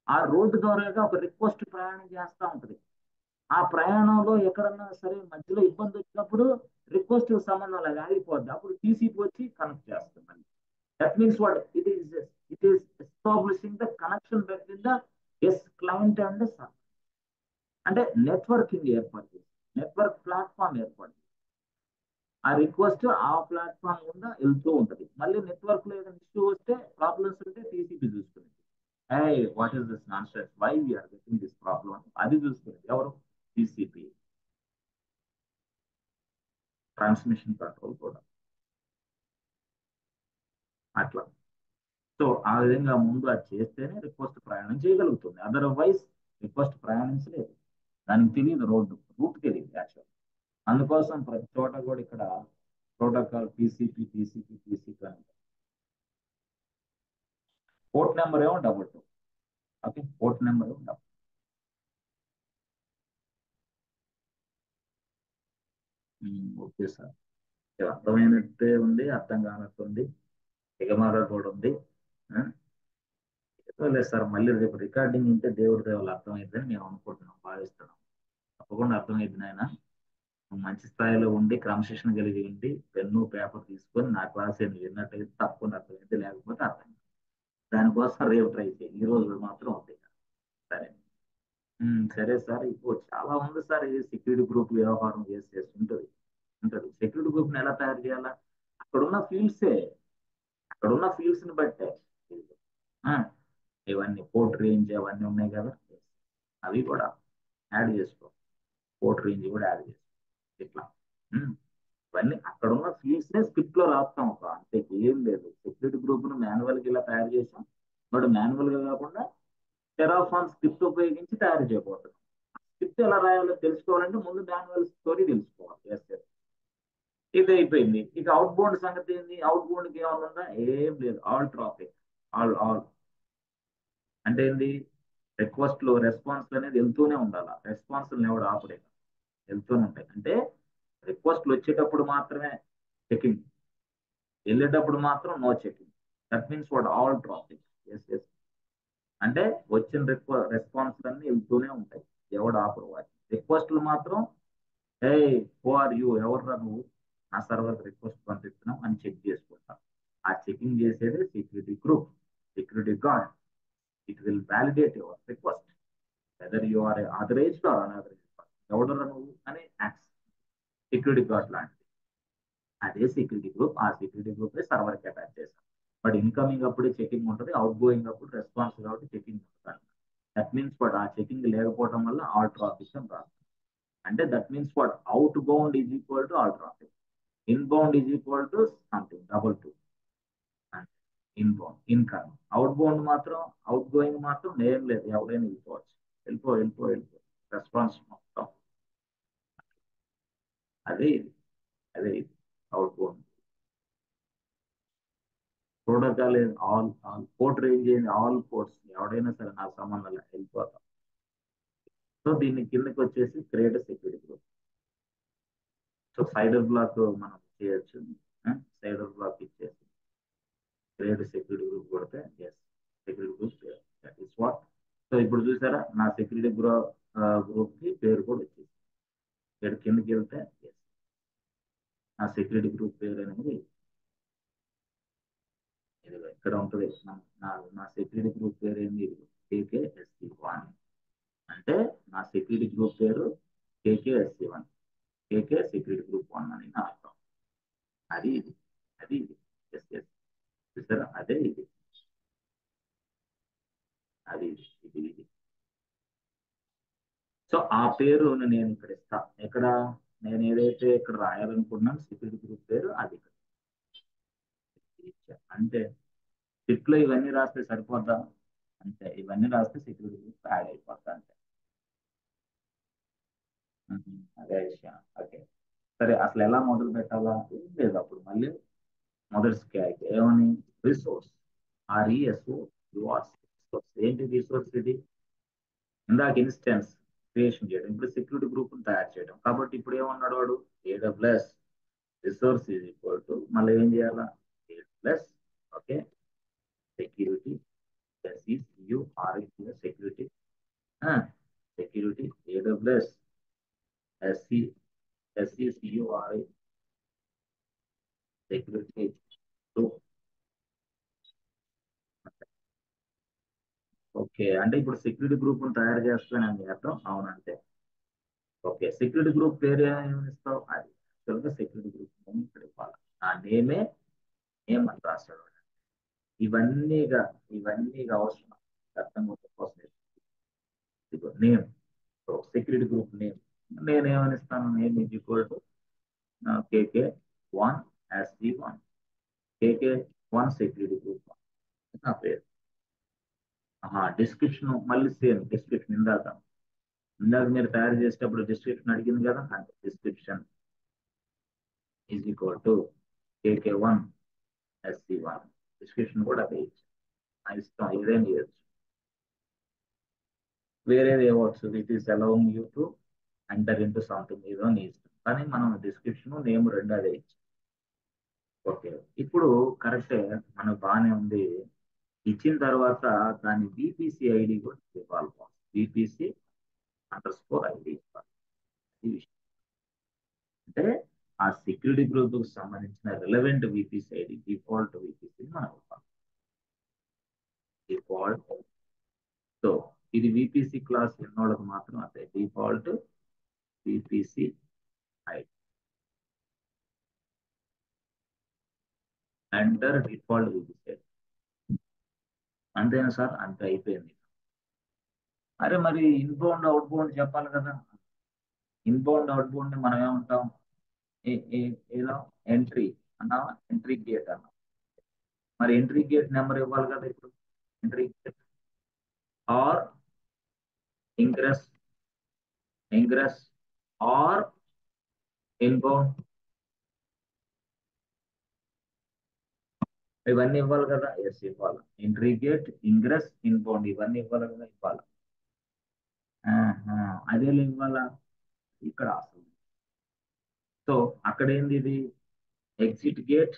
ఆ రోడ్డు ద్వారా ఒక రిక్వెస్ట్ ప్రయాణం చేస్తూ ఉంటది. ఆ ప్రయాణంలో ఎక్కడన్నా సరే మధ్యలో ఇబ్బంది వచ్చినప్పుడు రిక్వెస్ట్ సంబంధం లేదు, ఆగిపోద్ది. అప్పుడు టీసీపీ వచ్చి కనెక్ట్ చేస్తుంది. That means what it is establishing the connection between the client and server. అంటే నెట్వర్కింగ్ ఏర్పాటు చేసి, నెట్వర్క్ ప్లాట్ఫామ్ ఏర్పాటు చేసి, ఆ రిక్వెస్ట్ ఆ ప్లాట్ఫామ్ గుండా వెళ్తూ ఉంటది. మళ్ళీ నెట్వర్క్ లో ఏదైనా ఇష్యూ వస్తే, ప్రాబ్లమ్స్ ఉంటే టీసీపీ చూసుకునేది. What is this non stress, why we are getting this problem, అది చూసుకునేది ఎవరు? టీసీపీ. ట్రాన్స్మిషన్ కంట్రోల్ కూడా అట్లా. సో ఆ విధంగా ముందు అది చేస్తేనే రిక్వెస్ట్ ప్రయాణం చేయగలుగుతుంది. అదర్వైజ్ రిక్వెస్ట్ ప్రయాణించలేదు, దానికి తెలియదు, రూట్ తెలియదు యాక్చువల్. అందుకోసం ప్రతి చోట కూడా ఇక్కడ ప్రోటోకాల్ టీసీపీ టీసీపీ టీసీపీ అని. పోర్ట్ నెంబర్ ఏమో 22. ఓకే, పోర్ట్ నెంబర్ ఏమో 22. ఓకే సార్, అర్థమైనట్టే ఉంది, అర్థం కానట్టుంది, ఎగమాగా కూడా ఉంది. లేదు సార్, మళ్ళీ రేపు రికార్డింగ్ ఉంటే దేవుడి దేవాలు అర్థమైందని మేము అనుకుంటున్నాం, భావిస్తున్నాం. తప్పకుండా అర్థమైంది నాయన. మంచి స్థాయిలో ఉండి క్రమశిక్షణ కలిగి ఉండి పెన్ను పేపర్ తీసుకొని నా క్లాస్ ఏమి విన్నట్టయితే తప్పకుండా అర్థమైంది, లేకపోతే అర్థం. దానికోసం రేపు ట్రై చేయండి, ఈ రోజు మాత్రం ఉంది. సరే. సరే సార్, ఇప్పుడు చాలా ఉంది సార్, ఇది సెక్యూరిటీ గ్రూప్ వ్యవహారం చేసేసి ఉంటుంది. సెక్యూరిటీ గ్రూప్ ని ఎలా తయారు చేయాలా? అక్కడున్న ఫీల్డ్సే, అక్కడున్న ఫీల్డ్స్ ని బట్టే. ఆ, ఇవన్నీ పోర్ట్ రేంజ్ అవన్నీ ఉన్నాయి కదా, అవి కూడా యాడ్ చేసుకో. పోర్ట్ రేంజ్ కూడా యాడ్ చేసుకో. ఇట్లా ఇవన్నీ అక్కడున్న ఫీల్డ్స్ నే స్క్రిప్ట్ లో రాస్తాం ఒక, అంతే, ఏం లేదు. సెక్యూరిటీ గ్రూప్ ను మాన్యువల్ గా ఇలా తయారు చేసాం, బట్ మాన్యువల్ గా కాకుండా టెరాఫార్మ్ స్క్రిప్ట్ ఉపయోగించి తయారు చేయబోతున్నాం. స్క్రిప్ట్ ఎలా రాయాలో తెలుసుకోవాలంటే ముందు మాన్యువల్ స్టోరీ తెలుసుకోవాలి. ఇది అయిపోయింది. ఇక అవుట్ బౌండ్ సంగతి ఏంది? అవుట్ బౌండ్ కి ఏమన్నా ఉందా? ఏం లేదు, ఆల్ ట్రాఫిక్, ఆల్ అంటే ఏంది, రిక్వెస్ట్ లో రెస్పాన్స్ అనేది వెళ్తూనే ఉండాలి. రెస్పాన్స్ ఎవడు ఆపడే, వెళ్తూనే ఉంటాయి. అంటే రిక్వెస్ట్లు వచ్చేటప్పుడు మాత్రమే చెకింగ్, వెళ్ళేటప్పుడు మాత్రం no checking. That means what, all traffic. Yes. అంటే వచ్చిన రెస్పాన్స్ అన్ని వెళ్తూనే ఉంటాయి, ఎవడు ఆపరు వాటి. రిక్వెస్ట్లు మాత్రం, హే హూ ఆర్ యూ, ఎవర్రా నువ్వు, నా సర్వర్ రిక్వెస్ట్ పంపిస్తున్నాం అని చెక్ చేసుకుంటాం. ఆ చెకింగ్ చేసేది security group, security guard. It will validate your request whether you are authorized or unauthorized. ఎవడరా నువ్వు అని యాక్స్, సెక్యూరిటీ గార్డ్ లాంటిది. అదే సెక్యూరిటీ గ్రూప్, ఆ సెక్యూరిటీ గ్రూప్ సర్వర్కి అటాచ్ చేస్తాం. బట్ ఇన్కమింగ్ అప్పుడు చెకింగ్ ఉంటుంది, అవుట్ గోయింగ్ అప్పుడు రెస్పాన్స్ కాబట్టి చెకింగ్ ఉంటుంది. దట్ మీన్స్ వాట్ ఆ చెకింగ్ లేకపోవడం వల్ల ఆల్ ట్రాఫిక్ అని రాదు. అంటే that means what outbound is equal to all traffic, inbound is equal to something double two. Inbound income, out bound మాత్రం అవుట్ గోయింగ్ మాత్రం ఏం లేదు, ఎవరైనా వెళ్ళిపోవచ్చు. వెళ్ళిపో రెస్పాన్స్ మొత్తం అదే ఇది, అదే ఇది out bound. Protocol all port range all ports ఎవడైనా సరే నాకు సంబంధం లేదు వెళ్ళిపోతాం. సో దీన్ని కిందకి వచ్చేసి create security group. So CIDR block మనం చేయొచ్చు. సైడర్ బ్లాక్ ఇచ్చేసి క్రియేట్ సెక్యూరిటీ గ్రూప్ కొడితే yes security group that is what. So ఇప్పుడు చూసారా నా సెక్యూరిటీ గ్రూప్ కి పేరు కూడా వచ్చేసి ఇక్కడ కిందకి వెళ్తే ఎస్ నా సెక్యూరిటీ గ్రూప్ పేరు అనేది ఇదిగో ఇక్కడ ఉంటుంది. నా సెక్యూరిటీ గ్రూప్ పేరు ఏంది, KKSC1. అంటే నా సెక్యూరిటీ గ్రూప్ పేరు KKSC1, కేకే సెక్యూరిటీ గ్రూప్ 1 అని నా అర్థం. అది ఇది, అది ఇది, ఎస్ ఎస్ చూసారా అదే ఇది, అది ఇది, ఇది ఇది. సో ఆ పేరు నేను ఇక్కడ ఇస్తా. ఎక్కడ నేను ఏదైతే ఇక్కడ రాయాలనుకున్నాను సెక్యూరిటీ గ్రూప్ పేరు అది ఇక్కడ ఇచ్చా. అంటే స్క్రిప్ట్ లో ఇవన్నీ రాస్తే సరిపోద్దా, అంతే ఇవన్నీ రాస్తే సెక్యూరిటీ గ్రూప్ యాడ్ అయిపోద్దా అంతే. అదే విషయం. ఓకే సరే అసలు ఎలా మొదలు పెట్టాలా, ఏం లేదు అప్పుడు మళ్ళీ మొదటి స్కాక్ ఏమని రిసోర్స్, RESO రివార్డ్స్. ఏంటి రిసోర్స్ ఇది, ఇందాక ఇన్స్టెన్స్ క్రియేషన్ చేయడం, ఇప్పుడు సెక్యూరిటీ గ్రూప్ తయారు చేయడం. కాబట్టి ఇప్పుడు ఏమన్నాడు వాడు, AWS resource is equal to మళ్ళీ ఏం చేయాలా, AWS okay security security security AWS SECURI security group. Okay అంటే ఇప్పుడు సెక్యూరిటీ గ్రూప్ తయారు చేస్తానని అర్థం, అవునంటే ఓకే సెక్యూరిటీ గ్రూప్ పేరు ఏమి ఇస్తావు, అది యాక్చువల్గా సెక్యూరిటీ గ్రూప్ నేమ్ ఇక్కడ ఇవ్వాలి. ఆ నేమే నేమ్ అని రాస్తాడు. ఇవన్నీగా ఇవన్నీగా అవసరం అర్థం కోసం name. So security group name నేనేమని ఇస్తాను, name is equal to KK1SG1, KK1 security group నా పేరు. డిస్క్రిప్షన్ మళ్ళీ సేమ్ డిస్క్రిప్షన్ ఇందాక మీరు తయారు చేసేటప్పుడు డిస్క్రిప్షన్ అడిగింది కదా, అంటే description is equal to KK1SG1. Description కూడా అదే ఇచ్చి నా ఇష్టం ఏదైనా చేయొచ్చు, వేరేది ఇవ్వచ్చు. It is allowing you to enter into something ఏదో నీ ఇష్టం, కానీ మనం డిస్క్రిప్షన్ నేమ్ రెండు అదే ఇచ్చాం. ఓకే ఇప్పుడు కరెక్టే మనకు బాగానే ఉంది. ఇచ్చిన తర్వాత దాని BPC ఐడి కూడా ఇవ్వాలి. BPC_ID ఇవ్వాలి. ఈ విషయం అంటే ఆ సెక్యూరిటీ గ్రూప్ కు సంబంధించిన relevant VPC ID default VPC మనం ఇవ్వాలి. డిఫాల్ట్. సో ఇది VPC క్లాస్ ఎన్నోళ్ళకి మాత్రం అదే default VPC ID. Enter default VPC ID. అంతేనా సార్, అంతే అయిపోయింది. అరే మరి ఇన్బౌండ్ అవుట్ బౌండ్ చెప్పాలి కదా. ఇన్బౌండ్ అవుట్ బౌండ్ మనం ఏమంటాం, ఏదో ఎంట్రీ అన్నావా, ఎంట్రీ గేట్ అన్నా. మరి ఎంట్రీ గేట్ నెంబర్ ఇవ్వాలి కదా. ఇప్పుడు entry gate or ingress or inbound ఇవన్నీ ఇవ్వాలి కదా. ఎస్ ఇవ్వాలి. ఎంట్రీ గేట్ ఇంగ్రెస్ ఇన్బౌండ్ ఇవన్నీ ఇవ్వాలి కదా, ఇవ్వాలి. అదే ఇవ్వాలా ఇక్కడ అసలు. సో అక్కడ ఏంది ఇది ఎగ్జిట్ గేట్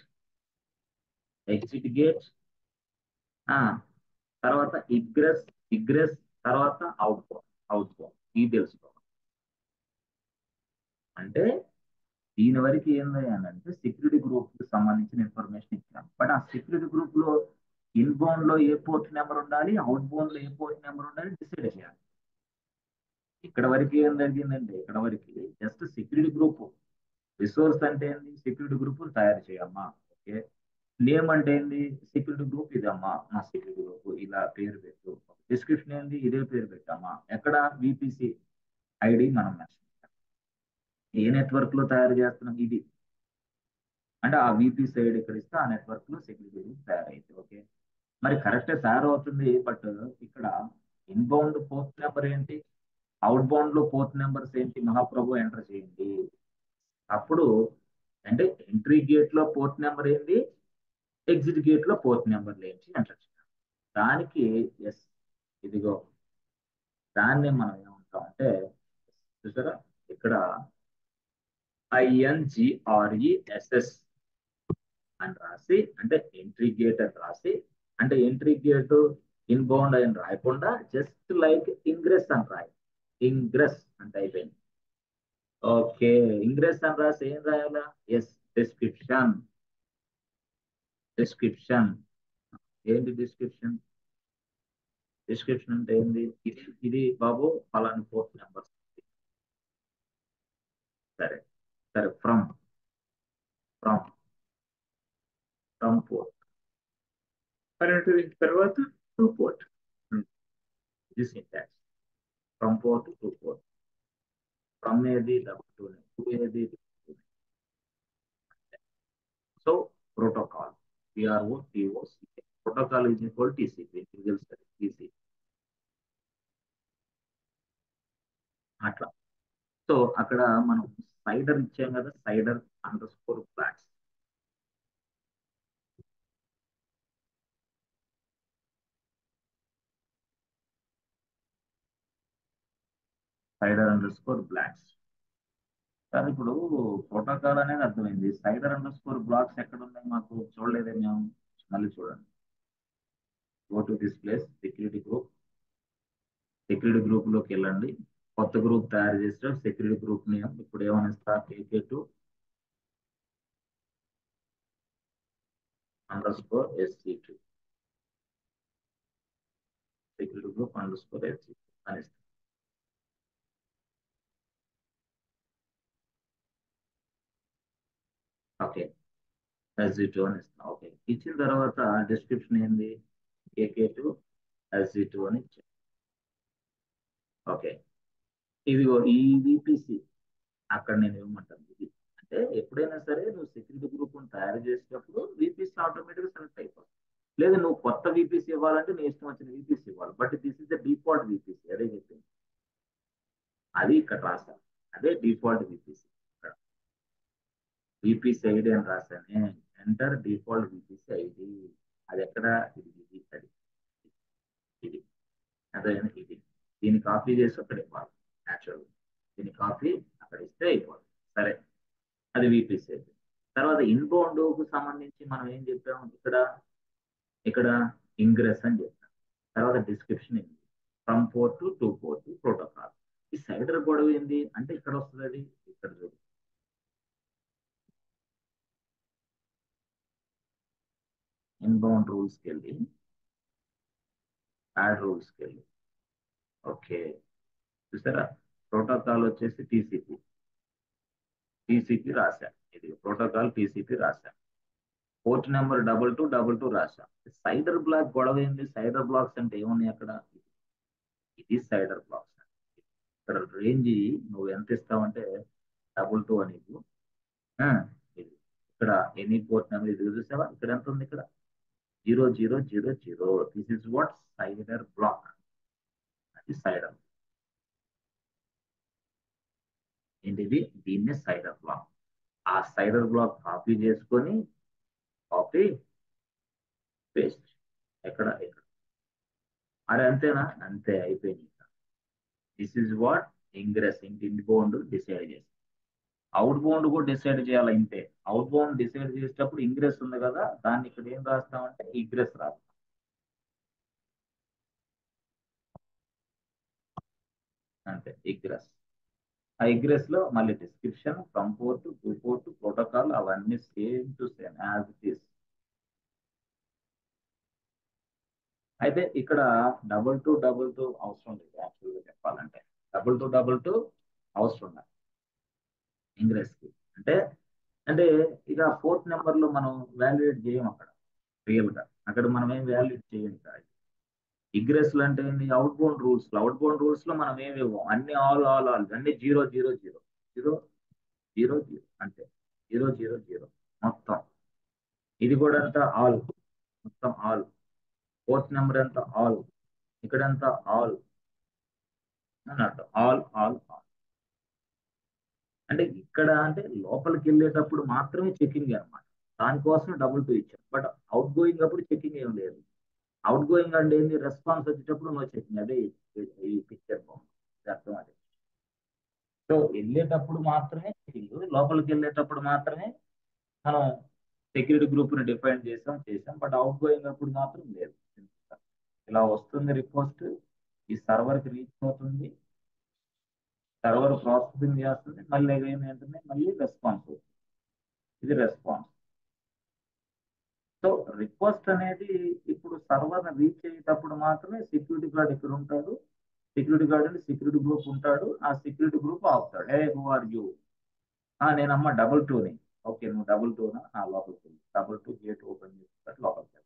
తర్వాత ఇగ్రెస్ తర్వాత అవుట్ బౌండ్ తెలుసుకోవాలి. అంటే దీని వరకు ఏంది అని అంటే సెక్యూరిటీ గ్రూప్ కి సంబంధించిన ఇన్ఫర్మేషన్ ఇచ్చాం. బట్ ఆ సెక్యూరిటీ గ్రూప్ లో ఇన్బౌండ్ లో ఏ పోర్ట్ నెంబర్ ఉండాలి, అవుట్ బౌండ్ లో ఏ పోర్ట్ నెంబర్ ఉండాలి డిసైడ్ చేయాలి. ఇక్కడ వరకు ఏం జరిగిందంటే ఇక్కడ వరకు జస్ట్ సెక్యూరిటీ గ్రూప్ రిసోర్స్ అంటే ఏంది, సెక్యూరిటీ గ్రూప్ తయారు చేయమ్మా. ఓకే నేమ్ అంటే ఏంది, సెక్యూరిటీ గ్రూప్ ఇదమ్మా మా సెక్యూరిటీ గ్రూప్, ఇలా పేరు పెట్టు. డిస్క్రిప్షన్ ఏంది, ఇదే పేరు పెట్టామా. ఎక్కడ విపిసి ఐడి మనం మెన్షన్ చేయాలి. ఏ నెట్వర్క్ లో తయారు చేస్తున్నాం ఇది, అంటే ఆ విపి సైడ్ ఇక్కడ ఇస్తే ఆ నెట్వర్క్ లో సెక్యూరిటీ గ్రూప్ తయారైంది. ఓకే, మరి కరెక్టే తయారవుతుంది. బట్ ఇక్కడ ఇన్బౌండ్ పోర్ట్ నెంబర్ ఏంటి, అవుట్ బౌండ్ లో పోర్ట్ నెంబర్స్ ఏంటి, మహాప్రభు ఎంటర్ చేయండి. అప్పుడు అంటే ఎంట్రీ గేట్ లో పోర్ట్ నెంబర్ ఏంటి, ఎగ్జిట్ గేట్ లో పోర్ట్ నెంబర్ ఏంటి ఎంటర్ చేయాలి. దానికి ఎస్, ఇదిగో దాన్ని మనం ఏమంటాం అంటే, చూసారా ఇక్కడ INGRESS అని రాసి, అంటే ఎంట్రీ గేట్ అని రాసి, అంటే ఎంట్రీ గేట్ ఇన్బౌండ్ అని రాయకుండా జస్ట్ లైక్ ఇంగ్రెస్ అని రాయి. ఇంగ్రెస్ అంటే అయిపోయింది. ఓకే, ఇంగ్రెస్ అని రాసి ఏం రాయాలా, ఎస్ డిస్క్రిప్షన్. డిస్క్రిప్షన్ ఏంటి, డిస్క్రిప్షన్, డిస్క్రిప్షన్ అంటే ఏంది, ఇది బాబు ఫలాని పోర్ట్ నెంబర్. సరే, సరే ఫ్రమ్, ఫ్రమ్ ఫ్రమ్ పోర్ట్ అనేటిది తర్వాత టు పోర్ట్. ఇది syntax, from port to port. From ఏది డబుల్ టూ, టూ ఏది. So protocol, P R O T O C, protocol is equal TCP, తెలుస్తుంది టీసీ అట్లా. సో అక్కడ మనం సైడర్ ఇచ్చాం కదా, CIDR underscore flags. CIDR underscore blocks. కానీ ఇప్పుడు ప్రోటోకాల్ అనేది అర్థమైంది, సైడర్ అండర్ స్కోర్ బ్లాక్స్ ఎక్కడ ఉన్నాయి మాకు చూడలేదే మేము. మళ్ళీ చూడండి, go to this place, security group, security group లోకి వెళ్ళండి. కొత్త గ్రూప్ తయారు చేసిన సెక్యూరిటీ గ్రూప్ నేమ్ ఇప్పుడు ఏమని ఇస్తా, AK2 under score SC2, security group under score SC2 అని ఇస్తాం. ఓకే, SC2 అని ఇస్తాం. ఓకే, ఇచ్చిన తర్వాత డిస్క్రిప్షన్ ఏంది, AK2 SC2 అని ఇచ్చాం. ఓకే, ఇదిగో ఈ విపిసి అక్కడ నేను ఇవ్వమంటాను ఇది. అంటే ఎప్పుడైనా సరే నువ్వు సెక్యూరిటీ గ్రూప్ తయారు చేసేటప్పుడు విపిసి ఆటోమేటిక్గా సెలెక్ట్ అయిపోతుంది. లేదు నువ్వు కొత్త విపిసి ఇవ్వాలంటే నీ ఇష్టం వచ్చిన విపిసి ఇవ్వాలి. But this is the default VPC, అదే చెప్పింది. అది ఇక్కడ రాశాను, అదే డిఫాల్ట్ విపిసి. ఇక్కడ విపిసి ఐడి అని రాశానే, ఎంటర్ డిఫాల్ట్ విపిసి ఐడి. అది ఎక్కడ, ఇది ఇది అది, ఇది అదే ఇది. దీన్ని కాపీ చేసి అక్కడ ఇవ్వాలి. యాక్చువల్ దీన్ని కాపీ అక్కడ ఇస్తే అయిపోతుంది. సరే, అది విపిసి అయితే తర్వాత ఇన్బౌండ్ కు సంబంధించి మనం ఏం చెప్పాము ఇక్కడ, ఇక్కడ ఇంగ్రెస్ అని చెప్పాం. తర్వాత డిస్క్రిప్షన్ ఏంది, from port to port protocol. ఈ సైడర్ గొడవ ఏంది అంటే ఇక్కడ వస్తుంది, అది ఇక్కడ చూడు. ఇన్బౌండ్ రూల్స్కి వెళ్ళి, యాడ్ రూల్స్కి వెళ్ళి, ఓకే చూసారా, ప్రోటోకాల్ వచ్చేసి టీసీపీ, టీసీపీ రాశా. ఇది ప్రోటోకాల్ టీసీపీ రాశా. పోర్ట్ నెంబర్ 2222 రాశా. సైడర్ బ్లాక్ గొడవ ఏంది, సైడర్ బ్లాక్స్ అంటే ఏమున్నాయి అక్కడ, ఇది సైడర్ బ్లాక్స్. ఇక్కడ రేంజ్ నువ్వు ఎంత ఇస్తావంటే 22 అని ఇవ్వు. ఆ, ఇది ఇక్కడ ఎనీ పోర్ట్ నెంబర్ ఇది చూసావా, ఇక్కడ ఎంత ఉంది, ఇక్కడ 0000. This is what CIDR block. అది సైడర్ ఏంటిది, దీన్నే సైడర్ బ్లాక్. ఆ సైడర్ బ్లాక్ కాపీ చేసుకొని, కాపీ పేస్ట్, ఎక్కడ ఎక్కడ. అరే అంతేనా, అంతే అయిపోయింది. This is what ingress inbound decide చేసి, అవుట్ బౌండ్ కూడా డిసైడ్ చేయాలి ఇంతే. అవుట్ బౌండ్ డిసైడ్ చేసేటప్పుడు ఇంగ్రెస్ ఉంది కదా, దాన్ని ఇక్కడ ఏం రాస్తామంటే ఇంగ్రెస్ రాస్తాం. అంతే ఇగ్రెస్. ఆ ఇగ్రెస్ లో మళ్ళీ description, from port to port protocol అవన్నీ same to same as it is. అయితే ఇక్కడ 2222 అవసరం లేదు యాక్చువల్గా చెప్పాలంటే. 2222 అవసరం లేదు ఇంగ్రెస్ కి. అంటే అంటే ఇక ఫోర్త్ నెంబర్ లో మనం వాల్యుయేట్ చేయం అక్కడ, రియల్ గా అక్కడ మనం ఏం వాల్యుయేట్ చేయం కాదు. ఇగ్రెస్ అంటే ఏంటి? అవుట్ బౌండ్ రూల్స్ లో మనం ఏమి ఇవ్వం, అన్ని ఆల్ అన్ని zero zero zero zero zero zero అంటే జీరో జీరో జీరో మొత్తం. ఇది కూడా అంతా ఆల్, మొత్తం ఆల్. ఫోర్త్ నెంబర్ ఎంత? ఆల్. ఇక్కడ ఎంత? ఆల్ అన్నట్టు, ఆల్ ఆల్ ఆల్. అంటే ఇక్కడ అంటే లోపలికి వెళ్ళేటప్పుడు మాత్రమే చెకింగ్ అన్నమాట. దానికోసం డబుల్ టూ ఇచ్చాం. బట్ అవుట్ గోయింగ్ అప్పుడు చెకింగ్ ఏం లేదు. అవుట్ గోయింగ్ అంటే ఏంది? రెస్పాన్స్ వచ్చేటప్పుడు నో చెకింగ్. అదే ఈ పిక్చర్ బాగుంది, ఇది అర్థం అదే. సో వెళ్ళేటప్పుడు మాత్రమే చెకింగ్, లోపలికి వెళ్ళేటప్పుడు మాత్రమే మనం సెక్యూరిటీ గ్రూప్ ని డిఫైన్ చేసాం. బట్ అవుట్ గోయింగ్ అప్పుడు మాత్రం లేదు. ఇలా వస్తుంది రిక్వెస్ట్, ఈ సర్వర్ కి రీచ్ అవుతుంది, సర్వర్ ప్రాసెసింగ్ చేస్తుంది, మళ్ళీ ఏంటంటే మళ్ళీ రెస్పాన్స్ అవుతుంది. ఇది రెస్పాన్స్. సో రిక్వెస్ట్ అనేది ఇప్పుడు సర్వర్ రీచ్ అయ్యేటప్పుడు మాత్రమే సెక్యూరిటీ గార్డ్ ఇక్కడ ఉంటాడు. సెక్యూరిటీ గార్డ్ అంటే సెక్యూరిటీ గ్రూప్ ఉంటాడు. ఆ సెక్యూరిటీ గ్రూప్ ఆపుతాడు. ఏ హూ ఆర్ యూ? నేనమ్మా డబుల్ టూని. ఓకే, నువ్వు డబుల్ టూనా? లోపలికి వెళ్ళి డబుల్ టూ గేట్ ఓపెన్ చేసుకుంటాడు, లోపలికి వెళ్ళి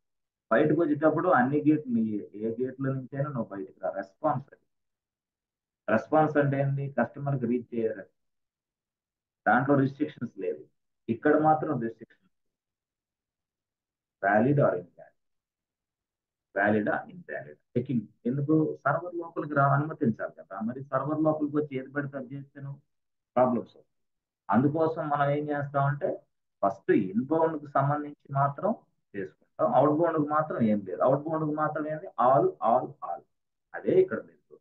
బయటకు వచ్చేటప్పుడు అన్ని గేట్లు, ఏ గేట్ల నుంచి అయినా నువ్వు బయటకు రా. రెస్పాన్స్ అది. రెస్పాన్స్ అంటే ఏంటి? కస్టమర్ కి రీచ్ అయ్యారు, దాంట్లో రిస్ట్రిక్షన్స్ లేదు. ఇక్కడ మాత్రం రిస్ట్రిక్షన్, వ్యాలిడ్ ఆర్ ఇన్వాలిడ్, వ్యాలిడా ఇన్వాలిడ్ చెకింగ్. ఎందుకు? సర్వర్ లోపలికి అనుమతించాలి కదా, మరి సర్వర్ లోపలికి వచ్చి ఏది పడితే అది చేస్తే నువ్వు ప్రాబ్లమ్స్. అందుకోసం మనం ఏం చేస్తామంటే ఫస్ట్ ఇన్బౌండ్ కు సంబంధించి మాత్రం చేసుకుంటాం, అవుట్ బౌండ్ కు మాత్రం ఏం లేదు. అవుట్ బౌండ్ కు మాత్రం ఏంది? All all all. అదే ఇక్కడ లేదు.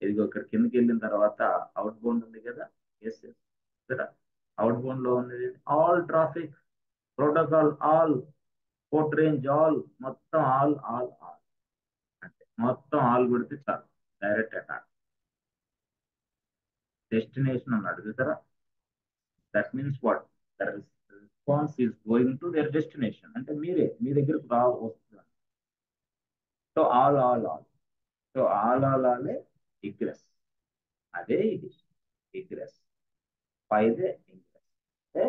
ఇదిగో ఇక్కడ కిందకి వెళ్ళిన తర్వాత అవుట్ బౌండ్ ఉంది కదా. ఎస్ ఎస్, ఇక్కడ అవుట్ బౌండ్ లో ఉంది all traffic protocol all, port range all, మొత్తం ఆల్ ఆల్ ఆల్. అంటే మొత్తం ఆల్ కొడితే చాలు, డైరెక్ట్ అటాక్. డెస్టినేషన్ అన్నాడు చూసారా, that means what? The response is going to their destination, అంటే మీ దగ్గరకు వస్తుంది. So all. సో ఆలే ఇగ్రెస్. అదే ఇది ఇగ్రెస్, పైదే ఇంగ్రెస్. అంటే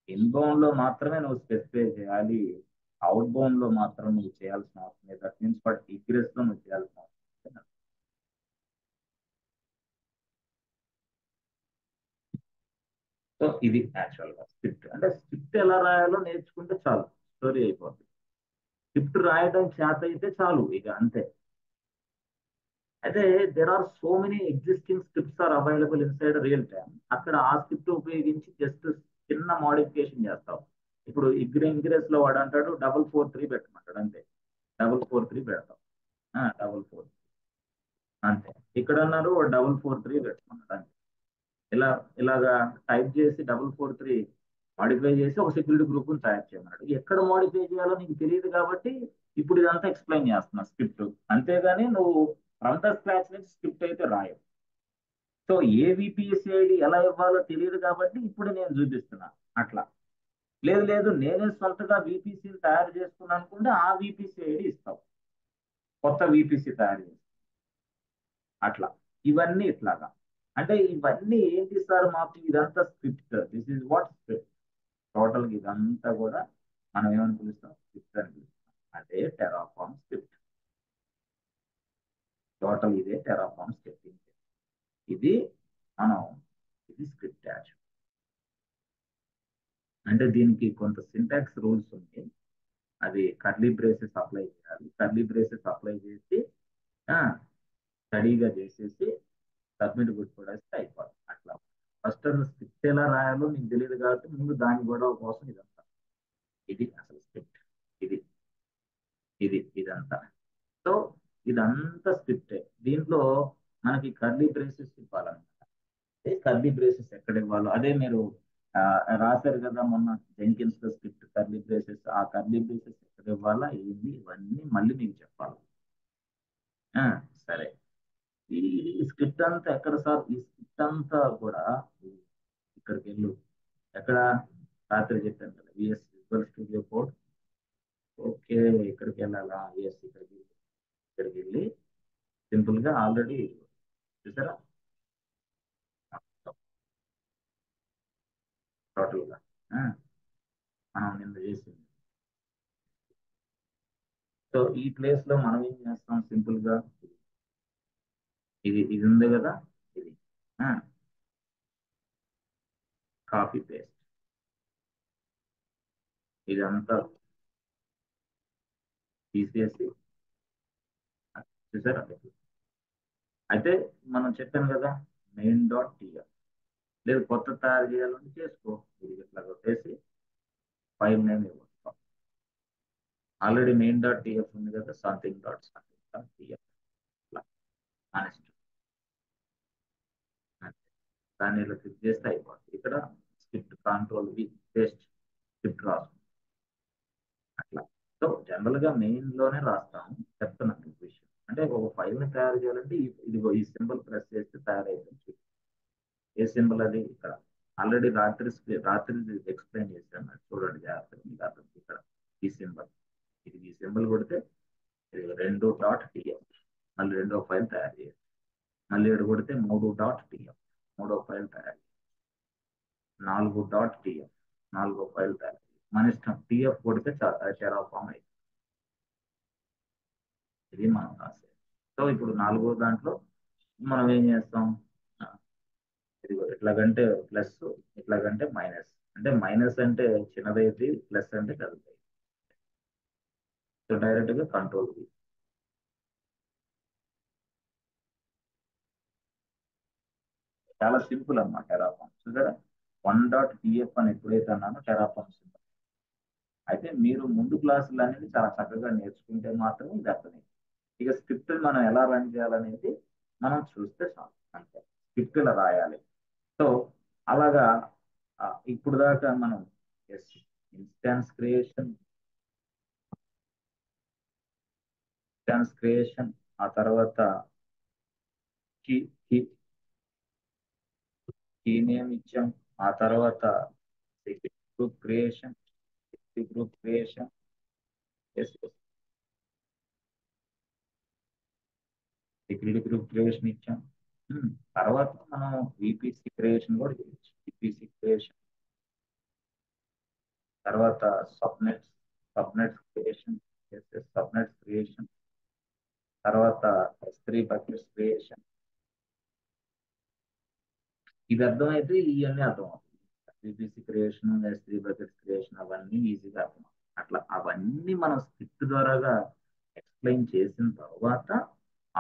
ఇన్బౌండ్ లో మాత్రమే నువ్వు స్పెసిఫై చేయాలి, అవుట్ బౌండ్ లో మాత్రం నువ్వు చేయాల్సిన అవసరం లేదు. దట్ మీన్స్ బట్ ఇగ్రెస్ లో నువ్వు చేయాల్సిన అవసరం లేదు. సో ఇది యాక్చువల్ గా స్క్రిప్ట్. అంటే స్క్రిప్ట్ ఎలా రాయాలో నేర్చుకుంటే చాలు, స్టోరీ అయిపోతుంది. స్క్రిప్ట్ రాయడం చేత అయితే చాలు, ఇక అంతే. అయితే there are so many existing scripts are available inside real time. అక్కడ ఆ స్క్రిప్ట్ ఉపయోగించి జస్ట్ చిన్న మోడిఫికేషన్ చేస్తావు. ఇప్పుడు ఇంగ్రెస్ లో వాడు అంటాడు 443 పెట్టమంటాడు, అంతే. 443 పెడతాం, 443 అంతే. ఇక్కడ అన్నారు 443 పెట్టమన్నాడు, అంతే. ఇలా ఇలాగా టైప్ చేసి 443 మాడిఫై చేసి ఒక సెక్యూరిటీ గ్రూప్ తయారు చేయమన్నాడు. ఎక్కడ మాడిఫై చేయాలో నీకు తెలియదు కాబట్టి ఇప్పుడు ఇదంతా ఎక్స్ప్లెయిన్ చేస్తున్నా స్క్రిప్ట్. అంతేగాని నువ్వు ఫ్రమ్ ద స్క్రాచ్ నుంచి స్క్రిప్ట్ అయితే రాయవు. సో ఏ విపిఎస్సి ఐడి ఎలా ఇవ్వాలో తెలియదు కాబట్టి ఇప్పుడు నేను చూపిస్తున్నా అట్లా. లేదు లేదు నేనే సొంతగా విపిసిని తయారు చేసుకున్నాను అనుకుంటే ఆ విపిసి ఐడి ఇస్తావు, కొత్త విపిసి తయారు చేసి అట్లా. ఇవన్నీ ఇట్లాగా. అంటే ఇవన్నీ ఏంటి సార్ మాకు? ఇదంతా script. This is what script. Total ఇదంతా కూడా మనం ఏమని పిలుస్తాం? స్క్రిప్ట్ అని పిలుస్తాం. అదే టెరాఫార్మ్ స్క్రిప్ట్. టోటల్ ఇదే టెరాఫార్మ్ స్క్రిప్టింగ్. ఇది మనం, ఇది స్క్రిప్ట్ యాక్చువల్. అంటే దీనికి కొంత సింటాక్స్ రూల్స్ ఉంటాయి. అది కర్లీ బ్రేసెస్ అప్లై చేయాలి. కర్లీ బ్రేసెస్ అప్లై చేసి స్టడీగా చేసేసి సబ్మిట్ కొట్టుకోవడానికి అయిపోతుంది అట్లా. ఫస్ట్ స్క్రిప్ట్ ఎలా రాయాలో నీకు తెలియదు కాబట్టి ముందు దాని గొడవ కోసం ఇదంతా. ఇది అసలు స్క్రిప్ట్. ఇది ఇదంతా. సో ఇదంతా స్క్రిప్టే. దీంట్లో మనకి కర్లీ బ్రేసెస్ ఇవ్వాలన్నమాట. కర్లీ బ్రేసెస్ ఎక్కడ ఇవ్వాలో అదే మీరు ఆ, రాశారు కదా మొన్న జెంకిన్స్ లో స్క్రిప్ట్ కర్లీ బ్రేసెస్. ఆ కర్లీ బ్రేసెస్ ఎక్కడ ఇవ్వాలా ఏంది ఇవన్నీ మళ్ళీ మీకు చెప్పాలి. ఆ, సరే. ఈ స్క్రిప్ట్ అంతా ఎక్కడ సార్? ఈ స్క్రిప్ట్ అంతా కూడా ఇక్కడికి వెళ్ళు. ఎక్కడ? రాత్రి చెప్పాను కదా, VS visual studio code. Okay, ఇక్కడికి వెళ్ళాలా? ఎస్, ఇక్కడికి వెళ్ళి సింపుల్ గా ఆల్రెడీ చూసారా. టోటల్గా మనం నిన్న చేసింది. సో ఈ ప్లేస్ లో మనం ఏం చేస్తాం సింపుల్ గా, ఇది ఉంది కదా, ఇది కాపీ పేస్ట్ ఇదంతా తీసేసి చూసారా. అయితే మనం చెప్పాను కదా మెయిన్ డాట్ టీఎఫ్, లేదు కొత్త తయారు చేయాలంటే చేసుకో. ఇది ఇట్లా కొట్టేసి ఫైల్ నేమ్ ఇవ్వచ్చు. ఆల్రెడీ మెయిన్ డాట్ టీఎఫ్ ఉంది కదా, సంథింగ్ డాట్ టీఎఫ్ ఇట్లా దాన్ని ఇలా క్లిక్ చేస్తే అయిపోతుంది. ఇక్కడ script control V paste script రాసు అట్లా. సో జనరల్ గా మెయిన్ లోనే రాస్తాము. చెప్తున్నాను మీకు విషయం. అంటే ఒక ఫైల్ ని తయారు చేయాలంటే ఇదిగో ఈ సింబల్ ప్రెస్ చేస్తే తయారైతుంది. ఏ సింబల్ అది? ఇక్కడ ఆల్రెడీ రాత్రి ఎక్స్ప్లెయిన్ చేశాను, చూడండి జాగ్రత్తగా మీకు అర్థం. ఇక్కడ ఈ సింబల్, ఈ సింబల్ కొడితే ఇది 2.tf, మళ్ళీ రెండో ఫైల్ తయారు చేయాలి. మళ్ళీ ఇక్కడ కొడితే 3.tf, మూడో ఫైల్ తయారు చేయాలి. 4.tf, నాలుగో ఫైల్ తయారు చేయాలి. మన ఇష్టం. టీఎఫ్ కొడితే టెరాఫామ్ అయింది. ఇది మనం రాసేది. సో ఇప్పుడు నాలుగో దాంట్లో మనం ఏం చేస్తాం, ఇదిగో ఇట్లాగంటే ప్లస్, ఇట్లాగంటే మైనస్. అంటే మైనస్ అంటే చిన్నదైతే, ప్లస్ అంటే పెద్దది. సో డైరెక్ట్ గా కంట్రోల్ చాలా సింపుల్ అన్నమాట టెరాఫామ్. చూసారా, 1.tf అని ఎప్పుడైతే అన్నానో టెరాఫామ్ సింపుల్. అయితే మీరు ముందు క్లాసులు అనేది చాలా చక్కగా నేర్చుకుంటే మాత్రం ఇది అర్థమైంది. ఇక స్క్రిప్ట్ మనం ఎలా రన్ చేయాలనేది మనం చూస్తే చాలు, అంతే. స్క్రిప్ట్ ఇలా రాయాలి. సో అలాగా ఇప్పుడు దాకా మనం ఎస్ ఇన్స్టాన్స్ క్రియేషన్, ఆ తర్వాత కీ కీ కీ నేమ్ ఇచ్చాం. ఆ తర్వాత group creation, group creation, security group creation ఇచ్చాం. తర్వాత మనం విపిసి క్రియేషన్ కూడా చేయొచ్చు. విపిసి క్రియేషన్ తర్వాత సబ్నెట్స్ క్రియేషన్, సబ్నెట్స్ క్రియేషన్, తర్వాత S3 బకెట్స్ క్రియేషన్. ఇది అర్థమైతే ఇవన్నీ అర్థం అవుతుంది. VPC creation, S3 buckets creation అవన్నీ ఈజీగా అర్థం అవుతుంది. అట్లా అవన్నీ మనం స్క్రిప్ట్ ద్వారాగా ఎక్స్ప్లెయిన్ చేసిన తర్వాత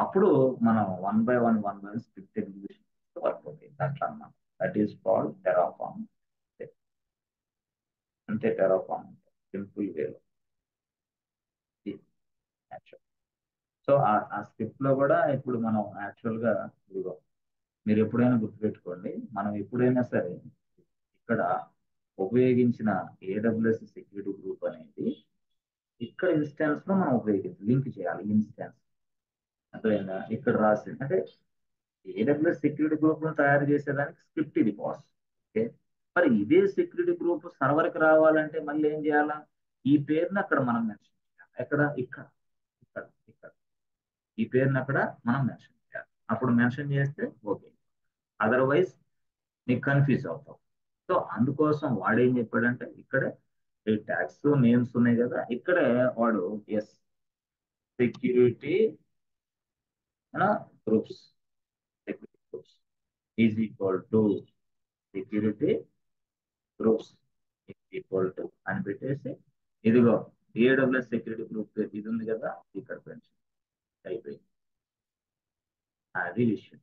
అప్పుడు మనం one by one script execution work అవుతుంది. అట్లా అన్నమాట. That is called Terraform. అంతే టెరాఫామ్ సింపుల్ వేలో. సో ఆ స్క్రిప్ట్ లో కూడా ఇప్పుడు మనం యాక్చువల్ గా ఇదిగో మీరు ఎప్పుడైనా గుర్తుపెట్టుకోండి, మనం ఎప్పుడైనా సరే ఇక్కడ ఉపయోగించిన ఏడబ్ల్యూఎస్ సెక్యూరిటీ గ్రూప్ అనేది ఇక్కడ ఇన్స్టాన్స్ లో మనం లింక్ చేయాలి. ఇన్స్టాన్స్ అర్థమైందా? ఇక్కడ రాసింది అంటే ఏడబ్ల్యూఎస్ సెక్యూరిటీ గ్రూప్ ను తయారు చేసేదానికి స్క్రిప్ట్ ఇది బాస్. ఓకే, మరి ఇదే సెక్యూరిటీ గ్రూప్ సర్వర్ కి రావాలంటే మళ్ళీ ఏం చేయాలా? ఈ పేరుని అక్కడ మనం మెన్షన్ చేయాలి. ఎక్కడ? ఇక్కడ ఇక్కడ ఇక్కడ ఈ పేరుని అక్కడ మనం మెన్షన్ చేయాలి. అప్పుడు మెన్షన్ చేస్తే ఓకే, అదర్వైజ్ నీకు కన్ఫ్యూజ్ అవుతావు. సో అందుకోసం వాడు ఏం చెప్పాడంటే ఇక్కడే ఈ ట్యాగ్స్ నేమ్స్ ఉన్నాయి కదా, ఇక్కడే వాడు yes security groups, security groups is equal to security groups equal to అని పెట్టేసి ఇదిగో ఏడబ్ల్యూఎస్ సెక్యూరిటీ గ్రూప్ ఇది ఉంది కదా, ఇక్కడ పెన్షన్ అయిపోయింది. అది విషయం.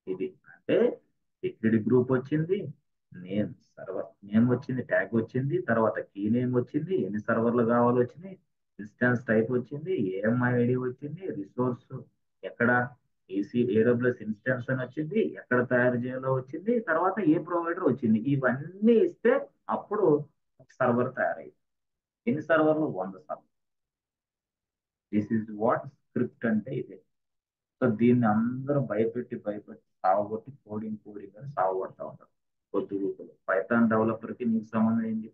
ఇది అంటే సెక్యూరిటీ గ్రూప్ వచ్చింది, నేమ్ సర్వర్ నేమ్ వచ్చింది, ట్యాగ్ వచ్చింది, తర్వాత కీ నేమ్ వచ్చింది, ఎన్ని సర్వర్లు కావాలో వచ్చింది, ఇన్స్టాన్స్ టైప్ వచ్చింది, ఏఎంఐ ఐడి వచ్చింది, రిసోర్స్ ఎక్కడ ఏడబ్ల్యూఎస్ ఇన్స్టాన్స్ అని వచ్చింది, ఎక్కడ తయారు చేయాలో వచ్చింది, తర్వాత ఏ ప్రొవైడర్ వచ్చింది. ఇవన్నీ ఇస్తే అప్పుడు సర్వర్ తయారైంది. ఎన్ని సర్వర్లు? 100 server. This is what script అంటే ఇదే. సో దీన్ని అందరూ భయపెట్టి సావగొట్టి కోడింగ్ అని సావగొడతా ఉంటారు కొద్ది రూపంలో. పైథాన్ డెవలపర్ కి నీకు సంబంధం ఏంటి?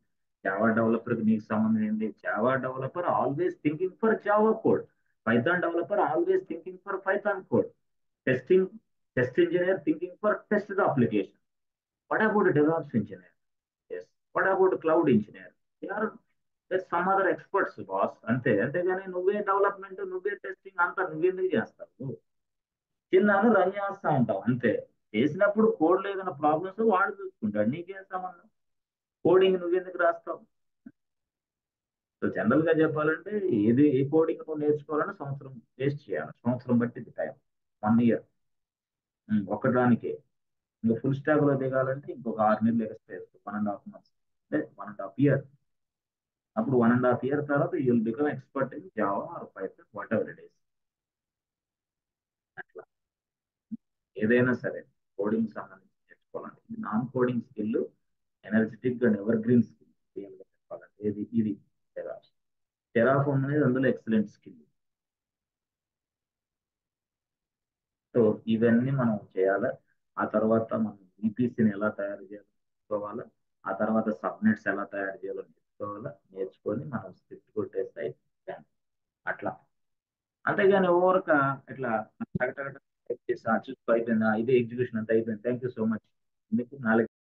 జావా డెవలపర్ కి నీకు సంబంధం ఏంటి? Java developer always thinking for Java code, Python developer always thinking for Python code, test engineer thinking for test the application. What about DevOps engineer? What about cloud engineer? Or some other experts boss, అంతే. అంతేగాని నువ్వే development, నువ్వే testing అంతా నువ్వెందుకు చేస్తావు? చిన్నాను run చేస్తా ఉంటావు అంతే. చేసినప్పుడు కోడ్ ఏదైనా ప్రాబ్లమ్స్ వాడు చూసుకుంటాడు, నీకేం సంబంధం? కోడింగ్ నువ్వెందుకు రాస్తావు? సో జనరల్ గా చెప్పాలంటే ఏది ఏ కోడింగ్ నువ్వు నేర్చుకోవాలని సంవత్సరం వేస్ట్ చేయాలి, సంవత్సరం బట్టి టైం, 1 ఇయర్ ఒక్కదానికే. ఇంకా ఫుల్ స్టాక్ లో దిగాలంటే ఇంకొక 6 నెలలు ఎక్స్ట్రా వేసుకో, 1.5 మంత్స్, అంటే 1.5 ఇయర్. అప్పుడు 1.5 ఇయర్ తర్వాత you will become expert in Java or Python, whatever it is. అట్లా ఏదైనా సరే కోడింగ్ సంబంధించి నేర్చుకోవాలంటే ఇది non coding skill, energetic and evergreen skill. చెప్పాలంటే ఇది టెరాఫామ్ అనేది అందులో ఎక్సలెంట్ స్కిల్. సో ఇవన్నీ మనం చేయాలి. ఆ తర్వాత మనం ఈపీసీని ఎలా తయారు చేయాలో నేర్చుకోవాలి. ఆ తర్వాత సబ్నెట్స్ ఎలా తయారు చేయాలో నేర్చుకోవాలి. నేర్చుకొని మనం స్క్రిప్ట్ కొట్టేస్తే అయిపోయింది. అట్లా. అంతేగాని ఓవర్క ఇట్లా టక టక టక టైప్ చేసి చూసుకో అయిపోయిందా, ఇదే ఎగ్జిక్యూషన్ అంతా అయిపోయింది, థ్యాంక్ యూ సో మచ్, ఎందుకు నాలుగు